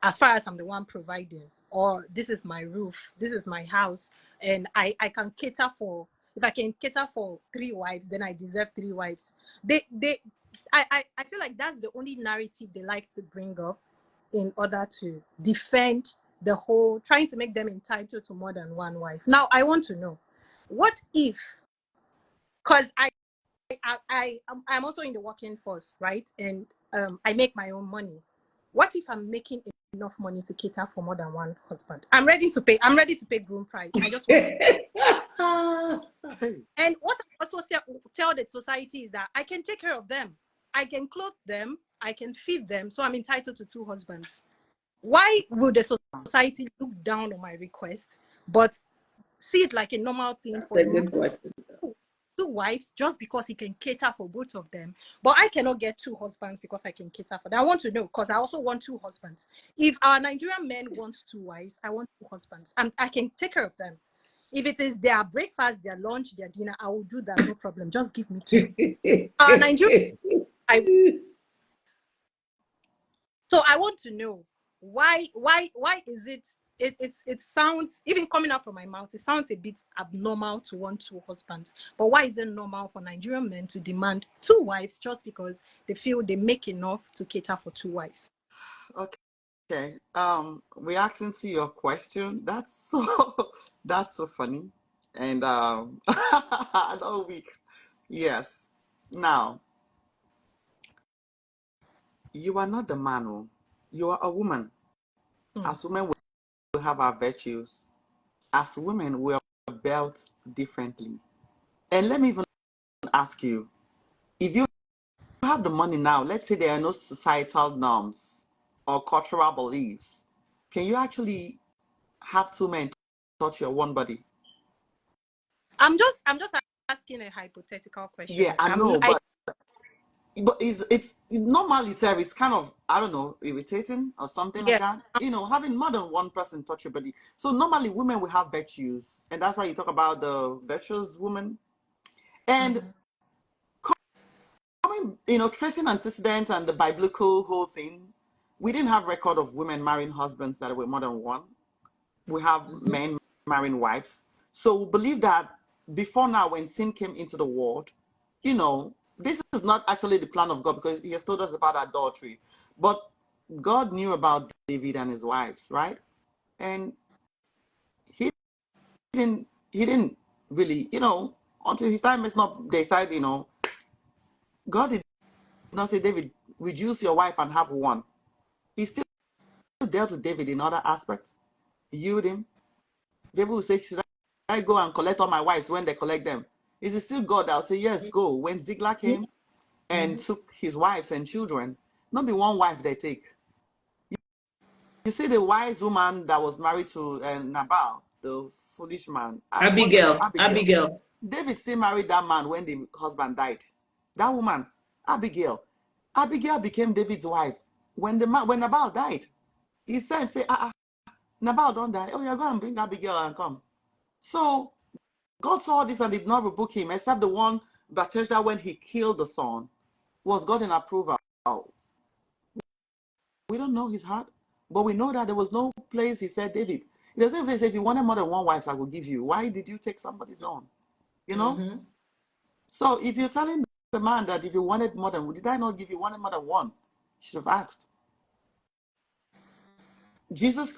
as far as I'm the one providing, or this is my roof, this is my house, and I can cater for, if I can cater for 3 wives, then I deserve 3 wives. I feel like that's the only narrative they like to bring up in order to defend the whole trying to make them entitled to more than one wife. Now, I want to know, what if, because I'm also in the working force, right? And I make my own money. What if I'm making enough money to cater for more than one husband? I'm ready to pay groom price. I just want and what I also tell the society is that I can take care of them. I can clothe them. I can feed them. So I'm entitled to 2 husbands. Why would the society look down on my request, but see it like a normal thing for That's a good question. 2 wives just because he can cater for both of them, but I cannot get 2 husbands because I can cater for them? I want to know, because I also want 2 husbands. If our Nigerian men want 2 wives, I want 2 husbands. I can take care of them. If it is their breakfast, their lunch, their dinner, I will do that, no problem. Just give me 2. Our Nigerian, so I want to know why is it sounds, even coming out from my mouth, it sounds a bit abnormal to want 2 husbands. But why is it normal for Nigerian men to demand 2 wives just because they feel they make enough to cater for 2 wives? Okay. Reacting to your question, that's so funny, and all week. Yes. Now, you are not the man, oh. You are a woman. As women, we have our virtues. As women, we are built differently. And let me even ask you, if you have the money now, let's say there are no societal norms or cultural beliefs, can you actually have 2 men touch your one body? I'm just asking a hypothetical question. Yeah, I know, but it's normally, sir, it's kind of, I don't know, irritating or something like that. Having more than one person touch your body. So normally women will have virtues, and that's why you talk about the virtuous woman. And coming, tracing antecedents and the biblical whole thing, we didn't have record of women marrying husbands that were more than one. We have men marrying wives. So we believe that before now, when sin came into the world, this is not actually the plan of God, because he has told us about adultery. But God knew about David and his wives, right? And he didn't really, until his time is not, they said, God did not say, David, reduce your wife and have one. He still dealt with David in other aspects. He used him. David will say, should I go and collect all my wives when they collect them? Is it still God that will say, yes, go? When Ziklag came and took his wives and children, not be one wife they take. You see the wise woman that was married to Nabal, the foolish man. Abigail. David still married that man when the husband died. That woman, Abigail. Abigail became David's wife when Nabal died. He said, say, Nabal don't die. Oh, you're going to bring Abigail and come. So God saw this and did not rebuke him, except the one Bathsheba when he killed the son. Was God in approval? We don't know his heart, but we know that there was no place he said, David. He doesn't even say, if you wanted more than one wife, I will give you. Why did you take somebody's own? So if you're telling the man that if you wanted more than, did I not give you wanted more than one? You should have asked. Jesus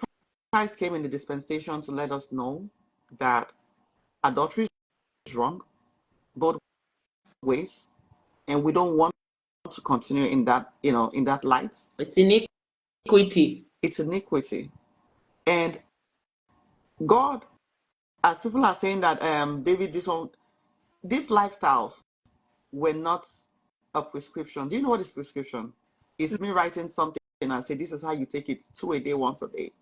Christ came in the dispensation to let us know that adultery is wrong, both ways, and we don't want to continue in that, in that light. It's iniquity. It's iniquity. And God, as people are saying that David, these lifestyles were not a prescription. Do you know what is prescription? It's me writing something and I say, this is how you take it 2 a day, once a day.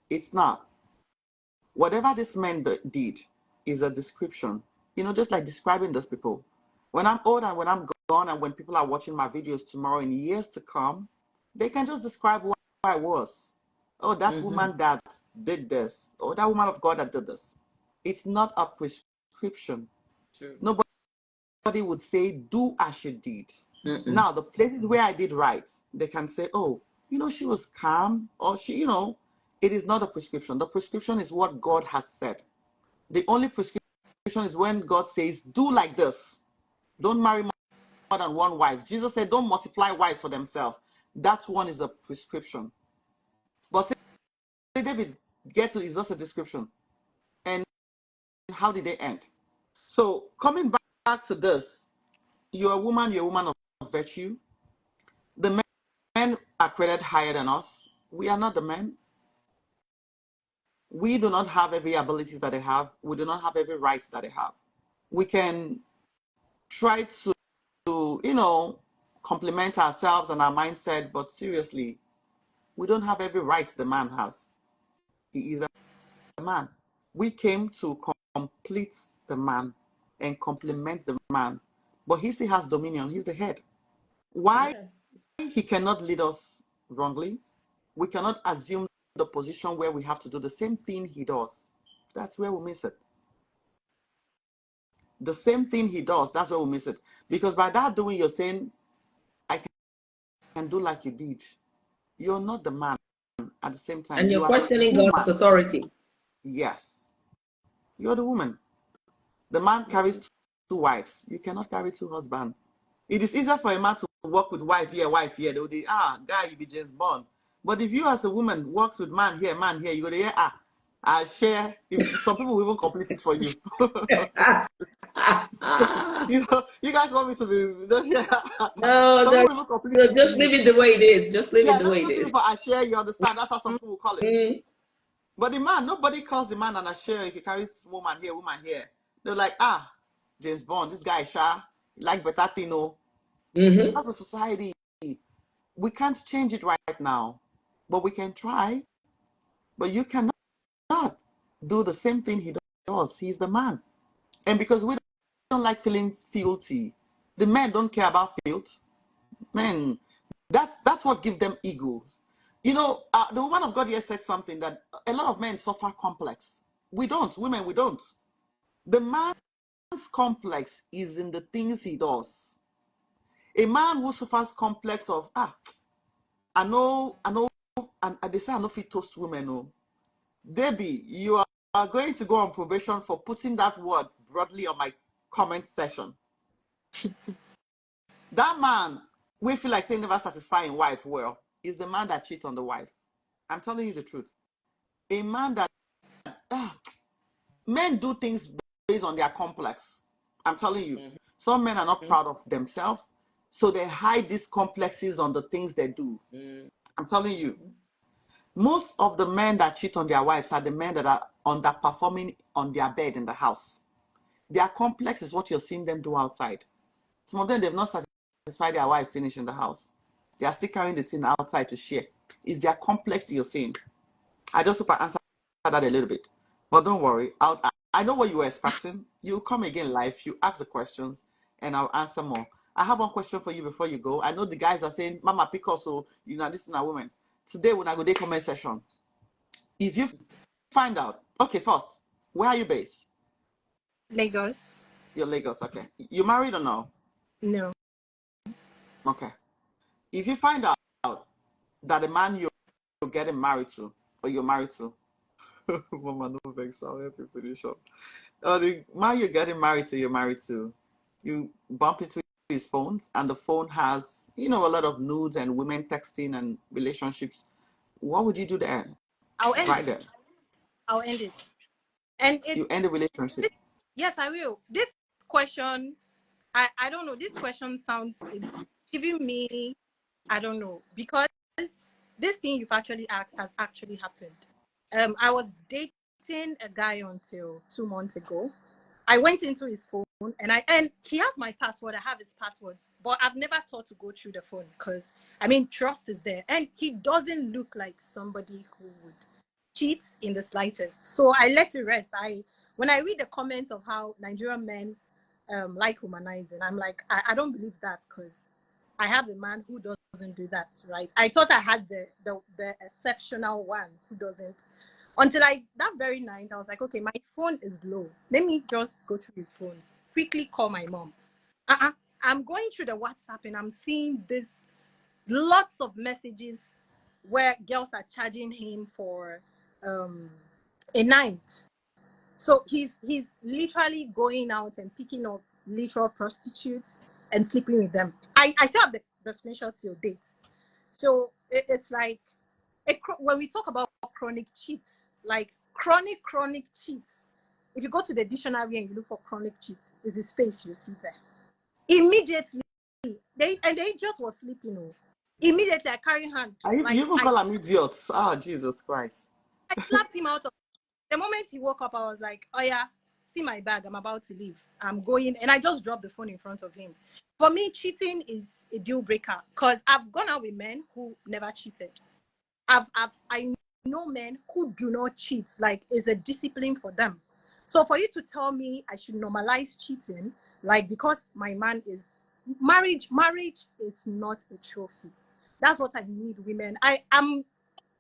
It's not. Whatever this man did is a description. Just like describing those people. When I'm old and when I'm gone and when people are watching my videos tomorrow in years to come, they can just describe who I was. Oh, that woman that did this. Oh, that woman of God that did this. It's not a prescription. True. Nobody would say, do as she did. Now, the places where I did right, they can say, oh, she was calm, or she, it is not a prescription. The prescription is what God has said. The only prescription is when God says, do like this. Don't marry more than one wife. Jesus said, don't multiply wives for themselves. That one is a prescription. But say, David, get to is just a description. And how did they end? So coming back to this, you're a woman of virtue. The men are created higher than us. We are not the men. We do not have every abilities that they have. We do not have every rights that they have. We can try to complement ourselves and our mindset, but seriously, we don't have every right the man has. He is a man. We came to complete the man and complement the man, but he still has dominion. He's the head. Why he cannot lead us wrongly? We cannot assume the position where we have to do the same thing he does. That's where we miss it. The same thing he does, that's where we miss it. Because by that doing, you're saying, I can do like you did. You're not the man at the same time. And you're You are questioning the God's authority. Yes. You're the woman. The man carries 2 wives. You cannot carry 2 husbands. It is easier for a man to work with wife here. They would say, guy, you be James Bond. But if you as a woman works with man here, you go to hear, I share. Some people will even complete it for you. You guys want me to be? No, just leave it the way it is. Just leave it the way it is. For I share, you understand? That's how some people will call it. But the man, nobody calls the man an share if he carries woman here. They're like, James Bond, this guy sha, like better thing, It's as a society. We can't change it right now, but we can try. But you cannot do the same thing he does. He's the man. And because we don't like feeling filthy, the men don't care about filth. Men, that's what gives them egos. The woman of God here said something that a lot of men suffer complex. We don't. Women, we don't. The man's complex is in the things he does. A man who suffers complex of, I know, and they say I know fit toast women, no. Debbie, you are going to go on probation for putting that word broadly on my comment section. That man, we feel like saying never satisfying wife well, is the man that cheats on the wife. I'm telling you the truth. A man that, men do things based on their complex. I'm telling you. Some men are not proud of themselves, so they hide these complexes on the things they do. I'm telling you. Most of the men that cheat on their wives are the men that are underperforming on their bed in the house. Their complex is what you're seeing them do outside. Some of them, they've not satisfied their wife finish in the house. They are still carrying the thing outside to share. It's their complex you're seeing. I just hope I answered that a little bit. But don't worry. I know what you were expecting. You'll come again live. You ask the questions, and I'll answer more. I have one question for you before you go. I know the guys are saying, Mama Picasso, this is a woman. Today, when I go to the comment section, if you find out, okay, first, where are you based? Lagos. You're Lagos, okay. You married or no? No. Okay. If you find out that the man you're getting married to, or you're married to, Mama, no vex, I'll help you finish up. The man you're getting married to, you bump into his phones, and the phone has, a lot of nudes and women texting and relationships. What would you do there? I'll end right it. there. I'll end it. And you end the relationship. Yes, I will. This question, I don't know. This question sounds giving me, I don't know, because this thing you've actually asked has actually happened. I was dating a guy until 2 months ago. I went into his phone and he has my password. I have his password, but I've never thought to go through the phone because trust is there, and he doesn't look like somebody who would cheat in the slightest. So I let it rest. When I read the comments of how Nigerian men like humanizing, I'm like, I don't believe that because I have a man who doesn't do that, right? I thought I had the exceptional one who doesn't. Until that very night, I was like, okay, my phone is low. Let me just go through his phone. Quickly call my mom. I'm going through the WhatsApp and I'm seeing this lots of messages where girls are charging him for a night. So he's literally going out and picking up literal prostitutes and sleeping with them. I still have the screenshots till date. So it's like when we talk about chronic cheats, like chronic cheats. If you go to the dictionary and you look for chronic cheats, is his face you see there. Immediately, and the idiot was sleeping. Oh. Immediately, I carry hand. You Like even call him idiot. Oh, Jesus Christ. I slapped him out of. The moment he woke up, I was like, oh yeah, see my bag. I'm about to leave. I'm going. And I just dropped the phone in front of him. For me, cheating is a deal breaker because I've gone out with men who never cheated. I know men who do not cheat. Like, it's a discipline for them. So for you to tell me I should normalize cheating, like, because my man is marriage is not a trophy. That's what I need women.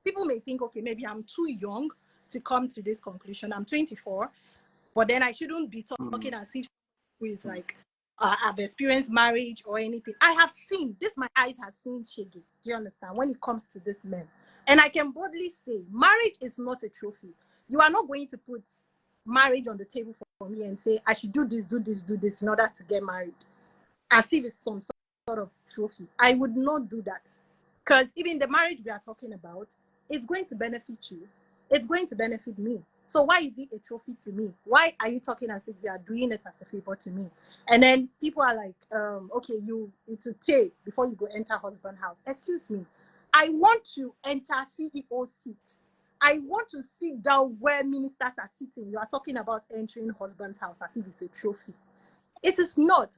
People may think, okay, maybe I'm too young to come to this conclusion. I'm 24, but then I shouldn't be talking as if who is like, I've experienced marriage or anything. I have seen this, my eyes have seen Shege. Do you understand? When it comes to this man. And I can boldly say, marriage is not a trophy. You are not going to put marriage on the table for me and say, I should do this in order to get married. As if it's some sort of trophy. I would not do that. Because even the marriage we are talking about, it's going to benefit you. It's going to benefit me. So why is it a trophy to me? Why are you talking as if you are doing it as a favor to me? And then people are like, okay, it will take before you go enter husband house. Excuse me. I want to enter CEO seat. I want to sit down where ministers are sitting. You are talking about entering husband's house as if it's a trophy. It is not.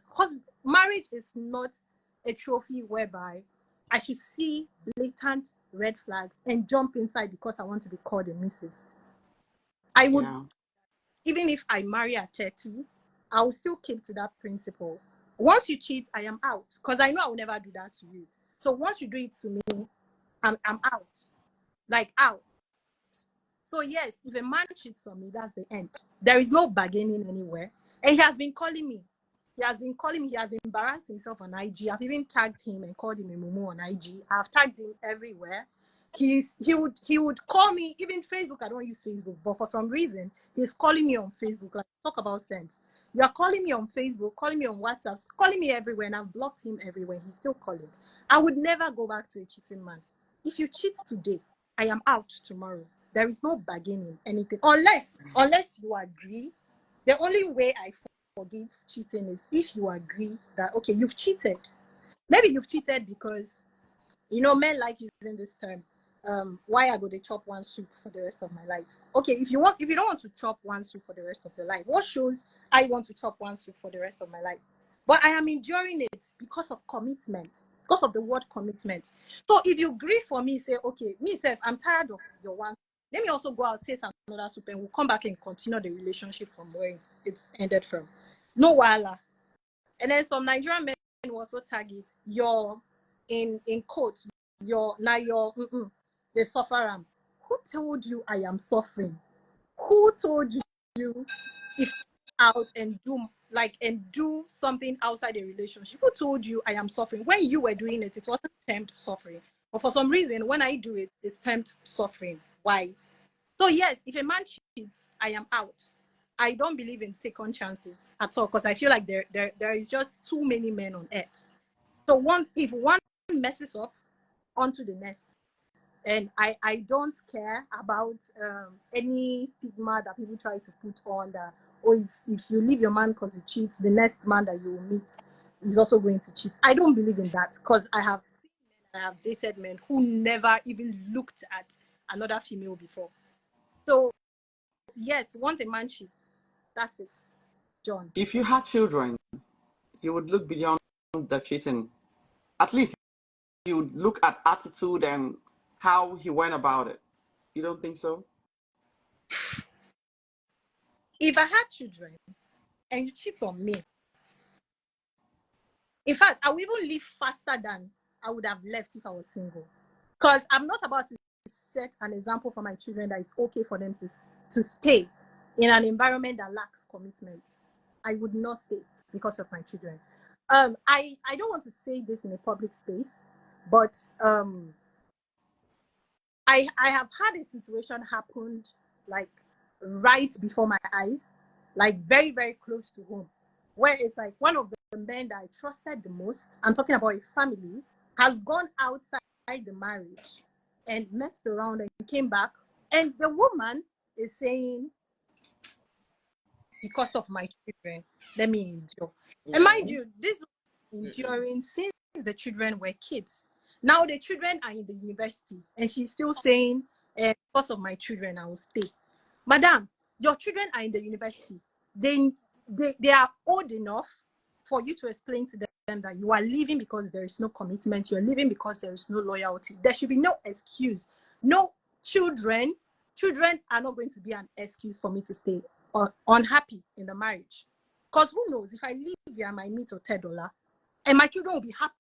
Marriage is not a trophy whereby I should see blatant red flags and jump inside because I want to be called a missus. I would, even if I marry at 30, I will still keep to that principle. Once you cheat, I am out. Because I know I will never do that to you. So once you do it to me, I'm out. Like, out. So yes, if a man cheats on me, that's the end. There is no bargaining anywhere. And he has been calling me. He has embarrassed himself on IG. I've even tagged him and called him a mumu on IG. I've tagged him everywhere. He would call me, even Facebook. I don't use Facebook, but for some reason, he's calling me on Facebook. Like, talk about sense. You are calling me on Facebook, calling me on WhatsApp, calling me everywhere, and I've blocked him everywhere. He's still calling. I would never go back to a cheating man. If you cheat today, I am out tomorrow. There is no bargaining, anything. Unless you agree. The only way I forgive cheating is if you agree that, okay, you've cheated. Maybe you've cheated because, men like using this term, why I go to chop one soup for the rest of my life. Okay, if you don't want to chop one soup for the rest of your life, what shows I want to chop one soup for the rest of my life? But I am enduring it because of commitment, because of the word commitment. So if you agree for me, say, okay, I'm tired of your one. Let me also go out, taste another soup, and we'll come back and continue the relationship from where it's ended from. No wala. And then some Nigerian men will also target your, in quotes, the sufferer. Who told you I am suffering? Who told you if out and do something outside a relationship? Who told you I am suffering? When you were doing it, it wasn't termed suffering. But for some reason, when I do it, it's termed suffering. Why? So yes, if a man cheats, I am out. I don't believe in second chances at all because I feel like there is just too many men on earth. So if one messes up, on to the next. And I don't care about any stigma that people try to put on that, if you leave your man because he cheats, the next man that you will meet is also going to cheat. I don't believe in that because I have dated men who never even looked at another female before. So yes, once a man cheats, that's it, John. If you had children, you would look beyond the cheating. At least you would look at attitude and how he went about it. You don't think so? If I had children and you cheat on me, in fact, I would even leave faster than I would have left if I was single. Because I'm not about to set an example for my children that it's okay for them to stay in an environment that lacks commitment. I would not stay because of my children. I don't want to say this in a public space, but I have had a situation happen like right before my eyes, like very, very close to home, where it's like one of the men that I trusted the most, I'm talking about a family, has gone outside the marriage and messed around and came back. And the woman is saying, because of my children, let me endure. And mind you, this was enduring since the children were kids. Now the children are in the university, and she's still saying, because of my children, I will stay. Madam, your children are in the university. They are old enough for you to explain to them that you are leaving because there is no commitment. You're leaving because there is no loyalty. There should be no excuse. No, children are not going to be an excuse for me to stay unhappy in the marriage. Because who knows, if I leave you, I might meet $10, and my children will be happy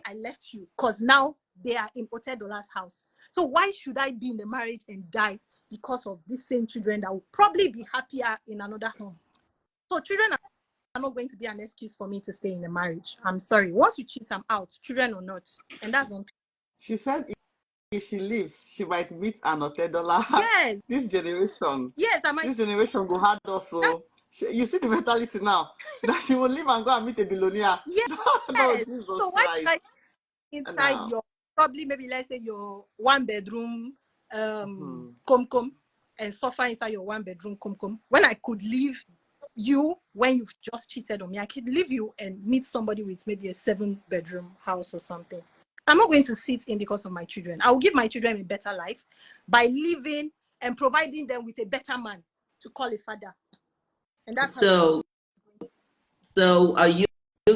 I left you because now they are in $10's house. So why should I be in the marriage and die because of these same children that will probably be happier in another home? So children are not going to be an excuse for me to stay in the marriage. I'm sorry. Once you cheat, I'm out, children or not. And that's on. She said if she leaves, she might meet an $10. Yes. This generation. Yes, I might. This generation go hard also. You see the mentality now that she will leave and go and meet a billionaire. Yes. No, Jesus so why should I inside your, probably maybe let's say your 1-bedroom cum and suffer inside your 1-bedroom cum when I could leave you when you've just cheated on me? I could leave you and meet somebody with maybe a 7-bedroom house or something. I'm not going to sit in because of my children. I will give my children a better life by living and providing them with a better man to call a father. And that's so are you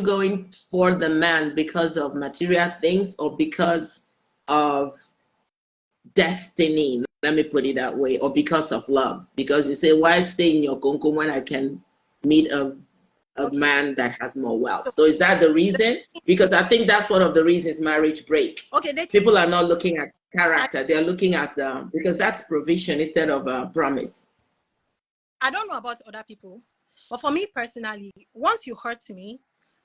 going for the man because of material things or because of destiny? Let me put it that way. Or because of love? Because you say, why stay in your konkom when I can meet a man that has more wealth? So is that the reason? Because I think that's one of the reasons marriage break. Okay, people are not looking at character. They're looking at because that's provision instead of promise. I don't know about other people, but for me personally, once you hurt me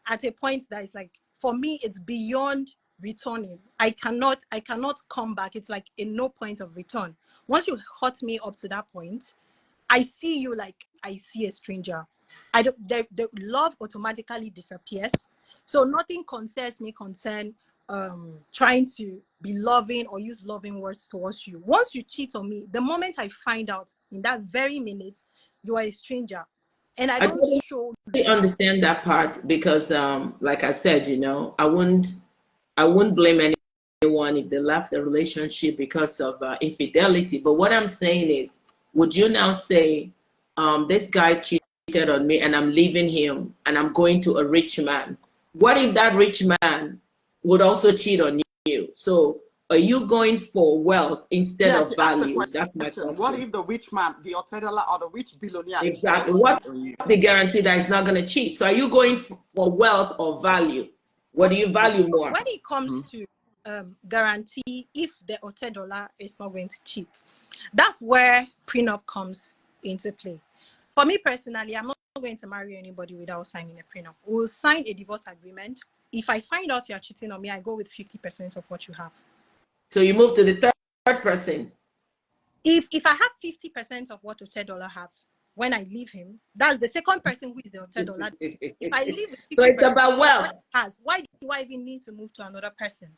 at a point that is like, for me, it's beyond returning. I cannot come back. It's like a no point of return. Once you hurt me up to that point, I see you like I see a stranger. The love automatically disappears. So nothing concerns me trying to be loving or use loving words towards you. Once you cheat on me, the moment I find out, in that very minute, you are a stranger. And I don't understand that part because like I said, I wouldn't blame anyone if they left the relationship because of infidelity. But what I'm saying is, would you now say, this guy cheated on me and I'm leaving him and I'm going to a rich man? What if that rich man would also cheat on you? So are you going for wealth instead of values? That's my question. What if the rich man, the $10 or the rich billionaire? Exactly. What's the guarantee that he's not going to cheat? So are you going for wealth or value? What do you value more? When it comes to guarantee, if the $10 is not going to cheat, that's where prenup comes into play. For me personally, I'm not going to marry anybody without signing a prenup. We'll sign a divorce agreement. If I find out you're cheating on me, I go with 50% of what you have. So you move to the third person. If I have 50% of what $10 has, when I leave him, that's the second person who is the $10. If I leave with 50%, so it's about wealth. Why do I even need to move to another person?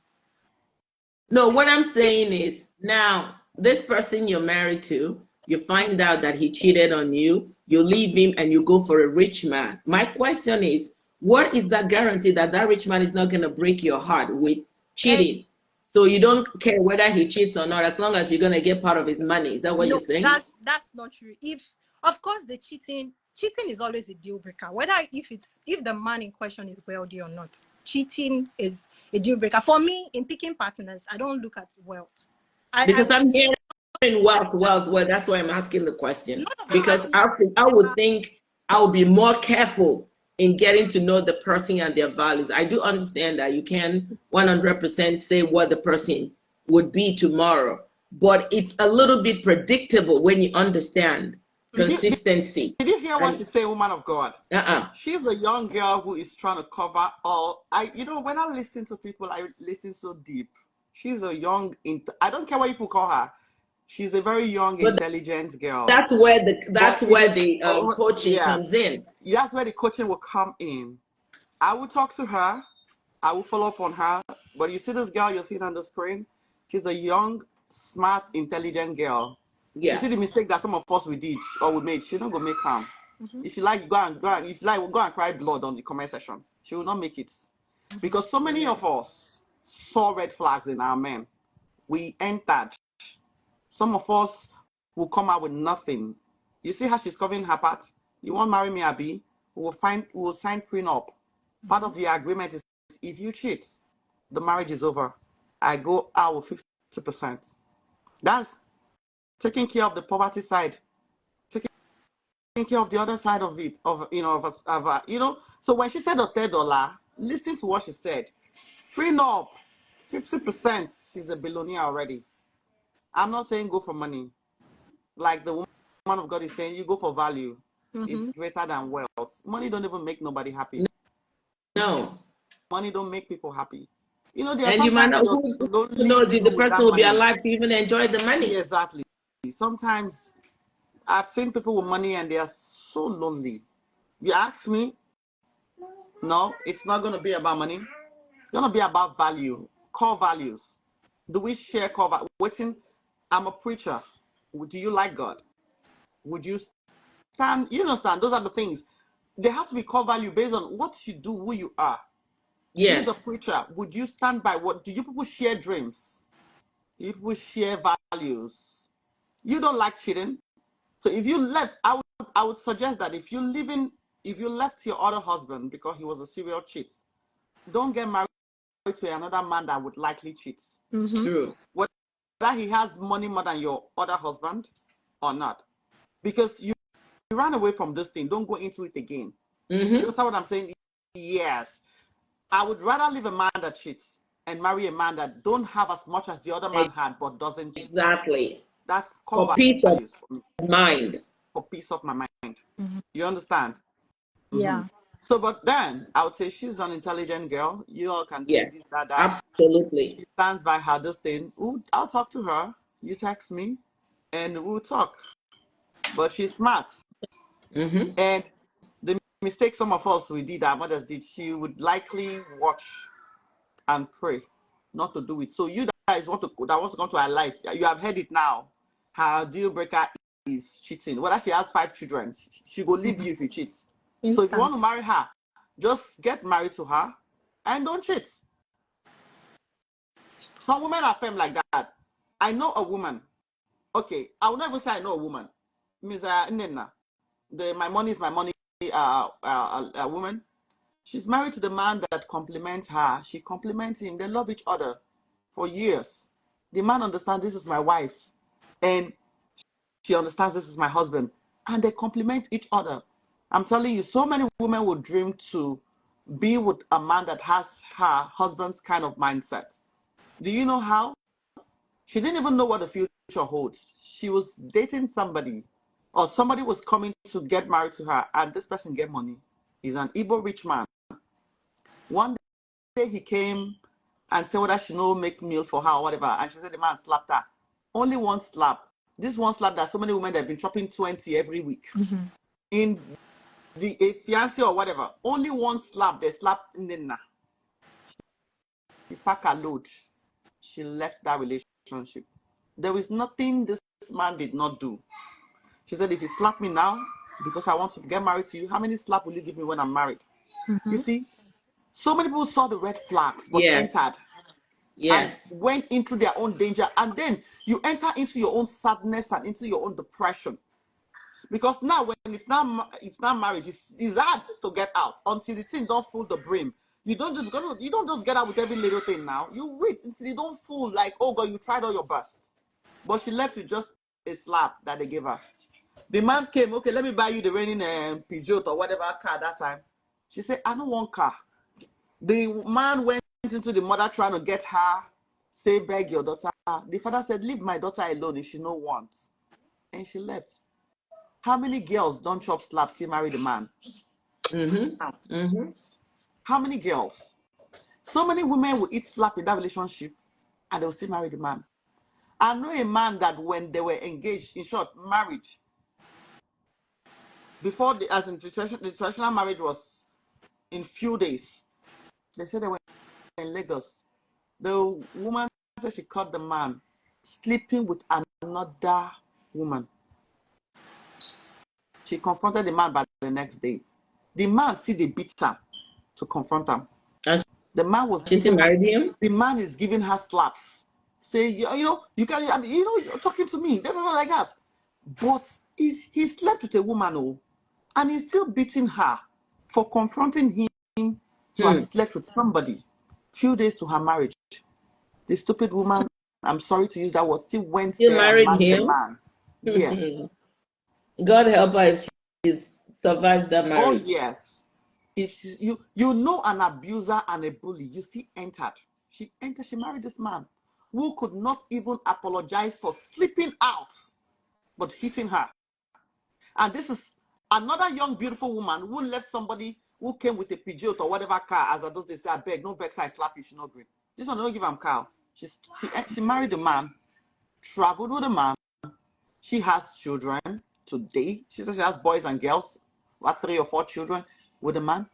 No, what I'm saying is, now this person you're married to, you find out that he cheated on you, you leave him and you go for a rich man. My question is, what is that guarantee that that rich man is not going to break your heart with cheating? So you don't care whether he cheats or not, as long as you're going to get part of his money. Is that what you're saying? That's not true. Of course, the cheating is always a deal breaker. Whether if the man in question is wealthy or not, cheating is a deal breaker. For me, in picking partners, I don't look at wealth. Because I'm hearing wealth. Well, that's why I'm asking the question. Because I would think I would be more careful in getting to know the person and their values. I do understand that you can 100% say what the person would be tomorrow, but it's a little bit predictable when you understand consistency. Did you hear what she said, woman of God? She's a young girl who is trying to cover all. When I listen to people, I listen so deep. She's a young, I don't care what people call her. She's a very young, intelligent girl. That's where the coaching comes in. That's where the coaching will come in. I will talk to her. I will follow up on her. But you see this girl you're seeing on the screen? She's a young, smart, intelligent girl. You see the Yes. mistake that some of us we did or we made. She not gonna make harm. Mhm. If you like, go and if you like, go and cry blood on the comment section. She will not make it, because so many of us saw red flags in our men. We entered. Some of us will come out with nothing. You see how she's covering her part? You won't marry me, Abby? We will sign prenup. Part of the agreement is if you cheat, the marriage is over. I go out with 50%. That's taking care of the poverty side, taking care of the other side of it, So when she said the $3, listen to what she said. Prenup, 50%. She's a billionaire already. I'm not saying go for money. Like the woman of God is saying, you go for value. It's Mhm. greater than wealth. Money don't even make nobody happy. No. Money don't make people happy. You know, there are And you might sometimes not, you're who lonely knows if the even person without will be money. alive to even enjoy the money. Yeah, exactly. Sometimes I've seen people with money and they are so lonely. You ask me, no, it's not going to be about money. It's going to be about value, core values. Do we share core values? I'm a preacher. Do you like God? Would you stand? You understand? Those are the things. They have to be core value based on what you do, who you are. He's a Yes. preacher. Would you stand by what? Do you people share dreams? Do you people share values? You don't like cheating. So if you left, I would suggest that if you left your other husband because he was a serial cheat, don't get married to another man that would likely cheat. Mhm. True. Whether he has money more than your other husband or not. Because you ran away from this thing, don't go into it again. Mm-hmm. You understand what I'm saying? Yes. I would rather leave a man that cheats and marry a man that don't have as much as the other man had but doesn't cheat. Exactly. That's For core peace of values for me, mind. for peace of my mind. Mhm. You understand? Yeah. So, but then I would say she's an intelligent girl. You all can say Yes. this, that. Absolutely. She stands by her this thing. Ooh, I'll talk to her. You text me, and we'll talk. But she's smart, Mm-hmm. and the mistake some of us we did, our mothers did, she would likely watch and pray not to do it. So you guys want to come to her life, you have heard it now. Her deal breaker is cheating. Whether she has 5 children, she will leave you if you cheat. So if you want to Instant. marry her, just get married to her and don't cheat. Some women are firm like that. I know a woman. Okay, I will never say I know a woman. Ms. Nena, my money is my money. A woman. She's married to the man that compliments her. She compliments him. They love each other for years. The man understands this is my wife, and she understands this is my husband, and they compliment each other. I'm telling you, so many women would dream to be with a man that has her husband's kind of mindset. Do you know how? She didn't even know what the future holds. She was dating somebody, or somebody was coming to get married to her, and this person get money. He's an Igbo rich man. One day he came and said whether she know make meal for her or whatever, and she said the man slapped her. Only one slap. This one slap that so many women have been chopping 20 every week. Mm-hmm. In a fiancé or whatever, only one slap, they slap Nina. She packed her load. She left that relationship. There is nothing this man did not do. She said, if you slap me now, because I want to get married to you, how many slap will you give me when I'm married? Mm-hmm. You see, so many people saw the red flags, but Yes. entered and Yes. went into their own danger. And then you enter into your own sadness and into your own depression. Because now when it's not marriage, it's hard to get out until the thing don't fool the brim. You don't just get out with every little thing now. You wait until you don't fool like, oh God, you tried all your best. But she left with just a slap that they gave her. The man came, okay, let me buy you the raining Peugeot or whatever car that time. She said, I don't want car. The man went into the mother trying to get her, say, beg your daughter. The father said, leave my daughter alone if she no wants. And she left. How many girls don't chop slaps still marry the man? Mm-hmm. Mm-hmm. How many girls? So many women will eat slap in that relationship and they'll still marry the man. I know a man that when they were engaged, in short, married, before the traditional marriage was in few days, they said they were in Lagos. The woman said she caught the man sleeping with another woman. She confronted the man by the next day. The man still they beat her to confront him. And The man was she giving her, married him? the man is giving her slaps. Say, you know, you can, I mean, you know, you're talking to me, like that. But he slept with a woman, oh, and he's still beating her for confronting him to have slept with somebody. Few days to her marriage. The stupid woman, I'm sorry to use that word, still went You there and married married the him? man. Yes. God help her if she survives that marriage. Oh, yes. If you know an abuser and a bully, you see entered. She married this man who could not even apologize for sleeping out, but hitting her. And this is another young, beautiful woman who left somebody who came with a Peugeot or whatever car, as I those they say, I beg, no vex, I slap you, she no agree. This one, don't give him car. She married a man, traveled with a man. She has children today. She says she has boys and girls, about 3 or 4 children with a man.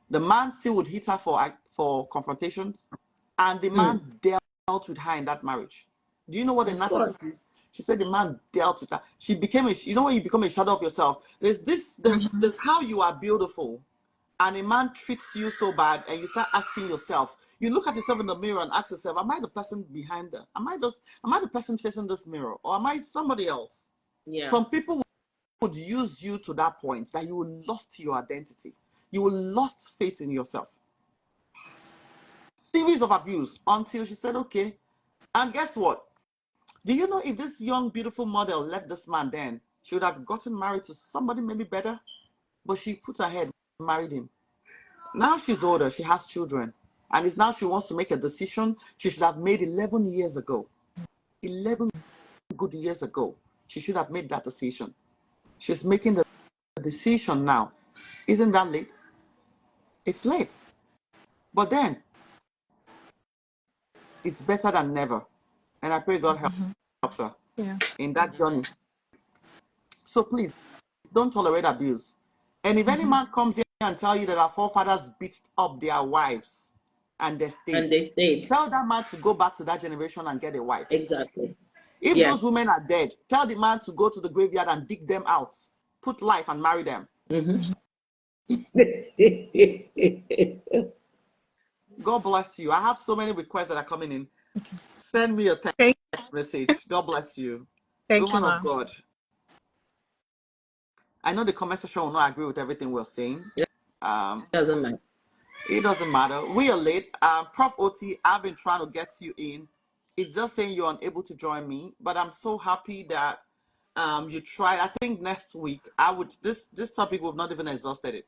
The man still would hit her for confrontations, and the man dealt with her in that marriage. Do you know what a narcissist is? She said the man dealt with her. She became you know when you become a shadow of yourself. There's how you are beautiful, and a man treats you so bad, and you start asking yourself. You look at yourself in the mirror and ask yourself, "Am I the person behind her? Am I the person facing this mirror, or am I somebody else?" Yeah. Some people would use you to that point that you will lost your identity. You will lost faith in yourself. Series of abuse until she said, okay. And guess what? Do you know if this young, beautiful model left this man then, she would have gotten married to somebody maybe better? But she put her head, married him. Now she's older, she has children. And it's now she wants to make a decision she should have made 11 years ago. 11 good years ago. She should have made that decision. She's making the decision now. Isn't that late? It's late. But then, it's better than never. And I pray God helps her in that journey. So please, don't tolerate abuse. And if any man comes here and tell you that our forefathers beat up their wives and they stayed, tell that man to go back to that generation and get a wife. Exactly. If those women are dead, tell the man to go to the graveyard and dig them out, put life and marry them. God bless you. I have so many requests that are coming in. Send me a text message. God bless you. Thank you, Woman of ma'am. God. I know the comment section will not agree with everything we're saying. Doesn't matter. It doesn't matter. We are late. Prof OT, I've been trying to get you in. It's just saying you're unable to join me, but I'm so happy that you tried. I think next week this topic we've not even exhausted it.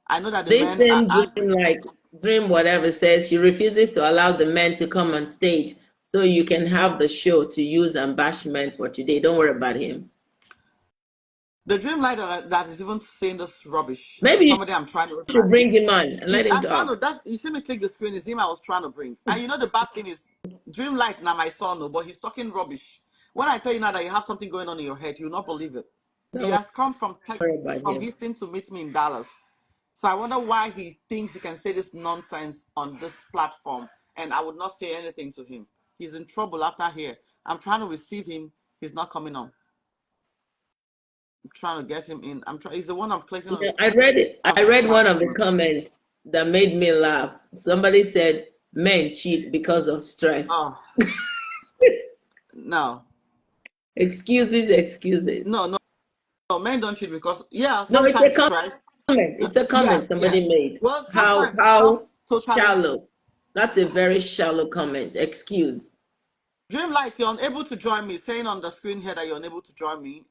I know that the men are Dream whatever says she refuses to allow the men to come on stage so you can have the show to use ambashment for today. Don't worry about him. The dream light that is even saying this rubbish. Maybe somebody I'm trying to should bring him on and let him I'm talk. trying to, you see me click the screen, it's him I was trying to bring. And you know the bad thing is dream light now my son, but he's talking rubbish. When I tell you now that you have something going on in your head, you'll not believe it. He has come from Houston to meet me in Dallas. So I wonder why he thinks he can say this nonsense on this platform, and I would not say anything to him. He's in trouble after here. I'm trying to receive him. He's not coming on. I'm trying to get him in. He's the one I'm clicking on. I read it. I read one of the comments that made me laugh. Somebody said men cheat because of stress. Oh. No. Excuses. No, men don't cheat because no, it's a comment. It's a comment somebody made. Well, how shallow. That's a very shallow comment. Excuse. Dreamlight, you're unable to join me. Saying on the screen here that you're unable to join me.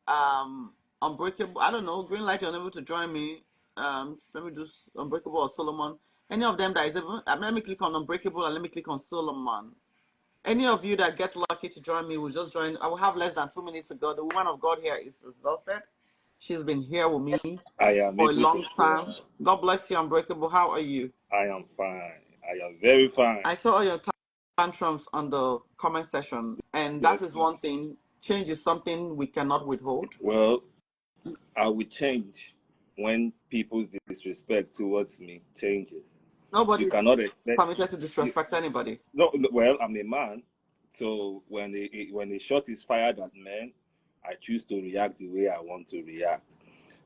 Unbreakable. I don't know. Greenlight, you're unable to join me. Let me do Unbreakable or Solomon. Any of them that is able. Let me click on Unbreakable and let me click on Solomon. Any of you that get lucky to join me will just join. I will have less than 2 minutes to go. The woman of God here is exhausted. She's been here with me for a long time. God bless you, Unbreakable. How are you? I am fine. I am very fine. I saw all your tantrums on the comment section, and that is one thing. Change is something we cannot withhold. Well, I will change when people's disrespect towards me changes. Nobody cannot expect permitted to disrespect anybody. No, well, I'm a man, so when a shot is fired at men, I choose to react the way I want to react.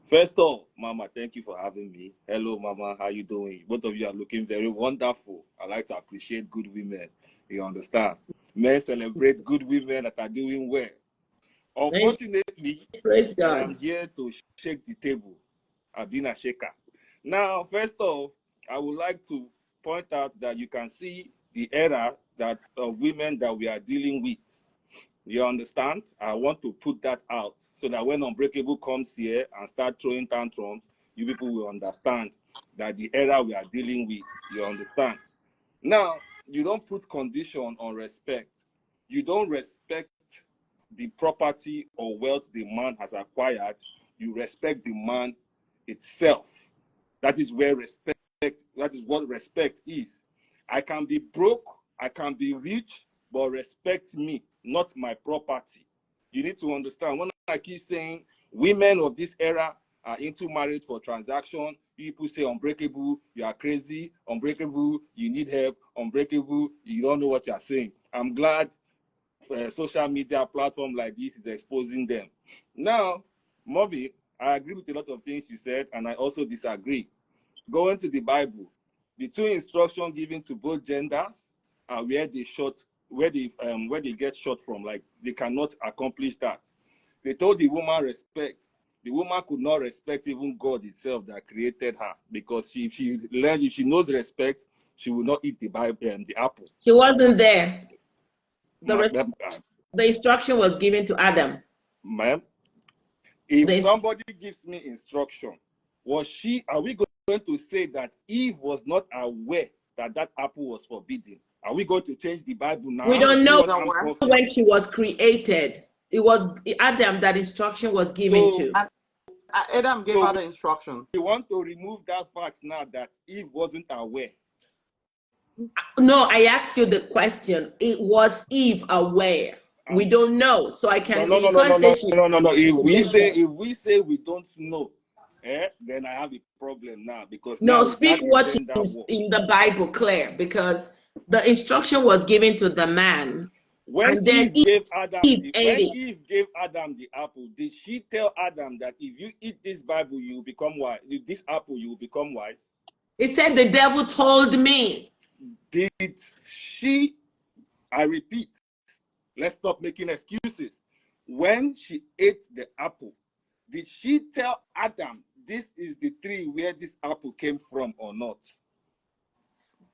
First off, Mama, thank you for having me. Hello, Mama. How you doing? Both of you are looking very wonderful. I like to appreciate good women. You understand? Men celebrate good women that are doing well. Unfortunately, Praise I am God. here to shake the table. I've been a shaker. Now, first off, I would like to point out that you can see the era that of women that we are dealing with. You understand? I want to put that out so that when Unbreakable comes here and start throwing tantrums, you people will understand that the era we are dealing with. You understand? Now, you don't put condition on respect. You don't respect the property or wealth the man has acquired. You respect the man itself. That is where respect, that is what respect is. I can be broke, I can be rich, but respect me, not my property. You need to understand, when I keep saying women of this era are into marriage for transaction, people say Unbreakable, you are crazy, Unbreakable, you need help, Unbreakable, you don't know what you're saying. I'm glad social media platform like this is exposing them. Now, Mobi, I agree with a lot of things you said, and I also disagree. Going to the Bible, the two instructions given to both genders are where they get shot from. Like, they cannot accomplish that. They told the woman respect. The woman could not respect even God itself that created her, because if she knows respect, she will not eat the apple. She wasn't there. The instruction was given to Adam. Ma'am, if somebody gives me instruction, are we going to say that Eve was not aware that that apple was forbidden? Are we going to change the Bible now? We don't know when she was created. It was Adam that instruction was given to. Adam gave her the instructions. We want to remove that fact now that Eve wasn't aware. No, I asked you the question. It was Eve aware? We don't know, so I can. No. If we say we don't know, then I have a problem now, because no. Speak what is in the Bible, clear, because the instruction was given to the man. When Eve gave Adam the apple, did she tell Adam that if you eat this Bible, you will become wise? If this apple, you will become wise? It said the devil told me. Did she? I repeat. Let's stop making excuses. When she ate the apple, did she tell Adam this is the tree where this apple came from or not?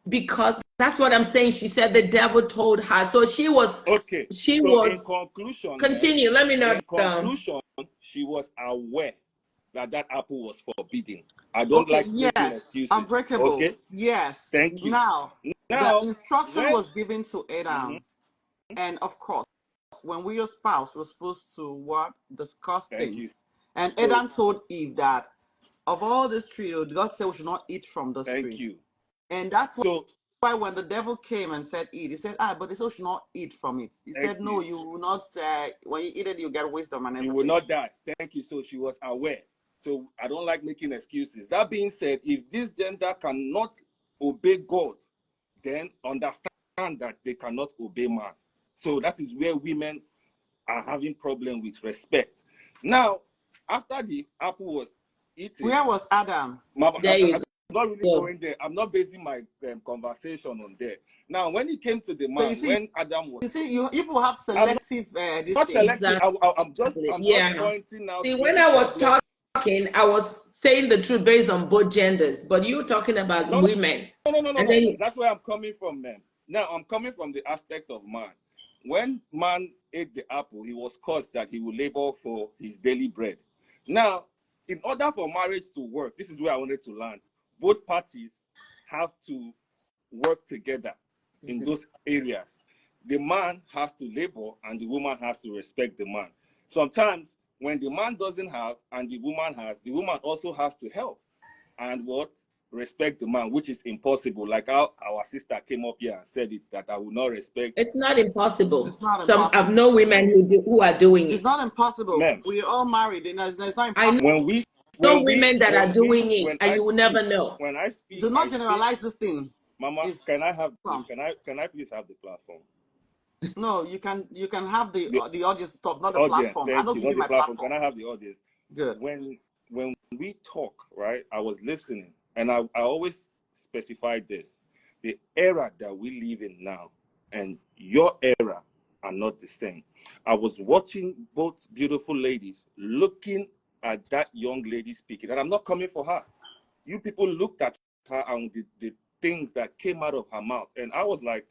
Because that's what I'm saying. She said the devil told her. So she was. Okay. She so was. In conclusion. Continue. Let me know. In conclusion, she was aware that that apple was forbidden. I don't like making excuses. Unbreakable. Okay. Yes. Thank you. Now the instruction was given to Adam, and of course, when we your spouse, we're supposed to discuss things. And Adam told Eve that of all this tree, God said we should not eat from this tree. Thank you. And that's why when the devil came and said eat, he said, but they said we should not eat from it. He said, no, you will not. When you eat it, you get wisdom and everything. You will not die. Thank you. So she was aware. So I don't like making excuses. That being said, if this gender cannot obey God, then understand that they cannot obey man. So that is where women are having problem with respect. Now, after the apple was eaten, where was Adam? Mama, I'm not really going there. I'm not basing my conversation on there. Now, when it came to the man, when Adam was, you see, you people have selective. Not selective. I'm just pointing out. See, when I was talking, I was saying the truth based on both genders, but you're talking about women. No. That's where I'm coming from, man. Now I'm coming from the aspect of man. When man ate the apple, he was caused that he will labor for his daily bread. Now, in order for marriage to work, this is where I wanted to land. Both parties have to work together in those areas. The man has to labor and the woman has to respect the man. Sometimes when the man doesn't have and the woman has, the woman also has to help and respect the man, which is impossible. Like how our sister came up here and said it, that I will not respect. It's not impossible. It's not impossible. I've known women who are doing it. It's not impossible. We're all married. It's not impossible. Women that are doing it, and you will never know. When I speak, do not generalize this thing. Mama, can I please have the platform? No, you can have the audience talk, not the Audience, platform. I thank don't you. give Not you the my platform. platform. Can I have the audience? Good. When we talk, right? I was listening, and I always specify this: the era that we live in now and your era are not the same. I was watching both beautiful ladies looking at that young lady speaking, and I'm not coming for her. You people looked at her and the things that came out of her mouth, and I was like,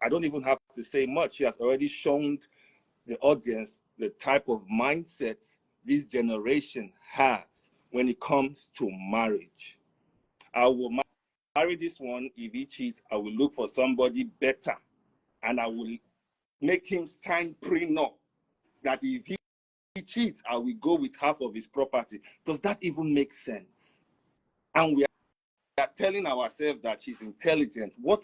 I don't even have to say much. She has already shown the audience the type of mindset this generation has when it comes to marriage. I will marry this one. If he cheats, I will look for somebody better, and I will make him sign prenup that if he cheats, I will go with half of his property. Does that even make sense? And we are telling ourselves that she's intelligent. Where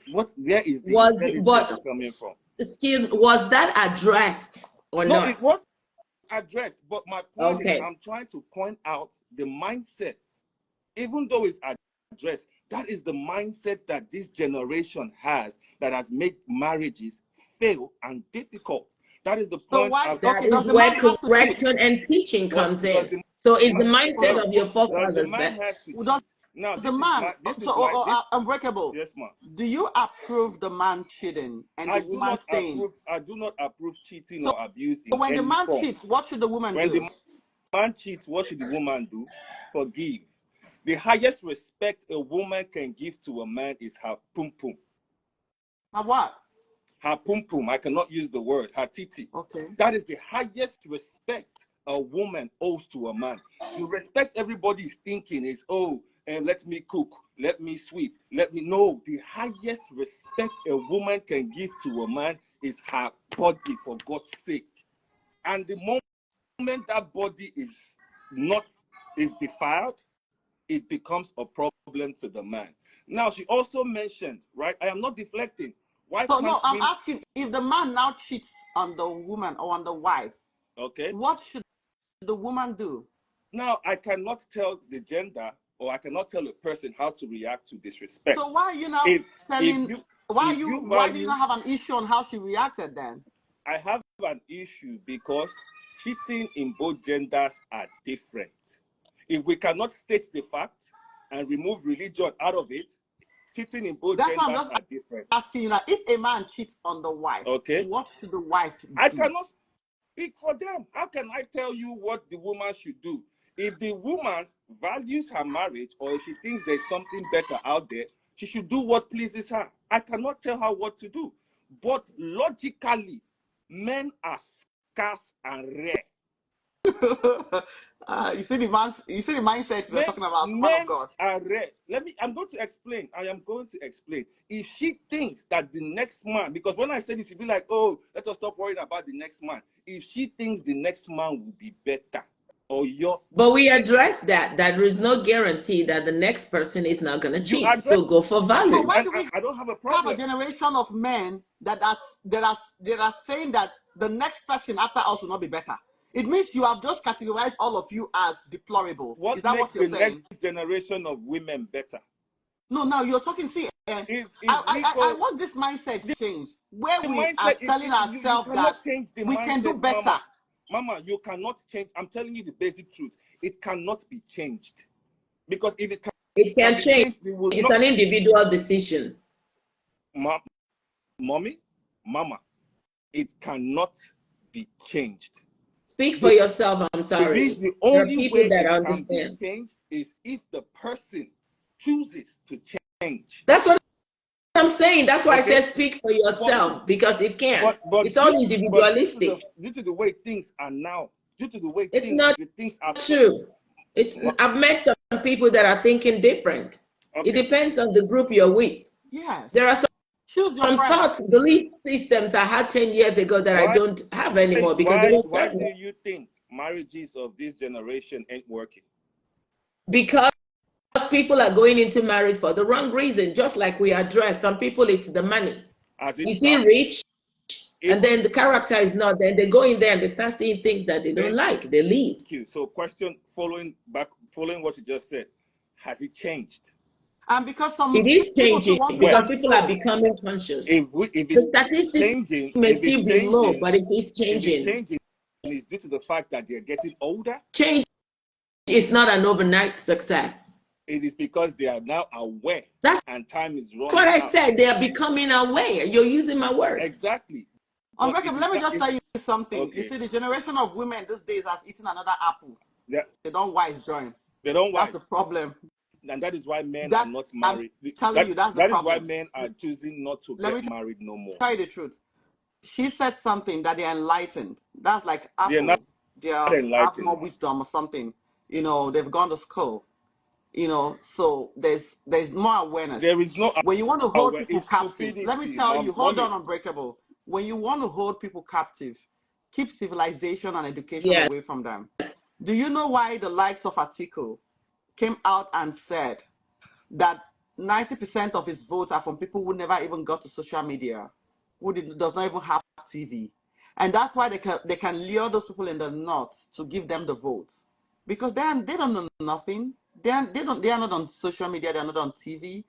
is the intelligence coming from? Excuse me, was that addressed or No, not? it was addressed, but my point is Okay. I'm trying to point out the mindset. Even though it's addressed, that is the mindset that this generation has that has made marriages fail and difficult. That is the So point. why? That Okay, is does the where man have to cheat? correction and teaching comes Because in. So is the Hold mindset on. of your the forefathers man that has to Does cheat. Now, the man? Unbreakable. yes, ma'am. Do you approve the man cheating and the woman staying? I do not approve cheating So or abuse So in when the any man form. cheats, what should the woman When do? the man cheats, what should the woman do? Forgive. The highest respect a woman can give to a man is her pum pum. Her what? Her pum pum. I cannot use the word. Her titi. Okay. That is the highest respect a woman owes to a man. You respect everybody's thinking is, let me cook, let me sweep, no. The highest respect a woman can give to a man is her body, for God's sake. And the moment that body is defiled, it becomes a problem to the man. Now, she also mentioned, right? I am not deflecting. Why So can't no, I'm we? asking if the man now cheats on the woman or on the wife, Okay. what should the woman do? Now, I cannot tell the gender or I cannot tell a person how to react to disrespect. So why are you now telling? Why do you not have an issue on how she reacted then? I have an issue because cheating in both genders are different. If we cannot state the fact and remove religion out of it, cheating in both genders are different. Asking you now, if a man cheats on the wife, okay, what should the wife do? I cannot speak for them. How can I tell you what the woman should do? If the woman values her marriage or if she thinks there's something better out there, she should do what pleases her. I cannot tell her what to do. But logically, men are scarce and rare. You see the mindset we're talking about, man of God. Are rare. I'm going to explain. I am going to explain. If she thinks that the next man, because when I say this, you'll be like, oh, let us stop worrying about the next man. If she thinks the next man will be better, but we address that there is no guarantee that the next person is not going to cheat. So go for value. So why do we I don't have a problem. Have a generation of men that are saying that the next person after us will not be better? It means you have just categorized all of you as deplorable. Is that what you're saying? Next generation of women better? No, now you're talking. See, I want this mindset change where we are telling ourselves that we can do better. Mama, you cannot change. I'm telling you the basic truth. It cannot be changed. Because if it can change, it's an individual decision. Mommy, Mama, it cannot be changed. Speak for yourself. I'm sorry. The only way that can be changed is if the person chooses to change. That's what I'm saying. That's why I said speak for yourself, because it can't. It's all individualistic. Due to the way things are now, due to the way things are true. I've met some people that are thinking different. Okay. It depends on the group you're with. Yes. There are some thoughts, belief systems I had 10 years ago that I don't have anymore because they don't serve me. Why do you think marriages of this generation ain't working? Because people are going into marriage for the wrong reason, just like we address. Some people, it's the money. You see rich, and then the character is not there. They go in there and they start seeing things that they don't like. They leave. Thank you. So question following what you just said, has it changed? And because some It is people too changing want to because people are control. becoming conscious. If The it's statistics changing, may still be low, but it is if it's changing. changing, it's due to the fact that they're getting older. Change is not an overnight success. It is because they are now aware, That's and time is running what I out. said. They are becoming aware. You're using my word. Exactly. But Unbreakable, let me just tell you something. Okay. You see, the generation of women these days has eaten another apple. Yeah, They don't wise join. they don't That's wise. the problem. And that is why men That's, are not I'm married. telling you, that's the That is why problem. men are choosing not to Let me get married no more. tell you the truth. She said something that they're enlightened. That's like They're not Apple. They have enlightened. more wisdom or something. You know, they've gone to school. You know, so there's more awareness. There is no When you want to hold people it's captive, let me stupidity, tell you, hold mommy. on, Unbreakable. When you want to hold people captive, keep civilization and education Yes. away from them. Do you know why the likes of Atiku came out and said that 90% of his votes are from people who never even got to social media, who does not even have TV? And that's why they can lure those people in the north to give them the votes, because they don't know nothing. They are not on social media. They are not on TV.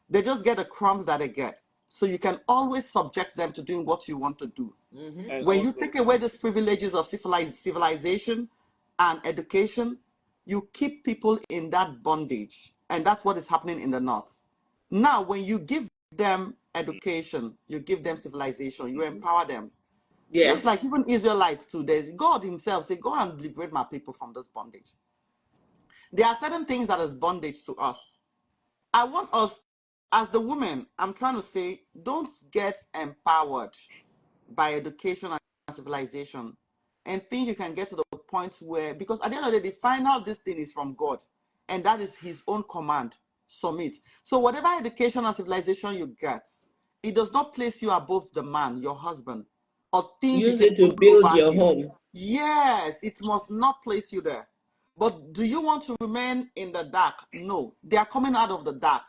They just get the crumbs that they get. So you can always subject them to doing what you want to do. Mm-hmm. When you take away these privileges of civilization and education, you keep people in that bondage. And that's what is happening in the north. Now, when you give them education, you give them civilization, you empower them. Yes. Just like even Israelites too, God himself said, go and liberate my people from this bondage. There are certain things that is bondage to us. I want us, as the women, I'm trying to say, don't get empowered by education and civilization and think you can get to the point where, because at the end of the day, the final this thing is from God, and that is his own command. Submit. So whatever education and civilization you get, it does not place you above the man, your husband, or think Use you it can to build over your him. home. Yes, it must not place you there. But do you want to remain in the dark? No, they are coming out of the dark.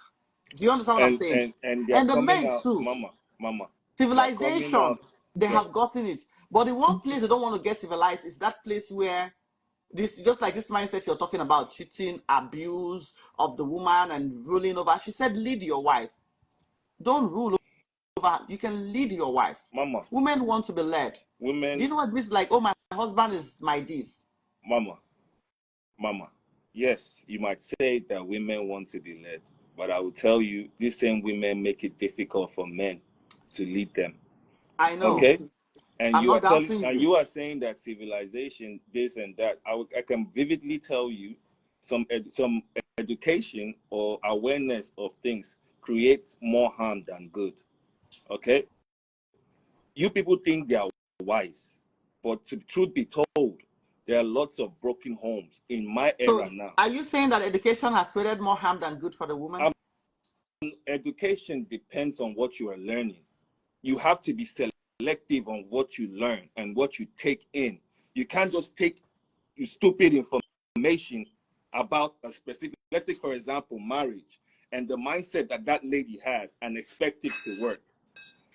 Do you understand what I'm saying? And they are And the coming men out, too. mama. Civilization, they have gotten it. But the one place they don't want to get civilized is that place where this, just like this mindset you're talking about, cheating, abuse of the woman and ruling over. She said, lead your wife. Don't rule over. You can lead your wife. Mama. Women want to be led. Women. Do you know what it means? Like, oh, my husband is my this. Mama. Yes, you might say that women want to be led, but I will tell you, these same women make it difficult for men to lead them. I know. Okay? And I'm not doubting and you are saying that civilization, this and that. I can vividly tell you some education or awareness of things creates more harm than good. Okay? You people think they are wise, but to truth be told, there are lots of broken homes in my era now. Are you saying that education has created more harm than good for the woman? Education depends on what you are learning. You have to be selective on what you learn and what you take in. You can't just take stupid information about a specific, let's take for example, marriage, and the mindset that that lady has and expect it to work.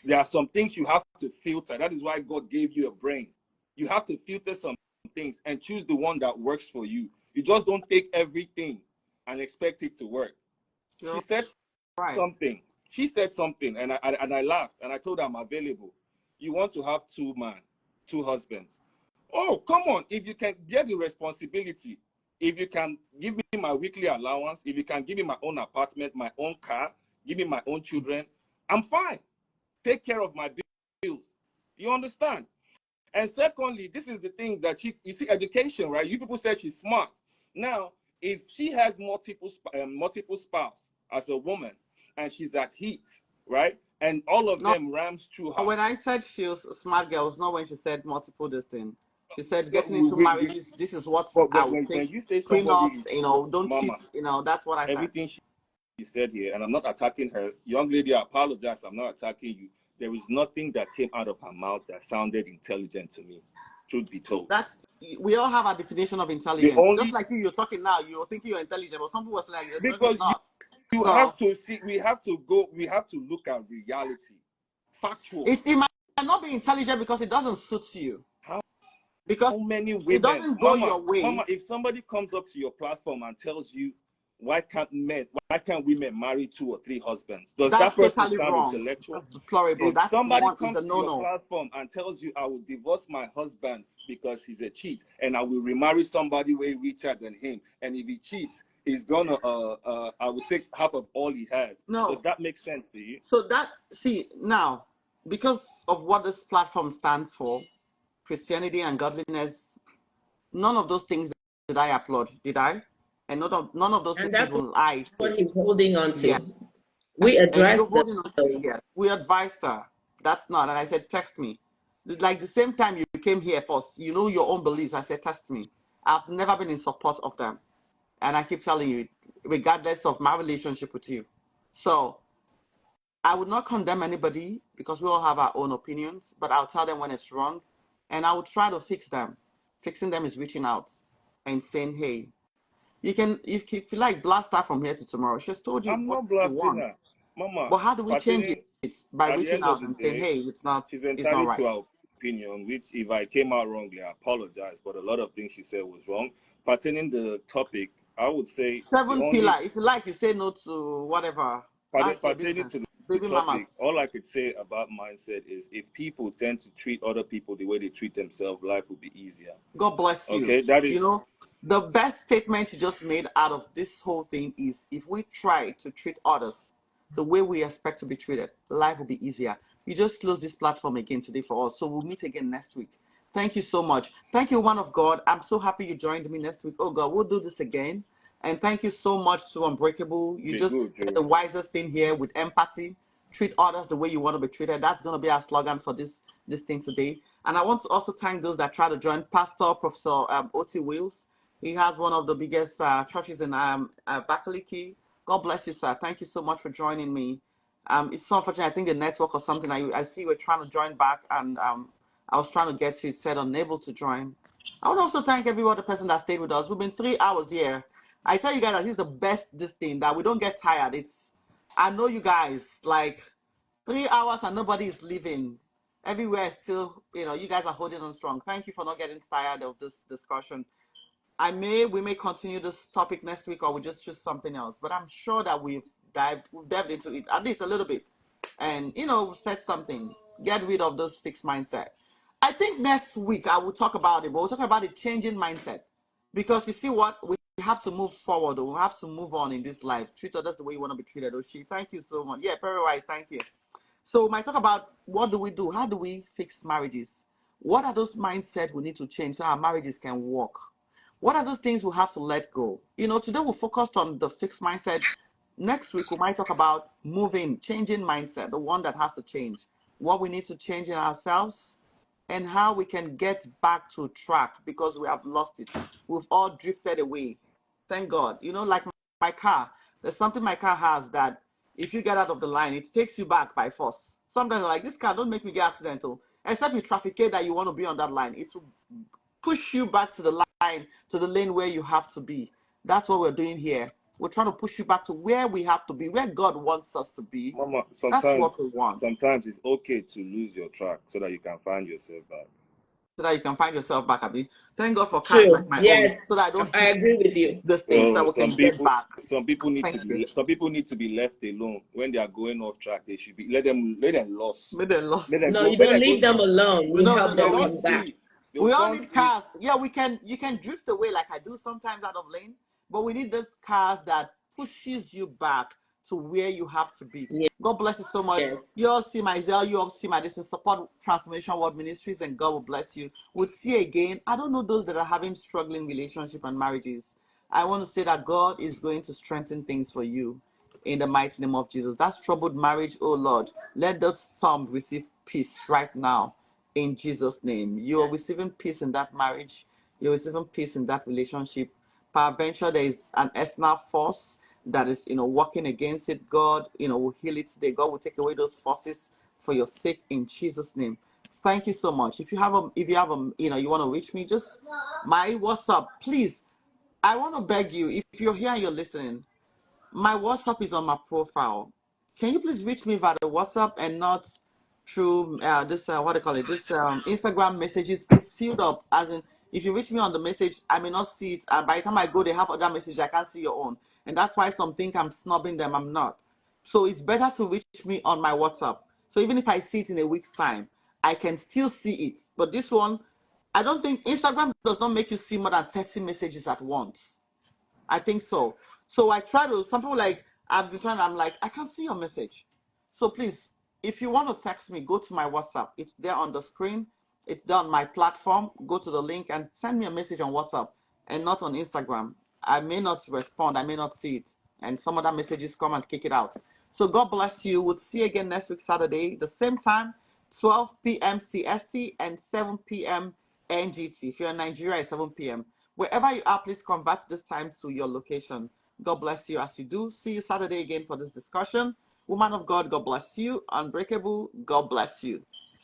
There are some things you have to filter. That is why God gave you a brain. You have to filter some things and choose the one that works for you. You just don't take everything and expect it to work. She said something. She said something, and I laughed, and I told her I'm available. You want to have two husbands. Oh, come on. If you can get the responsibility, if you can give me my weekly allowance, if you can give me my own apartment, my own car, give me my own children, I'm fine. Take care of my bills. You understand? And secondly, this is the thing that you see, education, right? You people said she's smart. Now, if she has multiple spouse as a woman, and she's at heat, right? And all of them rams through her. When I said she was a smart girl, it was not when she said multiple this thing. She said getting into marriages, this is what I would think. When you say prenups, don't mama, cheat, that's what I said. Everything she said here, and I'm not attacking her. Young lady, I apologize. I'm not attacking you. There is nothing that came out of her mouth that sounded intelligent to me, truth be told. We all have a definition of intelligence. Just like you're talking now, you're thinking you're intelligent, but some people was like, because not. You have to see, we have to look at reality. Factual. It might not be intelligent because it doesn't suit you. Because many women, it doesn't go your way. Mama, if somebody comes up to your platform and tells you why can't women marry 2 or 3 husbands? Does That's that person totally sound wrong. intellectual? That's deplorable. If That's somebody one is comes a to your no-no. platform and tells you, I will divorce my husband because he's a cheat, and I will remarry somebody way richer than him, and if he cheats, he's gonna I will take half of all he has. No. Does that make sense to you? So that, see, now, because of what this platform stands for, Christianity and godliness, none of those things did I applaud, did I? And none of those And things that's will I what take. he's holding on to. Yeah. We And addressed you're holding on to it. Yes. We advised her. That's not. And I said, text me. Like the same time you came here first, you know your own beliefs. I said, text me. I've never been in support of them. And I keep telling you, regardless of my relationship with you. So I would not condemn anybody because we all have our own opinions, but I'll tell them when it's wrong. And I will try to fix them. Fixing them is reaching out and saying, hey, you can, if you like, blast her from here to tomorrow. She's told you I'm what not you blasting want. her. Mama, But how do we change pertaining, it? By at the reaching end of out the and saying, day, hey, it's not she's entitled right. to her opinion, which if I came out wrongly, I apologize. But a lot of things she said was wrong. Pertaining the topic, I would say 7 pillar. If you like, you say no to whatever. That's your pertaining business. to the Baby topic, mamas. all I could say about mindset is if people tend to treat other people the way they treat themselves, life will be easier. God bless you. Okay, that is, you know, the best statement you just made out of this whole thing is if we try to treat others the way we expect to be treated, life will be easier. You just close this platform again today for us. So we'll meet again next week. Thank you so much. Thank you, one of God. I'm so happy you joined me next week. Oh God, we'll do this again. And thank you so much to Unbreakable. You be just good, said Joe. the wisest thing here with empathy. Treat others the way you want to be treated. That's going to be our slogan for this thing today. And I want to also thank those that try to join. Pastor Professor O.T. Wills. He has one of the biggest churches in Bakaliki. God bless you, sir. Thank you so much for joining me. It's so unfortunate. I think the network or something. I see we're trying to join back, and I was trying to get you. It said unable to join. I would also thank every other person that stayed with us. We've been 3 hours here. I tell you guys that this is the best this thing, that we don't get tired. I know you guys, like 3 hours and nobody is leaving. Everywhere is still, you guys are holding on strong. Thank you for not getting tired of this discussion. We may continue this topic next week, or we just choose something else. But I'm sure that we've delved into it at least a little bit, and we've said something. Get rid of those fixed mindset. I think next week I will talk about it, but we'll talk about the changing mindset, because you see what, we have to move forward. We have to move on in this life. Treat others the way you want to be treated. Oshi, thank you so much. Yeah, very wise. Thank you. So we might talk about what do we do? How do we fix marriages? What are those mindsets we need to change so our marriages can work? What are those things we have to let go? Today we focused on the fixed mindset. Next week we might talk about changing mindset, the one that has to change. What we need to change in ourselves, and how we can get back to track, because we have lost it. We've all drifted away. Thank God. Like my car, there's something my car has that if you get out of the line, it takes you back by force. Sometimes I'm like, this car, don't make me get accidental. Except you trafficate that you want to be on that line. It will push you back to the line, to the lane where you have to be. That's what we're doing here. We're trying to push you back to where we have to be, where God wants us to be. Mama, That's what we want. sometimes it's okay to lose your track so that you can find yourself back. So that you can find yourself back, Abby. Thank God for cars like my own, so that I don't I agree with you. the things that we can get back. Some people need Thank you. Some people need to be left alone when they are going off track. They should be let them lost. Maybe lost. No, you don't leave them alone. You help them no, back. We all need cars. Yeah, you can drift away like I do sometimes out of lane, but we need those cars that pushes you back to where you have to be. Yeah. God bless you so much. Yes. You all see my Zelle, you all see my distance support Transformation World Ministries, and God will bless you. We'll see you again. I don't know those that are having struggling relationship and marriages. I want to say that God is going to strengthen things for you in the mighty name of Jesus. That's troubled marriage, oh Lord. Let those storms receive peace right now in Jesus' name. You are receiving peace in that marriage. You're receiving peace in that relationship. Peradventure, there is an external force that is, working against it. God, will heal it today. God will take away those forces for your sake in Jesus' name. Thank you so much. If you have you want to reach me, just my WhatsApp, please. I want to beg you, if you're here and you're listening, my WhatsApp is on my profile. Can you please reach me via the WhatsApp and not through this Instagram messages? It's filled up, as in If you reach me on the message, I may not see it. And by the time I go, they have other messages. I can't see your own. And that's why some think I'm snubbing them. I'm not. So it's better to reach me on my WhatsApp. So even if I see it in a week's time, I can still see it. But this one, I don't think Instagram does not make you see more than 30 messages at once. I think so. So I try to, some people like, I'm like, I can't see your message. So please, if you want to text me, go to my WhatsApp. It's there on the screen. It's there on my platform. Go to the link and send me a message on WhatsApp and not on Instagram. I may not respond. I may not see it. And some other messages come and kick it out. So God bless you. We'll see you again next week, Saturday, the same time, 12 p.m. CST and 7 p.m. NGT. If you're in Nigeria, it's 7 p.m. Wherever you are, please convert this time to your location. God bless you as you do. See you Saturday again for this discussion. Woman of God, God bless you. Unbreakable, God bless you.